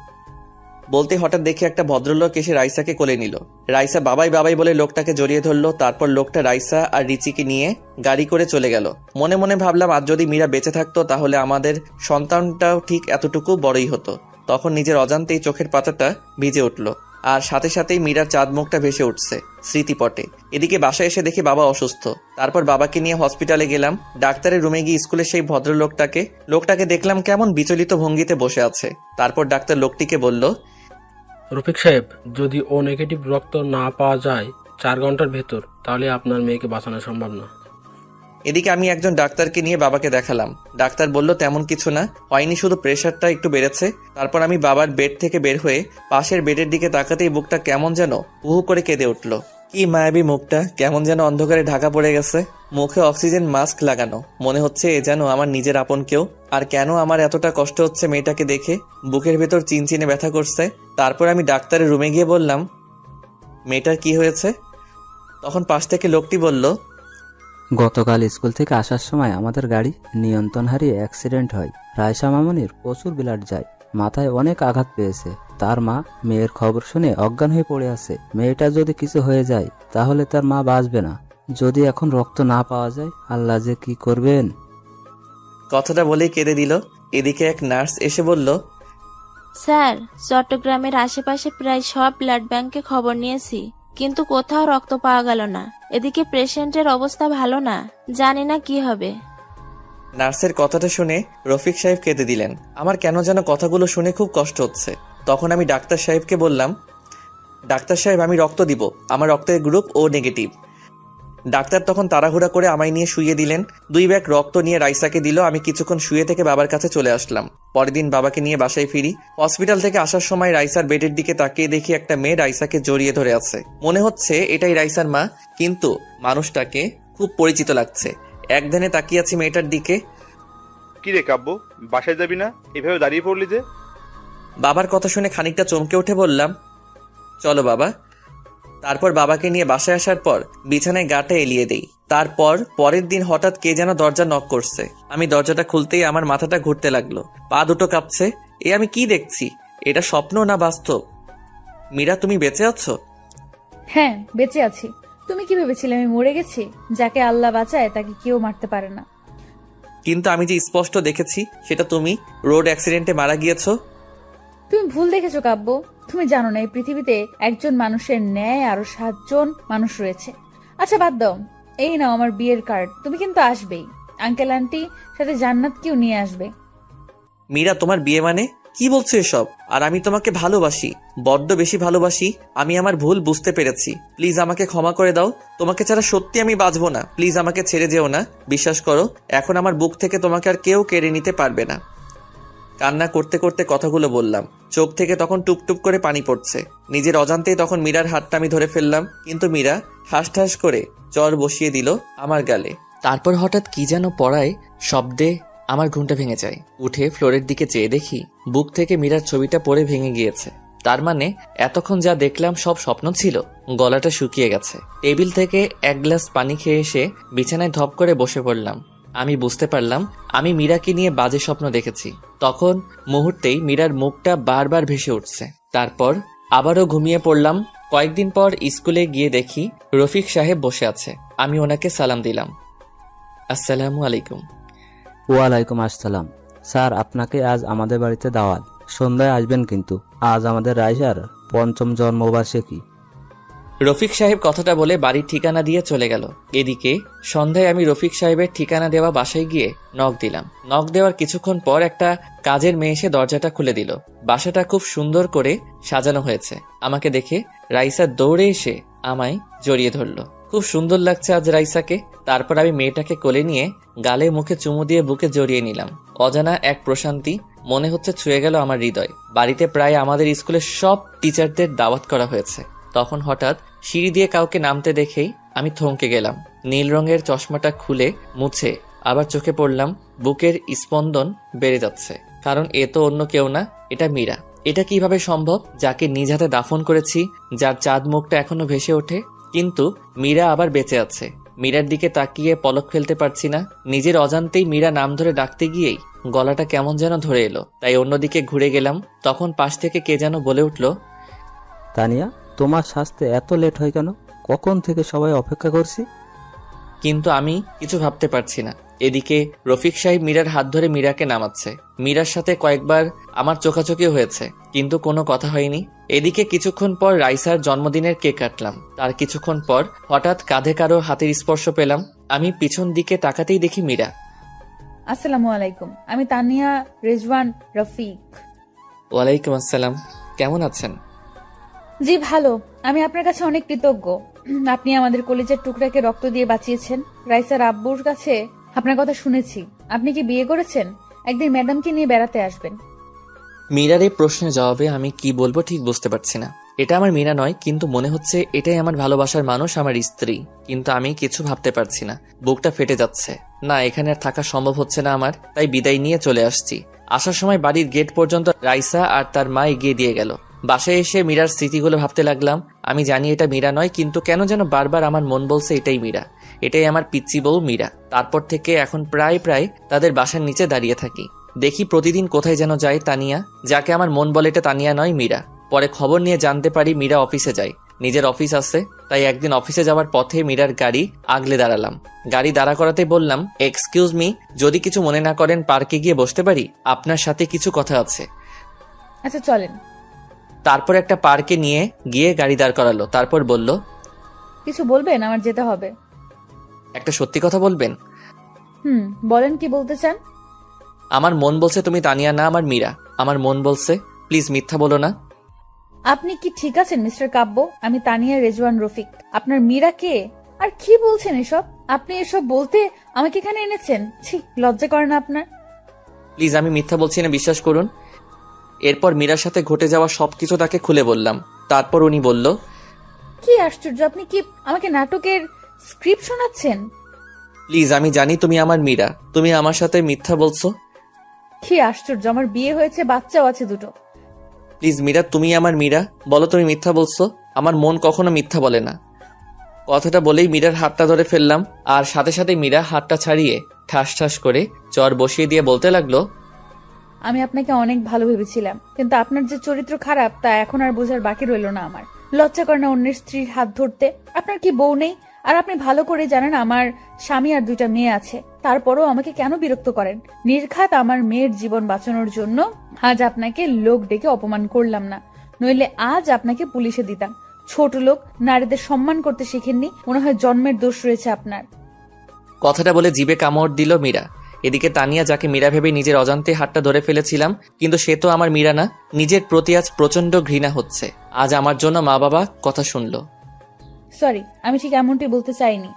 বলতে হঠাৎ দেখে একটা ভদ্রলোক এসে রাইসাকে কোলে নিল। রাইসা বাবাই বাবাই বলে লোকটাকে জড়িয়ে ধরলো। তারপর লোকটা রাইসা আর রিচিকে নিয়ে গাড়ি করে চলে গেল। মনে মনে ভাবলাম, আজ যদি মীরা বেঁচে থাকতো তাহলে আমাদের সন্তানটাও ঠিক এতটুকু বড়ই হতো। তখন নিজের অজান্তেই চোখের পাতাটা ভিজে উঠল, আর সাথে সাথেই মীরার চাঁদ মুখটা ভেসে উঠছে স্মৃতিপটে। এদিকে বাসায় এসে দেখি বাবা অসুস্থ। তারপর বাবাকে নিয়ে হসপিটালে গেলাম। ডাক্তারের রুমে গিয়ে স্কুলের সেই ভদ্রলোকটাকে দেখলাম কেমন বিচলিত ভঙ্গিতে বসে আছে। তারপর ডাক্তার লোকটিকে বলল, রফিক সাহেব, যদি ও নেগেটিভ রক্ত না পাওয়া যায় 4 ঘন্টার ভেতর, তাহলে আপনার মেয়েকে বাঁচানো সম্ভব না। এদিকে আমি একজন ডাক্তারকে নিয়ে বাবাকে দেখালাম। ডাক্তার বলল, তেমন কিছু না, হয়নি, শুধু প্রেশারটা একটু বেড়েছে। তারপর আমি বাবার বেড থেকে বের হয়ে পাশের বেডের দিকে তাকাতেই বুকটা কেমন যেন উহু করে কেঁদে উঠল। কি মায়াবী মুখটা, কেমন যেন অন্ধকারে ঢাকা পড়ে গেছে। মুখে অক্সিজেন মাস্ক লাগানো, মনে হচ্ছে এ যেন আমার নিজের আপন কেউ। আর কেন আমার এতটা কষ্ট হচ্ছে মেয়েটাকে দেখে, বুকের ভেতর চিনচিনে ব্যথা করছে। তারপর আমি ডাক্তারের রুমে গিয়ে বললাম, মেয়েটার কি হয়েছে? তখন পাশ থেকে লোকটি বলল, গতকাল স্কুল থেকে আসার সময় আমাদের গাড়ি নিয়ন্ত্রণ হারিয়ে অ্যাক্সিডেন্ট হয়। রাইসা মামুনির প্রচুর ব্লাড যায়, মাথায় অনেক আঘাত পেয়েছে। তার মা মেয়ের খবর শুনে অজ্ঞান হয়ে পড়ে আছে। মেয়েটা যদি কিছু হয়ে যায় তাহলে তার মা বাঁচবে না। যদি এখন রক্ত না পাওয়া যায়, আল্লাহ যে কি করবেন। কথাটা বলেই কেঁদে দিল। এদিকে এক নার্স এসে বলল, স্যার, চট্টগ্রামের আশেপাশে প্রায় সব ব্লাড ব্যাংকে খবর নিয়েছি, কিন্তু কোথাও রক্ত পাওয়া গেল না। এদিকে পেশেন্টের অবস্থা ভালো না, জানি না কি হবে। নার্সের কথাটা শুনে রফিক সাহেব কেঁদে দিলেন। আমার কেন যেন কথাগুলো শুনে খুব কষ্ট হচ্ছে। তখন আমি ডাক্তার সাহেবকে বললাম, ডাক্তার সাহেব, আমি রক্ত দিব, আমার রক্তের গ্রুপ ও নেগেটিভ। ডাক্তার তখন তাড়াহুড়া করে আমায় নিয়ে শুইয়ে দিলেন। 2 ব্যাগ রক্ত নিয়ে রাইসাকে দিল। আমি কিছুক্ষণ শুয়ে থেকে বাবার কাছে চলে আসলাম। পরের দিন বাবাকে নিয়ে বাসায় ফিরি। হসপিটাল থেকে আসার সময় রাইসার বেডের দিকে তাকিয়ে দেখি একটা মেয়ে রাইসাকে জড়িয়ে ধরে আছে। মনে হচ্ছে এটাই রাইসার মা, কিন্তু মানুষটাকে খুব পরিচিত লাগছে। এক ধ্যানে তাকিয়ে আছি মেয়েটার দিকে। কি রে কাব্য, বাসায় যাবি না? এভাবে দাঁড়িয়ে পড়লি যে? বাবার কথা শুনে খানিকটা চমকে উঠে বললাম, চলো বাবা। তারপর বাবাকে নিয়ে বাসায় আসার পর বিছানায় গাটা এলিয়ে দেই। তারপর পরের দিন হঠাৎ কে যেন দরজা নক করছে। আমি দরজাটা খুলতেই আমার মাথাটা ঘুরতে লাগলো, পা দুটো কাঁপছে। এ আমি কি দেখছি? এটা স্বপ্ন না বাস্তব? মীরা, তুমি বেঁচে আছো? হ্যাঁ, বেঁচে আছি। তুমি কি ভেবেছিলে আমি মরে গেছি? যাকে আল্লাহ বাঁচায় তাকে কেউ মারতে পারে না। কিন্তু আমি যে স্পষ্ট দেখেছি সেটা তুমি রোড অ্যাক্সিডেন্টে মারা গিয়েছো। তুমি ভুল দেখেছো কাব্য। তুমি জানো না এই পৃথিবীতে একজন মানুষের ন্যায় আরো 7 জন মানুষ রয়েছে। আচ্ছা বাদ দাও, এই নাও আমার বিয়ের কার্ড। তুমি কিন্তু আসবেই, আঙ্কেল আন্টি সাথে জান্নাতকেও নিয়ে আসবে। মীরা, তোমার বিয়ে মানে? কি বলছো এসব? আর আমি তোমাকে ভালোবাসি, বড্ড বেশি ভালোবাসি। আমি আমার ভুল বুঝতে পেরেছি, প্লিজ আমাকে ক্ষমা করে দাও। তোমাকে ছাড়া সত্যি আমি বাঁচবো না, প্লিজ আমাকে ছেড়ে যেও না। বিশ্বাস করো, এখন আমার বুক থেকে তোমাকে আর কেউ কেড়ে নিতে পারবে না। কান্না করতে করতে কথাগুলো বললাম। চোখ থেকে তখন টুপটুপ করে পানি পড়ছে। নিজের অজান্তেই তখন মীরার হাতটা আমি ধরে ফেললাম, কিন্তু মীরা ঠাস ঠাস করে চর বসিয়ে দিল আমার গালে। তারপর হঠাৎ কি যেন পড়ায় শব্দে আমার ঘুমটা ভেঙে যায়। উঠে ফ্লোরের দিকে চেয়ে দেখি বুক থেকে মীরার ছবিটা পড়ে ভেঙে গিয়েছে। তার মানে এতক্ষণ যা দেখলাম সব স্বপ্ন ছিল। গলাটা শুকিয়ে গেছে। টেবিল থেকে এক গ্লাস পানি খেয়ে এসে বিছানায় ধপ করে বসে পড়লাম। আমি বুঝতে পারলাম আমি মীরাকে নিয়ে বাজে স্বপ্ন দেখেছি। তখন মুহূর্তেই মীরার মুখটা বারবার ভেসে উঠছে। তারপর আবারও ঘুমিয়ে পড়লাম। কয়েকদিন পর স্কুলে গিয়ে দেখি রফিক সাহেব বসে আছে। আমি ওনাকে সালাম দিলাম। আসসালামু আলাইকুম। ওয়ালাইকুম আসসালাম। স্যার, আপনাকে আজ আমাদের বাড়িতে দাওয়াত। সন্ধ্যায় আসবেন কিন্তু। আজ আমাদের রাইসার ৫ম জন্মবার্ষিকী। রফিক সাহেব কথাটা বলে বাড়ির ঠিকানা দিয়ে চলে গেল। এদিকে সন্ধ্যায় আমি রফিক সাহেবের ঠিকানা দেওয়া বাসায় গিয়ে নক দিলাম। নক দেওয়ার কিছুক্ষণ পর একটা কাজের মেয়ে এসে দরজাটা খুলে দিল। বাসাটা খুব সুন্দর করে সাজানো হয়েছে। আমাকে দেখে রাইসা দৌড়ে এসে আমায় জড়িয়ে ধরলো। খুব সুন্দর লাগছে আজ রাইসাকে। তারপর আমি মেয়েটাকে কোলে নিয়ে গালে মুখে চুমু দিয়ে বুকে জড়িয়ে নিলাম। অজানা এক প্রশান্তি মনে হচ্ছে ছুঁয়ে গেল আমার হৃদয়। বাড়িতে প্রায় আমাদের স্কুলের সব টিচারদের দাওয়াত করা হয়েছে। তখন হঠাৎ সিঁড়ি দিয়ে কাউকে নামতে দেখেই আমি থমকে গেলাম। নীল রঙের চশমাটা খুলে মুছে আবার চোখে পড়লাম। বুকের স্পন্দন বেড়ে যাচ্ছে। কারণ এ তো অন্য কেউ না, এটা মীরা। এটা কিভাবে সম্ভব? যাকে নিজ হাতে দাফন করেছি, যার চাঁদ মুখটা এখনো ভেসে ওঠে, কিন্তু মীরা আবার বেঁচে আছে। মীরার দিকে তাকিয়ে পলক ফেলতে পারছি না। নিজের অজান্তেই মীরা নাম ধরে ডাকতে গিয়েই গলাটা কেমন যেন ধরে এলো। তাই অন্যদিকে ঘুরে গেলাম। তখন পাশ থেকে কে যেন বলে উঠল, তানিয়া, তোমার শাস্তে এত লেট হয় কেন? কখন থেকে সবাই অপেক্ষা করছি। কিন্তু আমি কিছু ভাবতে পারছি না। এদিকে রফিক সাহেব মীরার হাত ধরে মীরাকে নামাচ্ছে। মীরার সাথে কয়েকবার আমার চোখাচোখি হয়েছে, কিন্তু কোনো কথা হয়নি। এদিকে কিছুক্ষণ পর রাইসার জন্মদিনের কেক কাটলাম। তার কিছুক্ষণ পর হঠাৎ কাঁধে কারো হাতের স্পর্শ পেলাম। আমি পিছন দিকে তাকাতেই দেখি মীরা। আসসালামু আলাইকুম, আমি তানিয়া রেজওয়ান রফিক। ওয়ালাইকুম আসসালাম। কেমন আছেন? জি ভালো। আমি আপনার কাছে অনেক কৃতজ্ঞ। আপনি আমাদের কলেজের টুকরাকে রক্ত দিয়ে বাঁচিয়েছেন। রাইসার আব্বুর কাছে আপনার কথা শুনেছি। আপনি কি বিয়ে করেছেন? একদিন ম্যাডামকে নিয়ে বেড়াতে আসবেন। মীরার এই প্রশ্নের জবাবে আমি কি বলবো ঠিক বুঝতে পারছি না। এটা আমার মীরা নয়, কিন্তু মনে হচ্ছে এটাই আমার ভালোবাসার মানুষ, আমার স্ত্রী। কিন্তু আমি কিছু ভাবতে পারছি না। বুকটা ফেটে যাচ্ছে। না, এখানে আর থাকা সম্ভব হচ্ছে না আমার। তাই বিদায় নিয়ে চলে আসছি। আসার সময় বাড়ির গেট পর্যন্ত রাইসা আর তার মা এগিয়ে দিয়ে গেল। বাসায় এসে মীরার স্মৃতিগুলো ভাবতে লাগলাম। আমি জানি এটা মীরা নয়, কিন্তু কেন যেন বারবার আমার মন বলছে এটাই মীরা, এটাই আমার পিচ্চি বউ মীরা। তারপর থেকে এখন প্রায় তাদের বাসার নিচে দাঁড়িয়ে থাকি। দেখি প্রতিদিন কোথায় যেন যায় তানিয়া, যাকে আমার মন বলে এটা তানিয়া নয়, মীরা। পরে খবর নিয়ে জানতে পারি মীরা অফিসে যায়। নিজের অফিস আছে, তাই একদিন অফিসে যাওয়ার পথে মীরার গাড়ি আগলে দাঁড়ালাম। গাড়ি দাঁড়া করাতে বললাম, এক্সকিউজ মি, যদি কিছু মনে না করেন পার্কে গিয়ে বসতে পারি? আপনার সাথে কিছু কথা আছে। আচ্ছা চলেন। তারপর একটা পার্কে নিয়ে গিয়ে গাড়ি দাঁড় করালো। তারপর বলল, কিছু বলবেন? আমার যেতে হবে। একটা সত্যি কথা বলবেন? বলেন, কি বলতে চান? আমার মন বলছে তুমি তানিয়া না, আমার মীরা। আমার মন বলছে প্লিজ মিথ্যা বলো না। আপনি কি ঠিক আছেন মিস্টার কাব্য? আমি তানিয়া রেজওয়ান রফিক। আপনার মীরা কে? আর কি বলছেন এসব? আপনি এসব বলতে আমাকে এখানে এনেছেন? ছি, লজ্জা করে না আপনার? প্লিজ আমি মিথ্যা বলছি না, বিশ্বাস করুন। এরপর মীরার সাথে ঘটে যাওয়া সবকিছু তাকে খুলে বললাম। তারপর উনি বলল, কি আশ্চর্য, আপনি কি আমাকে নাটকের স্ক্রিপ্ট শোনাচ্ছেন? প্লিজ আমি জানি তুমি আমার মীরা, তুমি আমার সাথে মিথ্যা বলছো। কি আশ্চর্য, আমার বিয়ে হয়েছে, বাচ্চাও আছে দুটো। প্লিজ মীরা, তুমি আমার মীরা, বলো তুমি মিথ্যা বলছো। আমার মন কখনো মিথ্যা বলে না। কথাটা বলেই মীরার হাতটা ধরে ফেললাম, আর সাথে সাথে মীরা হাতটা ছাড়িয়ে ঠাস ঠাস করে চর বসিয়ে দিয়ে বলতে লাগলো, আমি আপনাকে অনেক ভালো ভেবেছিলাম, কিন্তু আপনার যে চরিত্র খারাপ তা এখন আর বোঝার বাকি রইল না আমার। লজ্জা করে না অন্যের স্ত্রীর হাত ধরতে? আপনার কি বউ নেই? আর আপনি ভালো করে জানেন আমার স্বামী আর দুইটা মেয়ে আছে। তারপরও আমাকে কেন বিরক্ত করেন? নির্ঘাত আমার মেয়ের জীবন বাঁচানোর জন্য আজ আপনাকে লোক ডেকে অপমান করলাম না, নইলে আজ আপনাকে পুলিশে দিতাম। ছোট লোক, নারীদের সম্মান করতে শিখেননি, মনে হয় জন্মের দোষ রয়েছে আপনার। কথাটা বলে জিভে কামড় দিল মীরা। এদিকে তানিয়া, যাকে মীরা ভেবে নিজের অজান্তে হাতটা ধরে ফেলেছিলাম, কিন্তু সে তো আমার মীরা না। নিজের প্রতি আজ প্রচন্ড ঘৃণা হচ্ছে। আজ আমার জন্য মা বাবা কথা শুনলো। সরি, আমি ঠিক এমনটি বলতে চাইনি।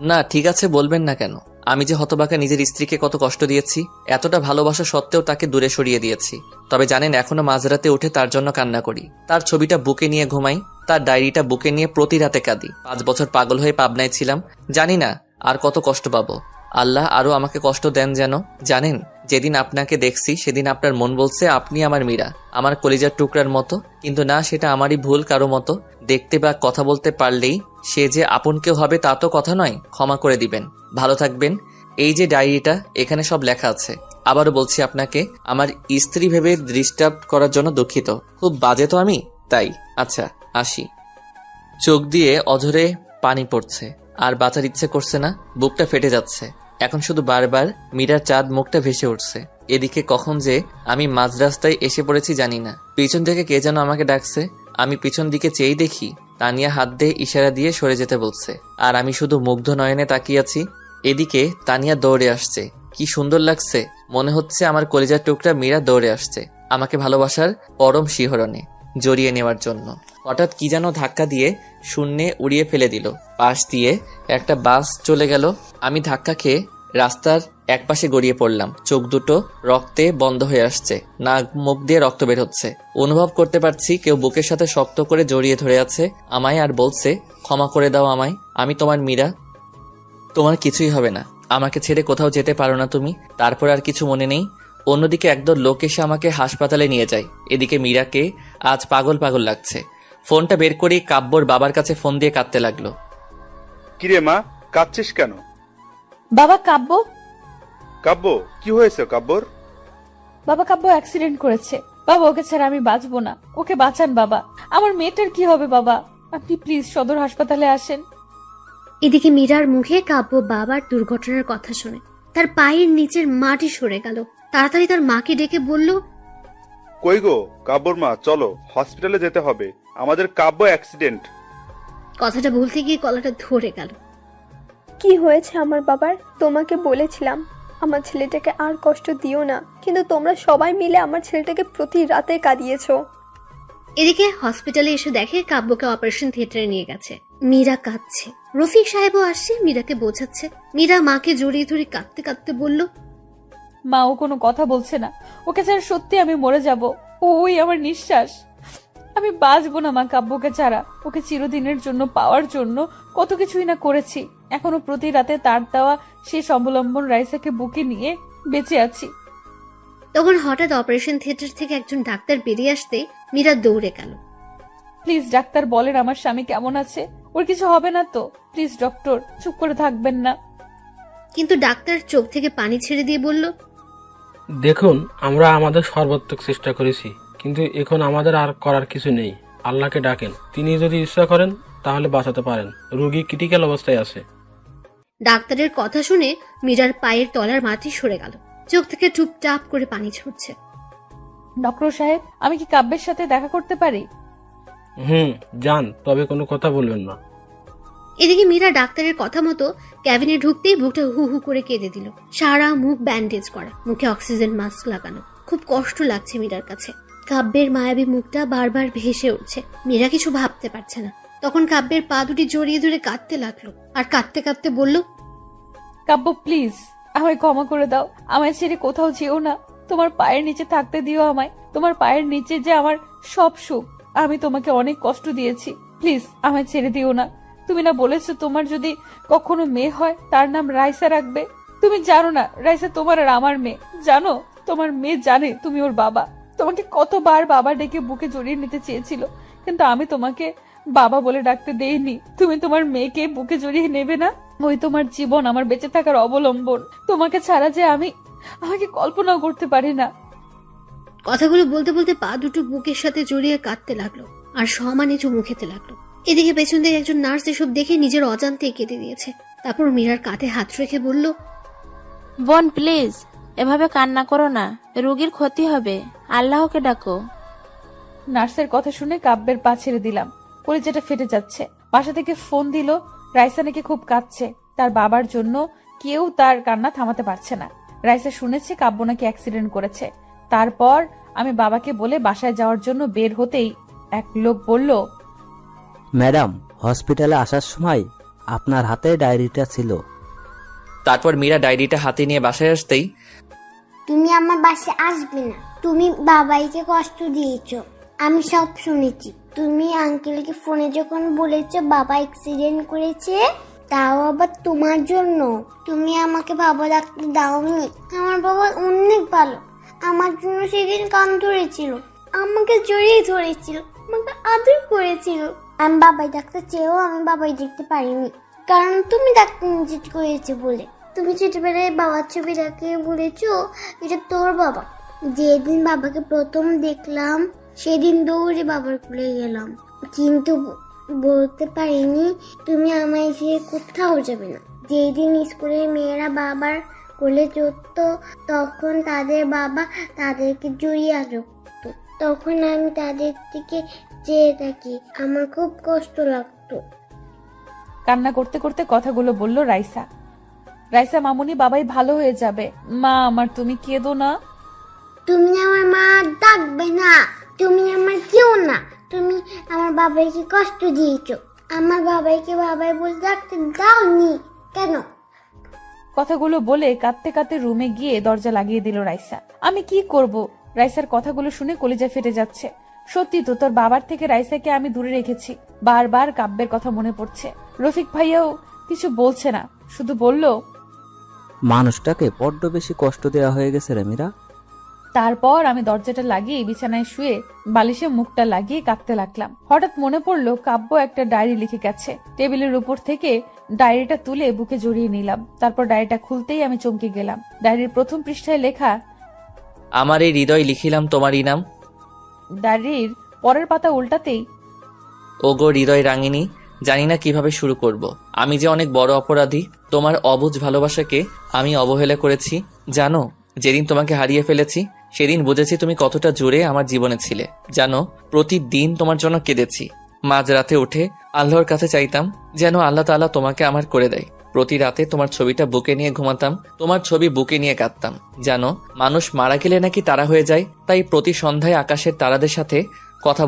না ঠিক আছে, বলবেন না কেন? আমি যে হতবাকা নিজের স্ত্রীকে কত কষ্ট দিয়েছি, এতটা ভালোবাসা সত্ত্বেও তাকে দূরে সরিয়ে দিয়েছি। তবে জানেন, এখনো মাঝরাতে উঠে তার জন্য কান্না করি। তার ছবিটা বুকে নিয়ে ঘুমাই, তার ডায়েরিটা বুকে নিয়ে প্রতি রাতে কাঁদি। 5 বছর পাগল হয়ে পাবনায় ছিলাম, জানি না আর কত কষ্ট পাবো। আল্লাহ আরো আমাকে কষ্ট দেন যেন। জানেন, যেদিন আপনাকে দেখছি সেদিন আপনার মন বলছে আপনি আমার মীরা, আমার কলিজার টুকরার মতো, কিন্তু না, সেটা আমারই ভুল। কারো মতো দেখতে বা কথা বলতে পারলেই সে যে আপন কেউ হবে তা তো কথা নয়। ক্ষমা করে দিবেন, ভালো থাকবেন। এই যে ডায়েরিটা, এখানে সব লেখা আছে। আবারও বলছি আপনাকে, আমার স্ত্রী ভেবে ডিস্টার্ব করার জন্য দুঃখিত। খুব বাজে তো আমি, তাই। আচ্ছা, আসি। চোখ দিয়ে অঝরে পানি পড়ছে, আর বাঁচার ইচ্ছে করছে না, বুকটা ফেটে যাচ্ছে। এখন শুধু বারবার মীরার চাঁদ মুখটা ভেসে উঠছে। এদিকে কখন যে আমি মাঝ রাস্তায় এসে পড়েছি জানি না। পিছন থেকে কে যেন আমাকে ডাকছে। আমি পিছন দিকে চেয়েই দেখি তানিয়া হাত দিয়ে ইশারা দিয়ে সরে যেতে বলছে, আর আমি শুধু মুগ্ধ নয়নে তাকিয়ে আছি। এদিকে তানিয়া দৌড়ে আসছে। কি সুন্দর লাগছে, মনে হচ্ছে আমার কলিজার টুকরা মীরা দৌড়ে আসছে আমাকে ভালোবাসার পরম শিহরণে জড়িয়ে নেওয়ার জন্য। হঠাৎ কি যেন ধাক্কা দিয়ে শূন্যে উড়িয়ে ফেলে দিল। পাশ দিয়ে একটা বাস চলে গেল। আমি ধাক্কা খেয়ে রাস্তার একপাশে গড়িয়ে পড়লাম। চোখ দুটো রক্তে বন্ধ হয়ে আসছে, নাক মুখ দিয়ে রক্ত বের হচ্ছে। অনুভব করতে পারছি কেউ বুকের সাথে শক্ত করে জড়িয়ে ধরে আছে আমায়, আর বলছে, ক্ষমা করে দাও আমায়, আমি তোমার মীরা, তোমার কিছুই হবে না, আমাকে ছেড়ে কোথাও যেতে পারো না তুমি। তারপর আর কিছু মনে নেই। অন্যদিকে একদল লোক এসে আমাকে হাসপাতালে নিয়ে যায়। এদিকে মীরাকে আজ পাগল পাগল লাগছে। ফোনটা বের করেই কাব্যর বাবার কাছে ফোন দিয়ে কাঁদতে লাগলো। কিরে মা, কাঁদছিস কেন? বাবা, কাব্য। কাব্য, কি হয়েছে কাব্যর? বাবা, কাব্য অ্যাক্সিডেন্ট করেছে। বাবা, ওকে ছাড়া আমি বাঁচবো না, ওকে বাঁচান বাবা। আমার মেয়েটার কি হবে বাবা? আপনি প্লিজ সদর হাসপাতালে আসেন। এদিকে মীরার মুখে কাব্য বাবার দুর্ঘটনার কথা শুনে তার পায়ের নিচের মাটি সরে গেল। তাড়াতাড়ি তার মাকে ডেকে বলল, কই গো কাব্যর মা, চলো হসপিটালে যেতে হবে, আমাদের কাব্য অ্যাক্সিডেন্ট। কথাটা বলতে গিয়ে গলাটা ধরে গেল। কি হয়েছে আমার বাবার? তোমাকে বলেছিলাম আমার ছেলেটাকে আর কষ্ট দিও না, কিন্তু তোমরা সবাই মিলে আমার ছেলেটাকে প্রতি রাতে কাঁদিয়েছো। এদিকে হসপিটালে এসে দেখে কাব্যকে অপারেশন থিয়েটারে নিয়ে গেছে। মীরা কাঁদছে। রফিক সাহেবও আসছে, মীরাকে বোঝাচ্ছে। মীরা মাকে জড়িয়ে ধরে কাঁদতে কাঁদতে বলল, মা, ও কোনো কথা বলছে না, ওকে ছাড়া সত্যি আমি মরে যাব। ওই আমার নিঃশ্বাস, আমি বাঁচবো না মা কাব্যকে ছাড়া। ওকে চিরদিনের জন্য পাওয়ার জন্য কত কিছুই না করেছি। এখনো প্রতি রাতে তার দেওয়া শেষ অবলম্বন রাইসাকে বুকে নিয়ে বেঁচে আছি। তখন হঠাৎ অপারেশন থিয়েটার থেকে একজন ডাক্তার বেরিয়ে আসতে মীরা দৌড়ে গেল। প্লিজ ডাক্তার, বলেন আমার স্বামী কেমন আছে, ওর কিছু হবে না তো? প্লিজ ডক্টর, চুপ করে থাকবেন না। কিন্তু ডাক্তার চোখ থেকে পানি ছেড়ে দিয়ে বলল, দেখুন, আমরা আমাদের সর্বাত্মক চেষ্টা করেছি, কিন্তু এখন আমাদের আর করার কিছু নেই। আল্লাহকে ডাকেন, তিনি যদি ইচ্ছা করেন তাহলে বাঁচাতে পারেন। রোগী ক্রিটিক্যাল অবস্থায় আছে। ডাক্তারের কথা শুনে মীরার পায়ের তলার মাটি সরে গেল। চোখ থেকে টুপটাপ করে পানি ঝরছে। ডক্টর সাহেব, আমি কি কাব্যের সাথে দেখা করতে পারি? যান, তবে কোনো কথা বলবেন না। এদিকে মীরা ডাক্তারের কথা মতো ক্যাবিনে ঢুকতেই বুকটা হু হু করে কেঁদে দিল। সারা মুখ ব্যান্ডেজ করা, মুখে অক্সিজেন মাস্ক লাগানো। খুব কষ্ট লাগছে মীরার কাছে। কাব্যের মায়াবী মুখটা বারবার ভেসে উঠছে। মীরা কিছু ভাবতে পারছে না। তখন কাব্যের পা দুটি জড়িয়ে ধরে কাঁদতে লাগলো, আর কাঁদতে কাঁদতে বলল, কাব্য প্লিজ, আমায় ক্ষমা করে দাও, আমায় ছেড়ে কোথাও যেও না, তোমার পায়ের নিচে থাকতে দিও আমায়। তোমার পায়ের নিচে যে আমার সব সুখ। আমি তোমাকে অনেক কষ্ট দিয়েছি, প্লিজ আমায় ছেড়ে দিও না। তুমি না বলেছো তোমার যদি কখনো মেয়ে হয় তার নাম রাইসা রাখবে? তুমি জানো না রাইসা তোমার আর আমার মেয়ে? জানো, তোমার মেয়ে জানে তুমি ওর বাবা। তোমাকে কতবার বাবা ডেকে বুকে জড়িয়ে নিতে চেয়েছিল, কিন্তু আমি তোমাকে বাবা বলে ডাকতে দেইনি। তুমি তোমার মেয়েকে বুকে জড়িয়ে নেবে না? ওই তোমার জীবন, আমার বেঁচে থাকার অবলম্বন। তোমাকে ছাড়া যে আমাকে কল্পনাও করতে পারি না। কথাগুলো বলতে বলতে পা দুটো বুকের সাথে জড়িয়ে কাঁদতে লাগলো, আর সমানে চুমু খেতে লাগলো। এদিকে পেছন থেকে একজন নার্স এসব দেখে নিজের অজান্তে কেঁদে দিয়েছে। তারপর মীরার কাঁধে হাত রেখে বলল, বোন প্লিজ, এভাবে কান্না করো না, রোগীর ক্ষতি হবে, আল্লাহকে ডাকো। নার্সের কথা শুনে কাব্যের পা ছেড়ে দিলাম। কলিজাটা ফেটে যাচ্ছে। বাসা থেকে ফোন দিল, রাইসা নাকি খুব কাঁদছে। তার বাবার জন্য কেউ তার কান্না থামাতে পারছে না। রাইসা শুনেছে কাব্য নাকি অ্যাক্সিডেন্ট করেছে। তারপর আমি বাবাকে বলে বাসায় যাওয়ার জন্য বের হতেই এক লোক বলল, ম্যাডাম, হসপিটালে আসার সময় আপনার হাতে ডায়েরিটা ছিল। তারপর মীরা ডায়েরিটা হাতে নিয়ে বাসায় আসতেই, তুমি আমার বাসায় আসবে না, তুমি বাবাইকে কষ্ট দিয়েছো, আমি সব শুনেছি। তুমি আঙ্কেলকে ফোনে যখন বলেছো বাবা অ্যাক্সিডেন্ট করেছে, তাও আবার তোমার জন্য। তুমি আমাকে বাবা ডাকতে দাওনি। আমার বাবা অনেক ভালো, আমার জন্য সেদিন কান ধরেছিল, আমাকে জড়িয়ে ধরেছিল, আমাকে আদর করেছিল। আমি বাবাই ডাকতে চেয়েও আমি বাবাই দেখতে পারিনি, কারণ তুমি ডাকতে নিষেধ করেছো বলে। তুমি ছোটবেলায় বাবার ছবি দেখে বলেছো এটা তোর বাবা। যেদিন বাবাকে প্রথম দেখলাম সেদিন দৌড়ে বাবার কোলে গেলাম, কিন্তু বলতে পারিনি তুমি আমায় ছেড়ে কোথাও যাবে না। যেদিন স্কুলের মেয়েরা বাবার কোলে চড়তো তখন তাদের বাবা তাদেরকে জড়িয়ে আসতো, তখন আমি তাদের দিকে চেয়ে থাকি, আমার খুব কষ্ট লাগতো। কান্না করতে করতে কথাগুলো বলল রাইসা। রাইসা মামুনি, বাবাই ভালো হয়ে যাবে। মা আমার, তুমি কেঁদো না। তুমি আমার মা ডাকবে না, তুমি আমার কেউ না। তুমি আমার বাবাইকে কষ্ট দিয়েছো, আমার বাবাইকে বাবাই বলে ডাকতে দাওনি কেন? কথাগুলো বলে কাঁদতে কাঁদতে রুমে গিয়ে দরজা লাগিয়ে দিল রাইসা। আমি কি করব? রাইসার কথাগুলো শুনে কলিজা ফেটে যাচ্ছে। সত্যি তো, তোর বাবার থেকে রাইসাকে আমি দূরে রেখেছি। বারবার কাব্যের কথা মনে পড়ছে। রফিক ভাইয়াও কিছু বলছে না, শুধু বলল, মানুষটাকে বড্ড বেশি কষ্ট দেওয়া হয়ে গেছে রে মীরা। তারপর আমি দরজাটা লাগিয়ে বিছানায় শুয়ে বালিশে মুখটা লাগিয়ে কাঁদতে লাগলাম। হঠাৎ মনে পড়লো কাব্য একটা ডায়েরি লিখে গেছে। টেবিলের উপর থেকে ডায়েরিটা তুলে বুকে জড়িয়ে নিলাম। তারপর ডায়েরিটা খুলতেই আমি চমকে গেলাম। ডায়েরির প্রথম পৃষ্ঠায় লেখা, আমার এই হৃদয় লিখিলাম তোমার ইনাম। ডায়েরির পরের পাতা উল্টাতেই, ওগো হৃদয় রাঙিনী, জানি না কিভাবে শুরু করব। আমি যে অনেক বড় অপরাধী। তোমার অবুঝ ভালোবাসাকে আমি অবহেলা করেছি। জানো, যেদিন তোমাকে হারিয়ে ফেলেছি সেদিন বুঝেছি তুমি কতটা জোরে আমার জীবনে ছিলে। জানো, প্রতিদিন তোমার জন্য কেঁদেছি। মাঝরাতে উঠে আল্লাহর কাছে চাইতাম যেন আল্লাহ তাআলা তোমাকে আমার করে দেয়। প্রতি রাতে তোমার ছবিটা বুকে নিয়ে ঘুমাতাম, তোমার ছবি বুকে নিয়ে কাঁদতাম। জানো, মানুষ মারা গেলে নাকি তারা হয়ে যায়, তাই প্রতি সন্ধ্যায় আকাশের তারাদের সাথে কথা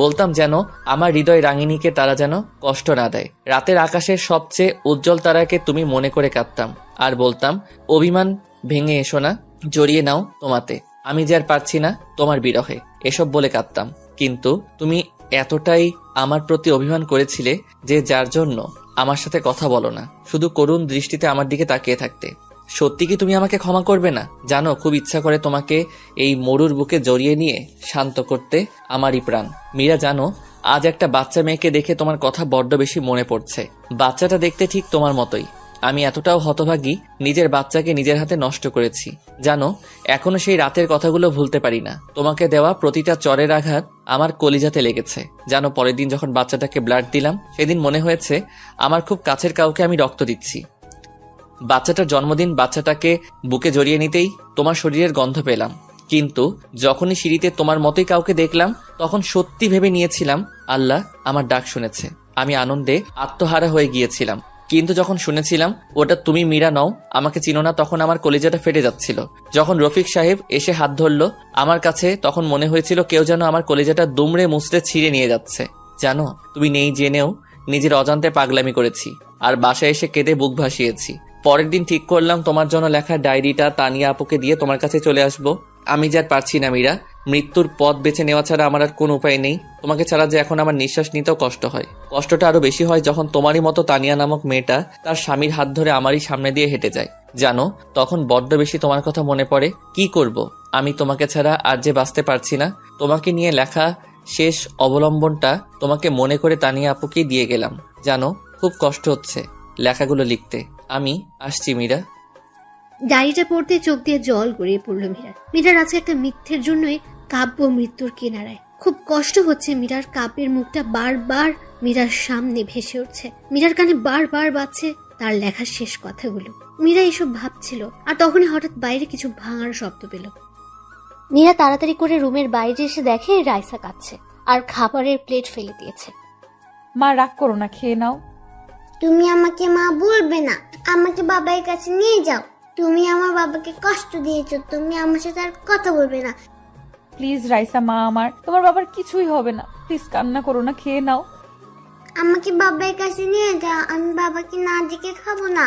বলতাম যেন আমার হৃদয় রাঙিনীকে তারা যেন কষ্ট না দেয়। রাতের আকাশের সবচেয়ে উজ্জ্বল তারাকে তুমি মনে করে কাঁদতাম আর বলতাম, অভিমান ভেঙে এসো না, জড়িয়ে নাও তোমাতে, আমি যে আর পারছি না তোমার বিরহে, এসব বলে কাঁদতাম। কিন্তু তুমি এতটাই আমার প্রতি অভিমান করেছিলে যে যার জন্য আমার সাথে কথা বলো না, শুধু করুণ দৃষ্টিতে আমার দিকে তাকিয়ে থাকতে। সত্যি কি তুমি আমাকে ক্ষমা করবে না? জানো, খুব ইচ্ছা করে তোমাকে এই মরুর বুকে জড়িয়ে নিয়ে শান্ত করতে আমারই প্রাণ। মীরা, জানো, আজ একটা বাচ্চা মেয়েকে দেখে তোমার কথা বড্ড বেশি মনে পড়ছে। বাচ্চাটা দেখতে ঠিক তোমার মতোই। আমি এতটাও হতভাগী, নিজের বাচ্চাকে নিজের হাতে নষ্ট করেছি। জানো, এখনো সেই রাতের কথাগুলো ভুলতে পারি না। তোমাকে দেওয়া প্রতিটা চরের আঘাত আমার কলিজাতে লেগেছে। জানো, পরের দিন যখন বাচ্চাটাকে ব্লাড দিলাম সেদিন মনে হয়েছে আমার খুব কাছের কাউকে আমি রক্ত দিচ্ছি। বাচ্চাটার জন্মদিন, বাচ্চাটাকে বুকে জড়িয়ে নিতেই তোমার শরীরের গন্ধ পেলাম। কিন্তু যখনই সিঁড়িতে তোমার মতোই কাউকে দেখলাম তখন সত্যি ভেবে নিয়েছিলাম আল্লাহ আমার ডাক শুনেছে। আমি আনন্দে আত্মহারা হয়ে গিয়েছিলাম। কিন্তু যখন শুনেছিলাম ওটা তুমি মীরা নও, আমাকে চিনো না, তখন আমার কলিজাটা ফেটে যাচ্ছিল। যখন রফিক সাহেব এসে হাত ধরলো আমার কাছে, তখন মনে হয়েছিল কেউ যেন আমার কলিজাটা দুমড়ে মুচড়ে ছিঁড়ে নিয়ে যাচ্ছে। জানো, তুমি নেই জেনেও নিজের অজান্তে পাগলামি করেছি আর বাসায় এসে কেঁদে বুক ভাসিয়েছি। পরের দিন ঠিক করলাম তোমার জন্য লেখা ডায়েরিটা তানিয়া আপুকে দিয়ে তোমার কাছে চলে আসবো। আমি যে আর পারছি না মীরা, মৃত্যুর পথ বেছে নেওয়া ছাড়া আমার আর কোনো উপায় নেই। তোমাকে ছাড়া যে এখন আমার নিঃশ্বাস নিতেও কষ্ট হয়। কষ্টটা আরো বেশি হয় যখন তোমারই মতো তানিয়া নামক মেয়েটা তার স্বামীর হাত ধরে আমারই সামনে দিয়ে হেঁটে যায়। জানো, তখন বড্ড বেশি তোমার কথা মনে পড়ে। কি করব, আমি তোমাকে ছাড়া আর যে বাঁচতে পারছি না। তোমাকে নিয়ে লেখা শেষ অবলম্বনটা তোমাকে মনে করে তানিয়া আপুকে দিয়ে গেলাম। জানো, খুব কষ্ট হচ্ছে লেখাগুলো লিখতে। আমি আসছি মীরা। ডায়েরিটা পড়তে চোখ দিয়ে জল গড়িয়ে পড়লো মীরার আজকে একটা মিথ্যের জন্যই কাব্য মৃত্যুর কিনারায়। খুব কষ্ট হচ্ছে মীরার। কাব্যের মুখটা বারবার মীরার সামনে ভেসে উঠছে। মীরার কানে বারবার বাজছে তার লেখা শেষ কথাগুলো। মীরা এসব ভাবছিল আর তখনই হঠাৎ বাইরে কিছু ভাঙার শব্দ পেল। মীরা তাড়াতাড়ি করে রুমের বাইরে এসে দেখে রাইসা কাঁদছে আর খাবারের প্লেট ফেলে দিয়েছে। মা রাগ করো না, খেয়ে নাও। তুমি আমাকে মা বলবে না, আমাকে বাবার কাছে নিয়ে যাও। তুমি আমার বাবাকে কষ্ট দিয়েছো, তুমি আমার সাথে আর কথা বলবে না। প্লিজ রাইসা, মা আমার, তোমার বাবার কিছুই হবে না। প্লিজ কান্না করো না, খেয়ে নাও। আমাকে বাবার কাছে নিয়ে যাও, আমি বাবাকে না ডেকে খাবো না।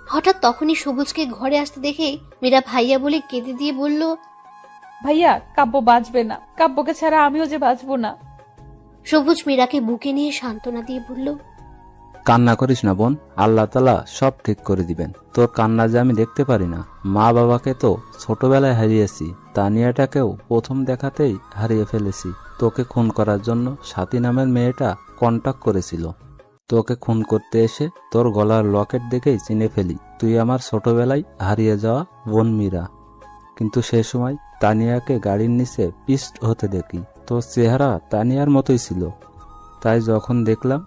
হঠাৎ তখনই সবুজকে ঘরে আসতে দেখে মীরা ভাইয়া বলে কেঁদে দিয়ে বলল, ভাইয়া, কাব্য বাঁচবে না। কাব্যকে ছাড়া আমিও যে বাঁচবো না। সবুজ মীরাকে বুকে নিয়ে সান্ত্বনা দিয়ে বলল, কান্না করিস না বোন, আল্লাহ তাআলা সব ঠিক করে দিবেন। তোর কান্না যে আমি দেখতে পারি না। মা বাবাকে তো ছোটবেলায় হারিয়েছি, তানিয়াটাকেও প্রথম দেখাতেই হারিয়ে ফেলেছি। তোকে খুন করার জন্য সাথী নামের মেয়েটা কন্টাক্ট করেছিল। তোকে খুন করতে এসে তোর গলার লকেট দেখেই চিনে ফেলি তুই আমার ছোটবেলায় হারিয়ে যাওয়া বোন মীরা। কিন্তু সে সময় তানিয়াকে গাড়ির নিচে পিস্ট হতে দেখি। তোর চেহারা তানিয়ার মতোই ছিল। তাই যখন দেখলাম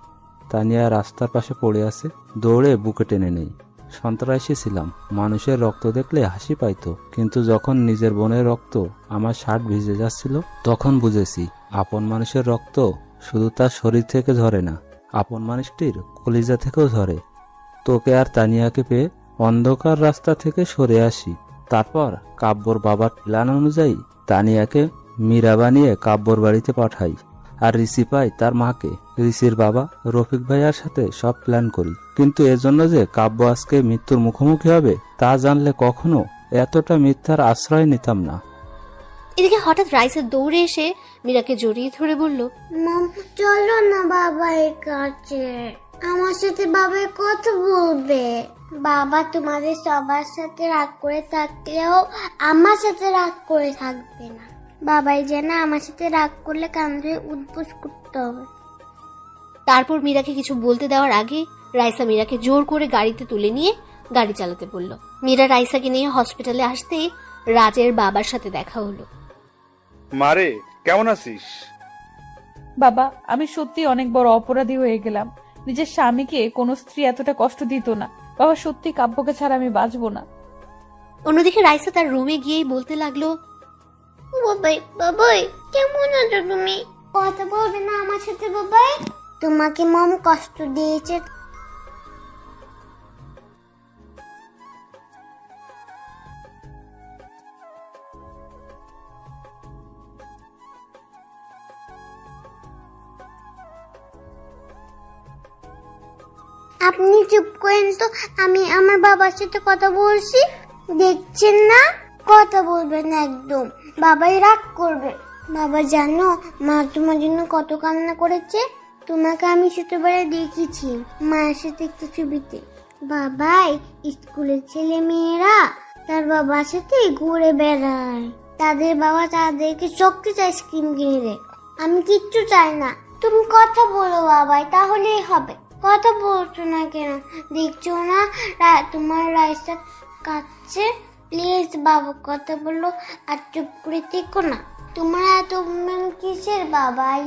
তানিয়া রাস্তার পাশে পড়ে আছে, দৌড়ে বুকে টেনে নেই। সন্ত্রাসী ছিলাম, মানুষের রক্ত দেখলে হাসি পাইতো, কিন্তু যখন নিজের বোনের রক্ত আমার শার্ট ভিজে যাচ্ছিল তখন বুঝেছি আপন মানুষের রক্ত শুধু তার শরীর থেকে ঝরে না, আপন মানুষটির কলিজা থেকেও ঝরে। তোকে আর তানিয়াকে পেয়ে অন্ধকার রাস্তা থেকে সরে আসি। তারপর কাব্যর বাবার প্ল্যান অনুযায়ী তানিয়াকে মীরা বানিয়ে কাব্যর বাড়িতে পাঠাই, আর ঋষি পাই তার মাকে। ঋষির বাবা রফিক ভাইয়ার সাথে সব প্ল্যান করি, কিন্তু এজন্য যে কাব্য আজকে মৃত্যুর মুখোমুখি হবে তা জানলে কখনো এতটা মিথ্যার আশ্রয় নিতাম না। এদিকে হঠাৎ রাইসা দৌড়ে এসে মীরাকে জড়িয়ে ধরে বলল, মম চলো না বাবার কাছে, আমার সাথে বাবা কথা বলবে। বাবা তোমাদের সবার সাথে রাগ করে থাকলেও আমার সাথে রাগ করে থাকবে না। বাবাই যেন আমার সাথে রাগ করলে কান ধরে উদ্বোস করতে হবে। তারপর মীরাকে কিছু বলতে দেওয়ার আগে রাইসা মীরাকে জোর করে গাড়িতে তুলে নিয়ে গাড়ি চালাতে বলল। মীরা রাইসাকে নিয়ে হসপিটালে আসতেই রাজের বাবার সাথে দেখা হলো। মারে, কেমন আছিস? বাবা, আমি সত্যি অনেক বড় অপরাধী হয়ে গেলাম। নিজের স্বামীকে কোনো স্ত্রী এতটা কষ্ট দিত না। বাবা, সত্যি কাব্যকে ছাড়া আমি বাঁচবো না। অন্যদিকে রাইসা তার রুমে গিয়েই বলতে লাগলো, বাবাই বাবাই কেমন আছো তুমি? কথা বলবে না আমার সাথে বাবাই? তোমাকে মম কষ্ট দিয়েছে? আপনি চুপ করেন তো, আমি আমার বাবার সাথে কথা বলছি। দেখছেন না? কথা বলবেন না একদম, বাবাই রাগ করবে। বাবা জানো মা তোমার জন্য কত কান্না করেছে? তোমাকে আমি ছোটবেলায় দেখেছি মায়ের সাথে একটা ছবিতে। বাবাই স্কুলের ছেলে মেয়েরা তার বাবার সাথে ঘুরে বেড়ায়, তাদের বাবা তাদেরকে চকলেট আইসক্রিম কিনে দেয়। আমি কিচ্ছু চাই না, তুমি কথা বলো বাবাই, তাহলেই হবে। কথা বলছো না কেন? দেখছো না তোমার রাইসা কাঁদছে? প্লিজ বাবা কথা বলো, আর চুপ করে থেকো না। তোমার এত কিসের বাবাই?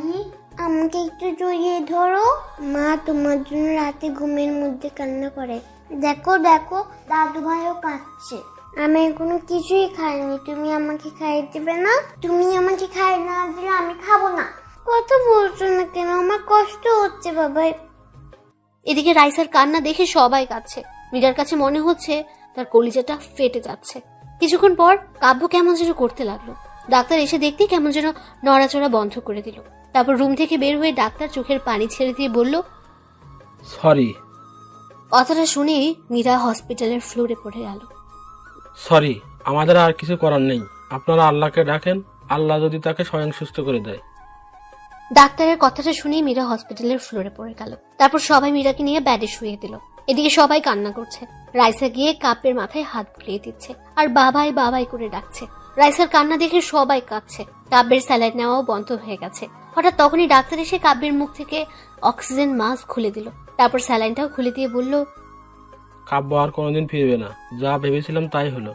আমাকে একটু জড়িয়ে ধরো। মা তোমার জন্য রাতে ঘুমের মধ্যে কান্না করে। দেখো দেখো দাদু ভাইও কাঁদছে। আমি এখনো কিছুই খাইনি, তুমি আমাকে খাইয়ে দেবে না? তুমি আমাকে খাই না দিলে আমি খাবো না। কথা বলছো না কেন? আমার কষ্ট হচ্ছে বাবাই। এদিকে রাইসার কান্না দেখে সবাই কাঁদছে। মীরার কাছে মনে হচ্ছে তার কলিজাটা ফেটে যাচ্ছে। কিছুক্ষণ পর কাব্য কেমন যেন করতে লাগলো। ডাক্তার এসে দেখতেই কেমন যেন নড়াচড়া বন্ধ করে দিল। তারপর রুম থেকে বের হয়ে ডাক্তার চোখের পানি ছেড়ে দিয়ে বলল, সরি। কথাটা শুনেই মীরা হসপিটালের ফ্লোরে পড়ে গেল। সরি, আমাদের আর কিছু করার নেই। আপনারা আল্লাহকে ডাকেন, আল্লাহ যদি তাকে স্বয়ং সুস্থ করে দেয়। ডাক্তারের কথাটা শুনেই মীরা হসপিটালের ফ্লোরে পড়ে গেল। তারপর সবাই মীরাকে নিয়ে বেডে শুয়ে দিল। এদিকে সবাই কান্না করছে। রাইসা গিয়ে কাব্যের মাথায় হাত বুলিয়ে দিচ্ছে আর বাবাই বাবাই করে ডাকছে। রাইসার কান্না দেখে সবাই কাঁদছে। কাব্যের স্যালাইন নেওয়াও বন্ধ হয়ে গেছে। হঠাৎ তখনই ডাক্তার এসে কাব্যের মুখ থেকে অক্সিজেন মাস্ক খুলে দিল। তারপর স্যালাইনটাও খুলে দিয়ে বলল, কাব্য আর কোনোদিন ফিরবে না, যা ভেবেছিলাম তাই হলো।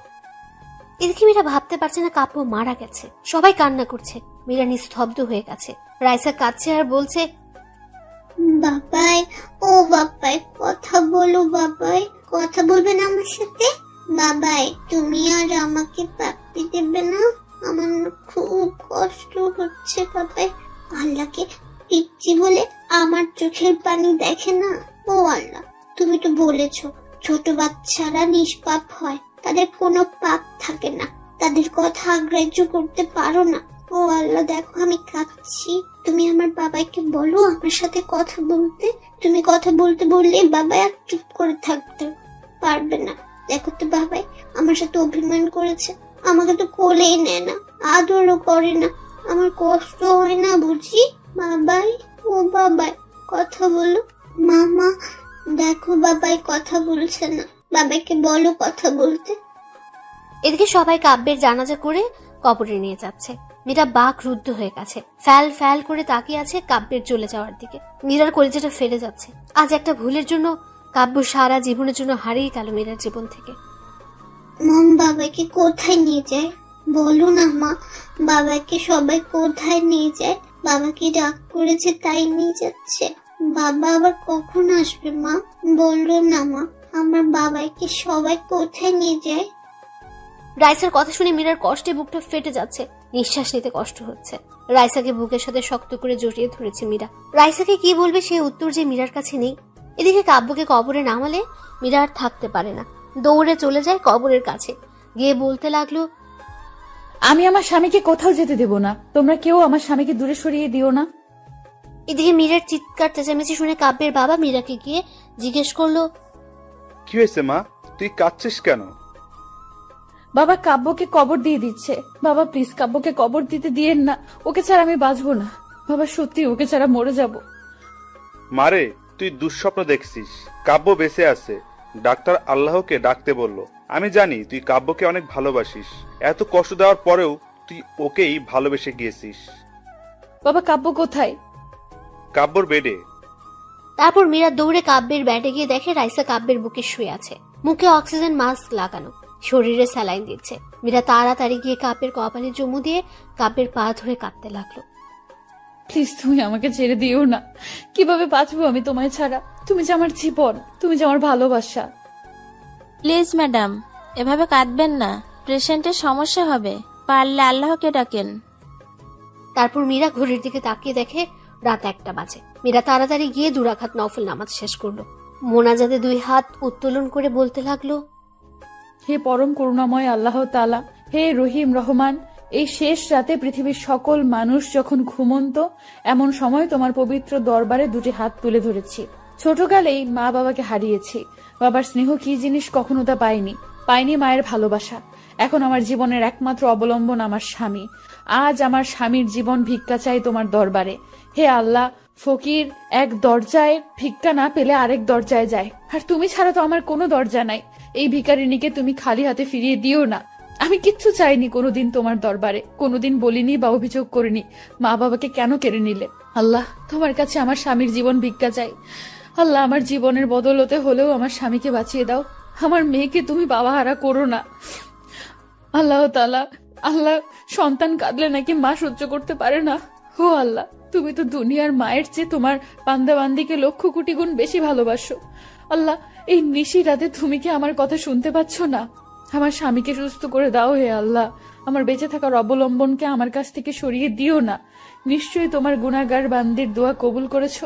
এদিকে মীরা ভাবতে পারছে না কাব্য মারা গেছে। সবাই কান্না করছে। মীরা নিস্তব্ধ হয়ে গেছে। রাইসা কাঁদছে আর বলছে, বাবাই ও বাবাই কথা বলো বাবাই, কথা বলবেন আমার সাথে? বাবাই তুমি আর আমাকে প্রাপ্তি দেবে না? আমার খুব কষ্ট হচ্ছে বাবাই। আল্লাহকে পিচ্ছি বলে আমার চোখের পানি দেখে না। ও আল্লাহ, তুমি তো বলেছো ছোট বাচ্চারা নিষ্পাপ হয়, তাদের কোনো পাপ থাকে না, তাদের কথা গ্রাহ্য করতে পারো না। ও আল্লাহ দেখো আমি কাঁদছি, তুমি আমার বাবাইকে বলো আমার সাথে কথা বলতে। তুমি কথা বলতে বললে বাবাই আর চুপ করে থাকতে পারবে না। দেখো তো বাবাই আমার সাথে অভিমান করেছে, আমাকে তো কোলেই নেয় না, আদরও করে না, আমার কষ্ট হয় না বুঝি? বাবাই ও বাবাই কথা বলো। মামা দেখো বাবাই কথা বলছে না, বাবাকে বলো কথা বলতে। এদিকে সবাই কাব্যের জানাজা করে কবরে নিয়ে যাচ্ছে। মীরা বাক রুদ্ধ হয়ে গেছে, ফ্যাল ফ্যাল করে তাকিয়ে আছে কাব্যের চলে যাওয়ার দিকে। মীরার কলিজাটা ফেটে যাচ্ছে। আজ একটা ভুলের জন্য কাব্য সারা জীবনের জন্য হারিয়ে গেল মীরার জীবন থেকে। মম বাবাকে কোথায় নিয়ে যায় বলো না মা, বাবাকে সবাই কোথায় নিয়ে যায়? বাবাকে ডাক করেছে তাই নিয়ে যাচ্ছে। বাবা আবার কখন আসবে মা, বললো না মা, আমার বাবাকে সবাই কোথায় নিয়ে যায়? রাইসার কথা শুনে মীরার কষ্টে বুকটা ফেটে যাচ্ছে, নিঃশ্বাস নিতে কষ্ট হচ্ছে। রাইসাকে বুকের সাথে শক্ত করে জড়িয়ে ধরেছে মীরা। রাইসাকে কি বলবে সে উত্তর যে মীরার কাছে নেই। এদিকে কাব্যকে কবরে নামালে মীরা আর থাকতে পারে না, দৌড়ে চলে যায় কবরের কাছে, গিয়ে বলতে লাগলো, আমি আমার স্বামীকে কোথাও যেতে দেব না, তোমরা কেউ আমার স্বামীকে দূরে সরিয়ে দিও না। এদিকে মীরার চিৎকার চেঁচামেচি শুনে কাব্যের বাবা মীরাকে গিয়ে জিজ্ঞেস করলো, কি হয়েছে মা, তুই কাঁদছিস কেন? বাবা কাব্যকে কবর দিয়ে দিচ্ছে। বাবা প্লিজ কাব্যকে কবর দিতে দিয়েন না, ওকে ছাড়া আমি বাঁচবো না। বাবা সত্যি ওকে ছাড়া মরে যাব। মারে, তুই দুঃস্বপ্ন দেখছিস, কাব্য বেঁচে আছে। ডাক্তার আল্লাহকে ডাকতে বলল। আমি জানি তুই কাব্যকে অনেক ভালোবাসিস, এত কষ্ট দেওয়ার পরেও তুই ওকেই ভালোবেসে গিয়েছিস। বাবা কাব্য কোথায়? কাব্যর বেডে। তারপর মীরা দৌড়ে কাব্যের ব্যাটে গিয়ে দেখে রাইসা কাব্যের বুকে শুয়ে আছে, মুখে অক্সিজেন মাস্ক লাগানো, শরীরে স্যালাইন দিচ্ছে। মীরা তাড়াতাড়ি গিয়ে কাব্যের কপালে চুমু দিয়ে কাব্যের পা ধরে কাঁদতে লাগলো। প্লিজ তুমি আমাকে ছেড়ে দিও না, কিভাবে বাঁচবো আমি তোমায় ছাড়া? তুমি যে আমার জীবন, তুমি যে আমার ভালোবাসা। প্লিজ ম্যাডাম, এভাবে কাঁদবেন না, পেশেন্টের সমস্যা হবে, পারলে আল্লাহকে ডাকেন। তারপর মীরা ঘড়ির দিকে তাকিয়ে দেখে রাত 1টা বাজে। মীরা তাড়াতাড়ি গিয়ে 2 রাকাত নফল নামাজ শেষ করলো। মোনাজাতে 2 হাত উত্তোলন করে বলতে লাগলো, হে পরম করুণাময় আল্লাহ তাআলা, হে রহিম রহমান, এই শেষ রাতে পৃথিবীর সকল মানুষ যখন ঘুমন্ত, এমন সময় তোমার পবিত্র দরবারে 2টি হাত তুলে ধরেছি। ছোটকালেই মা বাবাকে হারিয়েছি, বাবার স্নেহ কি জিনিস কখনো তা পাইনি মায়ের ভালোবাসা। এখন আমার জীবনের একমাত্র অবলম্বন আমার স্বামী। আজ আমার স্বামীর জীবন ভিক্ষা চাই তোমার দরবারে। হে আল্লাহ, ফকির এক দরজায় ভিক্ষা না পেলে আরেক দরজায় যায়, আর তুমি ছাড়া তো আমার কোনো দরজা নাই। এই ভিখারিনীকে তুমি খালি হাতে ফিরিয়ে দিও না। আমি কিচ্ছু চাইনি কোনোদিন তোমার দরবারে, কোনোদিন বলিনি বা অভিযোগ করিনি মা বাবাকে কেন কেড়ে নিলে। আল্লাহ, তোমার কাছে আমার স্বামীর জীবন ভিক্ষা চাই। আল্লাহ, আমার জীবনের বদলতে হলেও আমার স্বামীকে বাঁচিয়ে দাও, আমার মেয়েকে তুমি বাবাহারা করো না। আল্লাহ তাআলা, আল্লাহ, সন্তান কাঁদলে নাকি মা সহ্য করতে পারে না। ও আল্লাহ, তুমি তো দুনিয়ার মায়ের চেয়ে তোমার বান্দাবান্দিকে 1,00,000 কোটি গুণ বেশি ভালোবাসো। আল্লাহ, এই নিশি রাতে তুমি কি আমার কথা শুনতে পাচ্ছ না? আমার স্বামীকে সুস্থ করে দাও হে আল্লাহ, আমার বেঁচে থাকার অবলম্বনকে আমার কাছ থেকে সরিয়ে দিও না। নিশ্চয়ই তোমার গুনাহগার বান্দির দোয়া কবুল করেছো।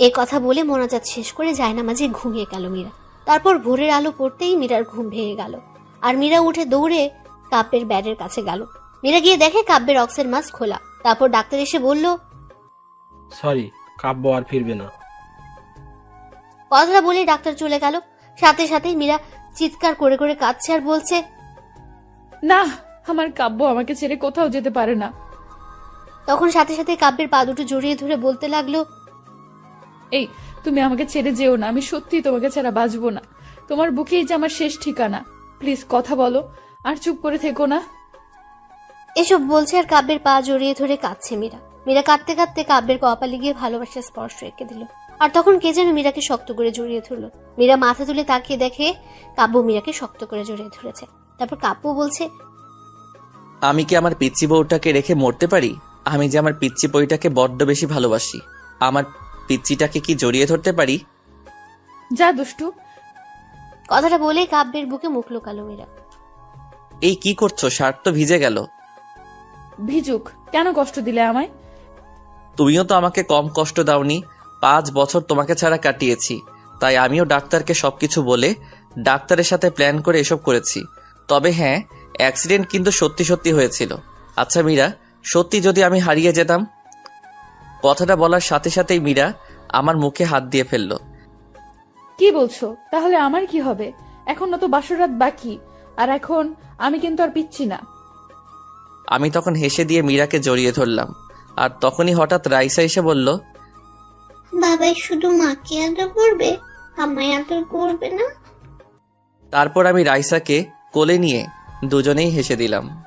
এ কথা বলে মোনাজাত শেষ করে জায়নামাজে ঘুমিয়ে গেল মীরা। তারপর ভোরের আলো পড়তেই মীরার ঘুম ভেঙে গেল, আর মীরা উঠে দৌড়ে কাব্যের ব্যাডের কাছে গেল। মীরা গিয়ে দেখে কাব্যের অক্সিজেন মাস্ক খোলা। তারপর ডাক্তার এসে বলল, সরি, কাব্য আর ফিরবে না। কথাটা বলে ডাক্তার চলে গেল। সাথে সাথেই মীরা চিৎকার করে করে কাঁদছে আর বলছে, না, আমার কাব্য আমাকে ছেড়ে কোথাও যেতে পারে না। তখন সাথে সাথে কাব্যের পা দুটো জড়িয়ে ধরে বলতে লাগলো, এই তুমি আমাকে ছেড়ে যেও না, আমি সত্যি তোমাকে ছাড়া বাঁচবো না। তোমার বুকেই যে আমার শেষ ঠিকানা, প্লিজ কথা বলো, আর চুপ করে থেকো না। এসব বলছে আর কাব্যের পা জড়িয়ে ধরে কাঁদছে মীরা। মীরা কাঁদতে কাঁদতে কাব্যের কপালে গিয়ে ভালোবাসার স্পর্শ এঁকে দিল। আর তখন কে যেন মীরাকে শক্ত করে জড়িয়ে ধরলো। মীরা মাথা তুলে তাকিয়ে দেখে কাব্য মীরাকে শক্ত করে জড়িয়ে ধরেছে। তারপর কাব্য বলছে, আমি কি আমার পিচ্চি বউটাকে রেখে মরতে পারি? আমি যে আমার পিচ্চি বইটাকে বড্ড বেশি ভালোবাসি, আমার পিচ্চিটাকে কি জড়িয়ে ধরতে পারি? যা দুষ্টু। কথাটা বলে কাব্যের বুকে মুখ লুকালো মীরা। এই কি করছো? শার্ট তো ভিজে গেল। ভিজুক, কেন কষ্ট দিলে আমায়? তুমিও তো আমাকে কম কষ্ট দাওনি। 5 বছর তোমাকে ছাড়া কাটিয়েছি, তাই আমিও ডাক্তারকে সবকিছু বলে ডাক্তারের সাথে প্ল্যান করে এসব করেছি। তবে হ্যাঁ, অ্যাক্সিডেন্ট কিন্তু সত্যি সত্যি হয়েছিল। আচ্ছা মীরা, সত্যি যদি আমি হারিয়ে যেতাম? কথাটা বলার সাথে সাথেই মীরা আমার মুখে হাত দিয়ে ফেলল। কি বলছো? তাহলে আমার কি হবে? এখন তো বাসরাত বাকি, আর এখন আমি কিন্তু আর পিচ্ছি না। আমি তখন হেসে দিয়ে মীরাকে জড়িয়ে ধরলাম, আর তখনই হঠাৎ রাইসা এসে বলল, বাবাই শুধু মাকে আদর করবে, আমায় আদর করবে না? তারপর আমি রাইসাকে কোলে নিয়ে দুজনেই হেসে দিলাম।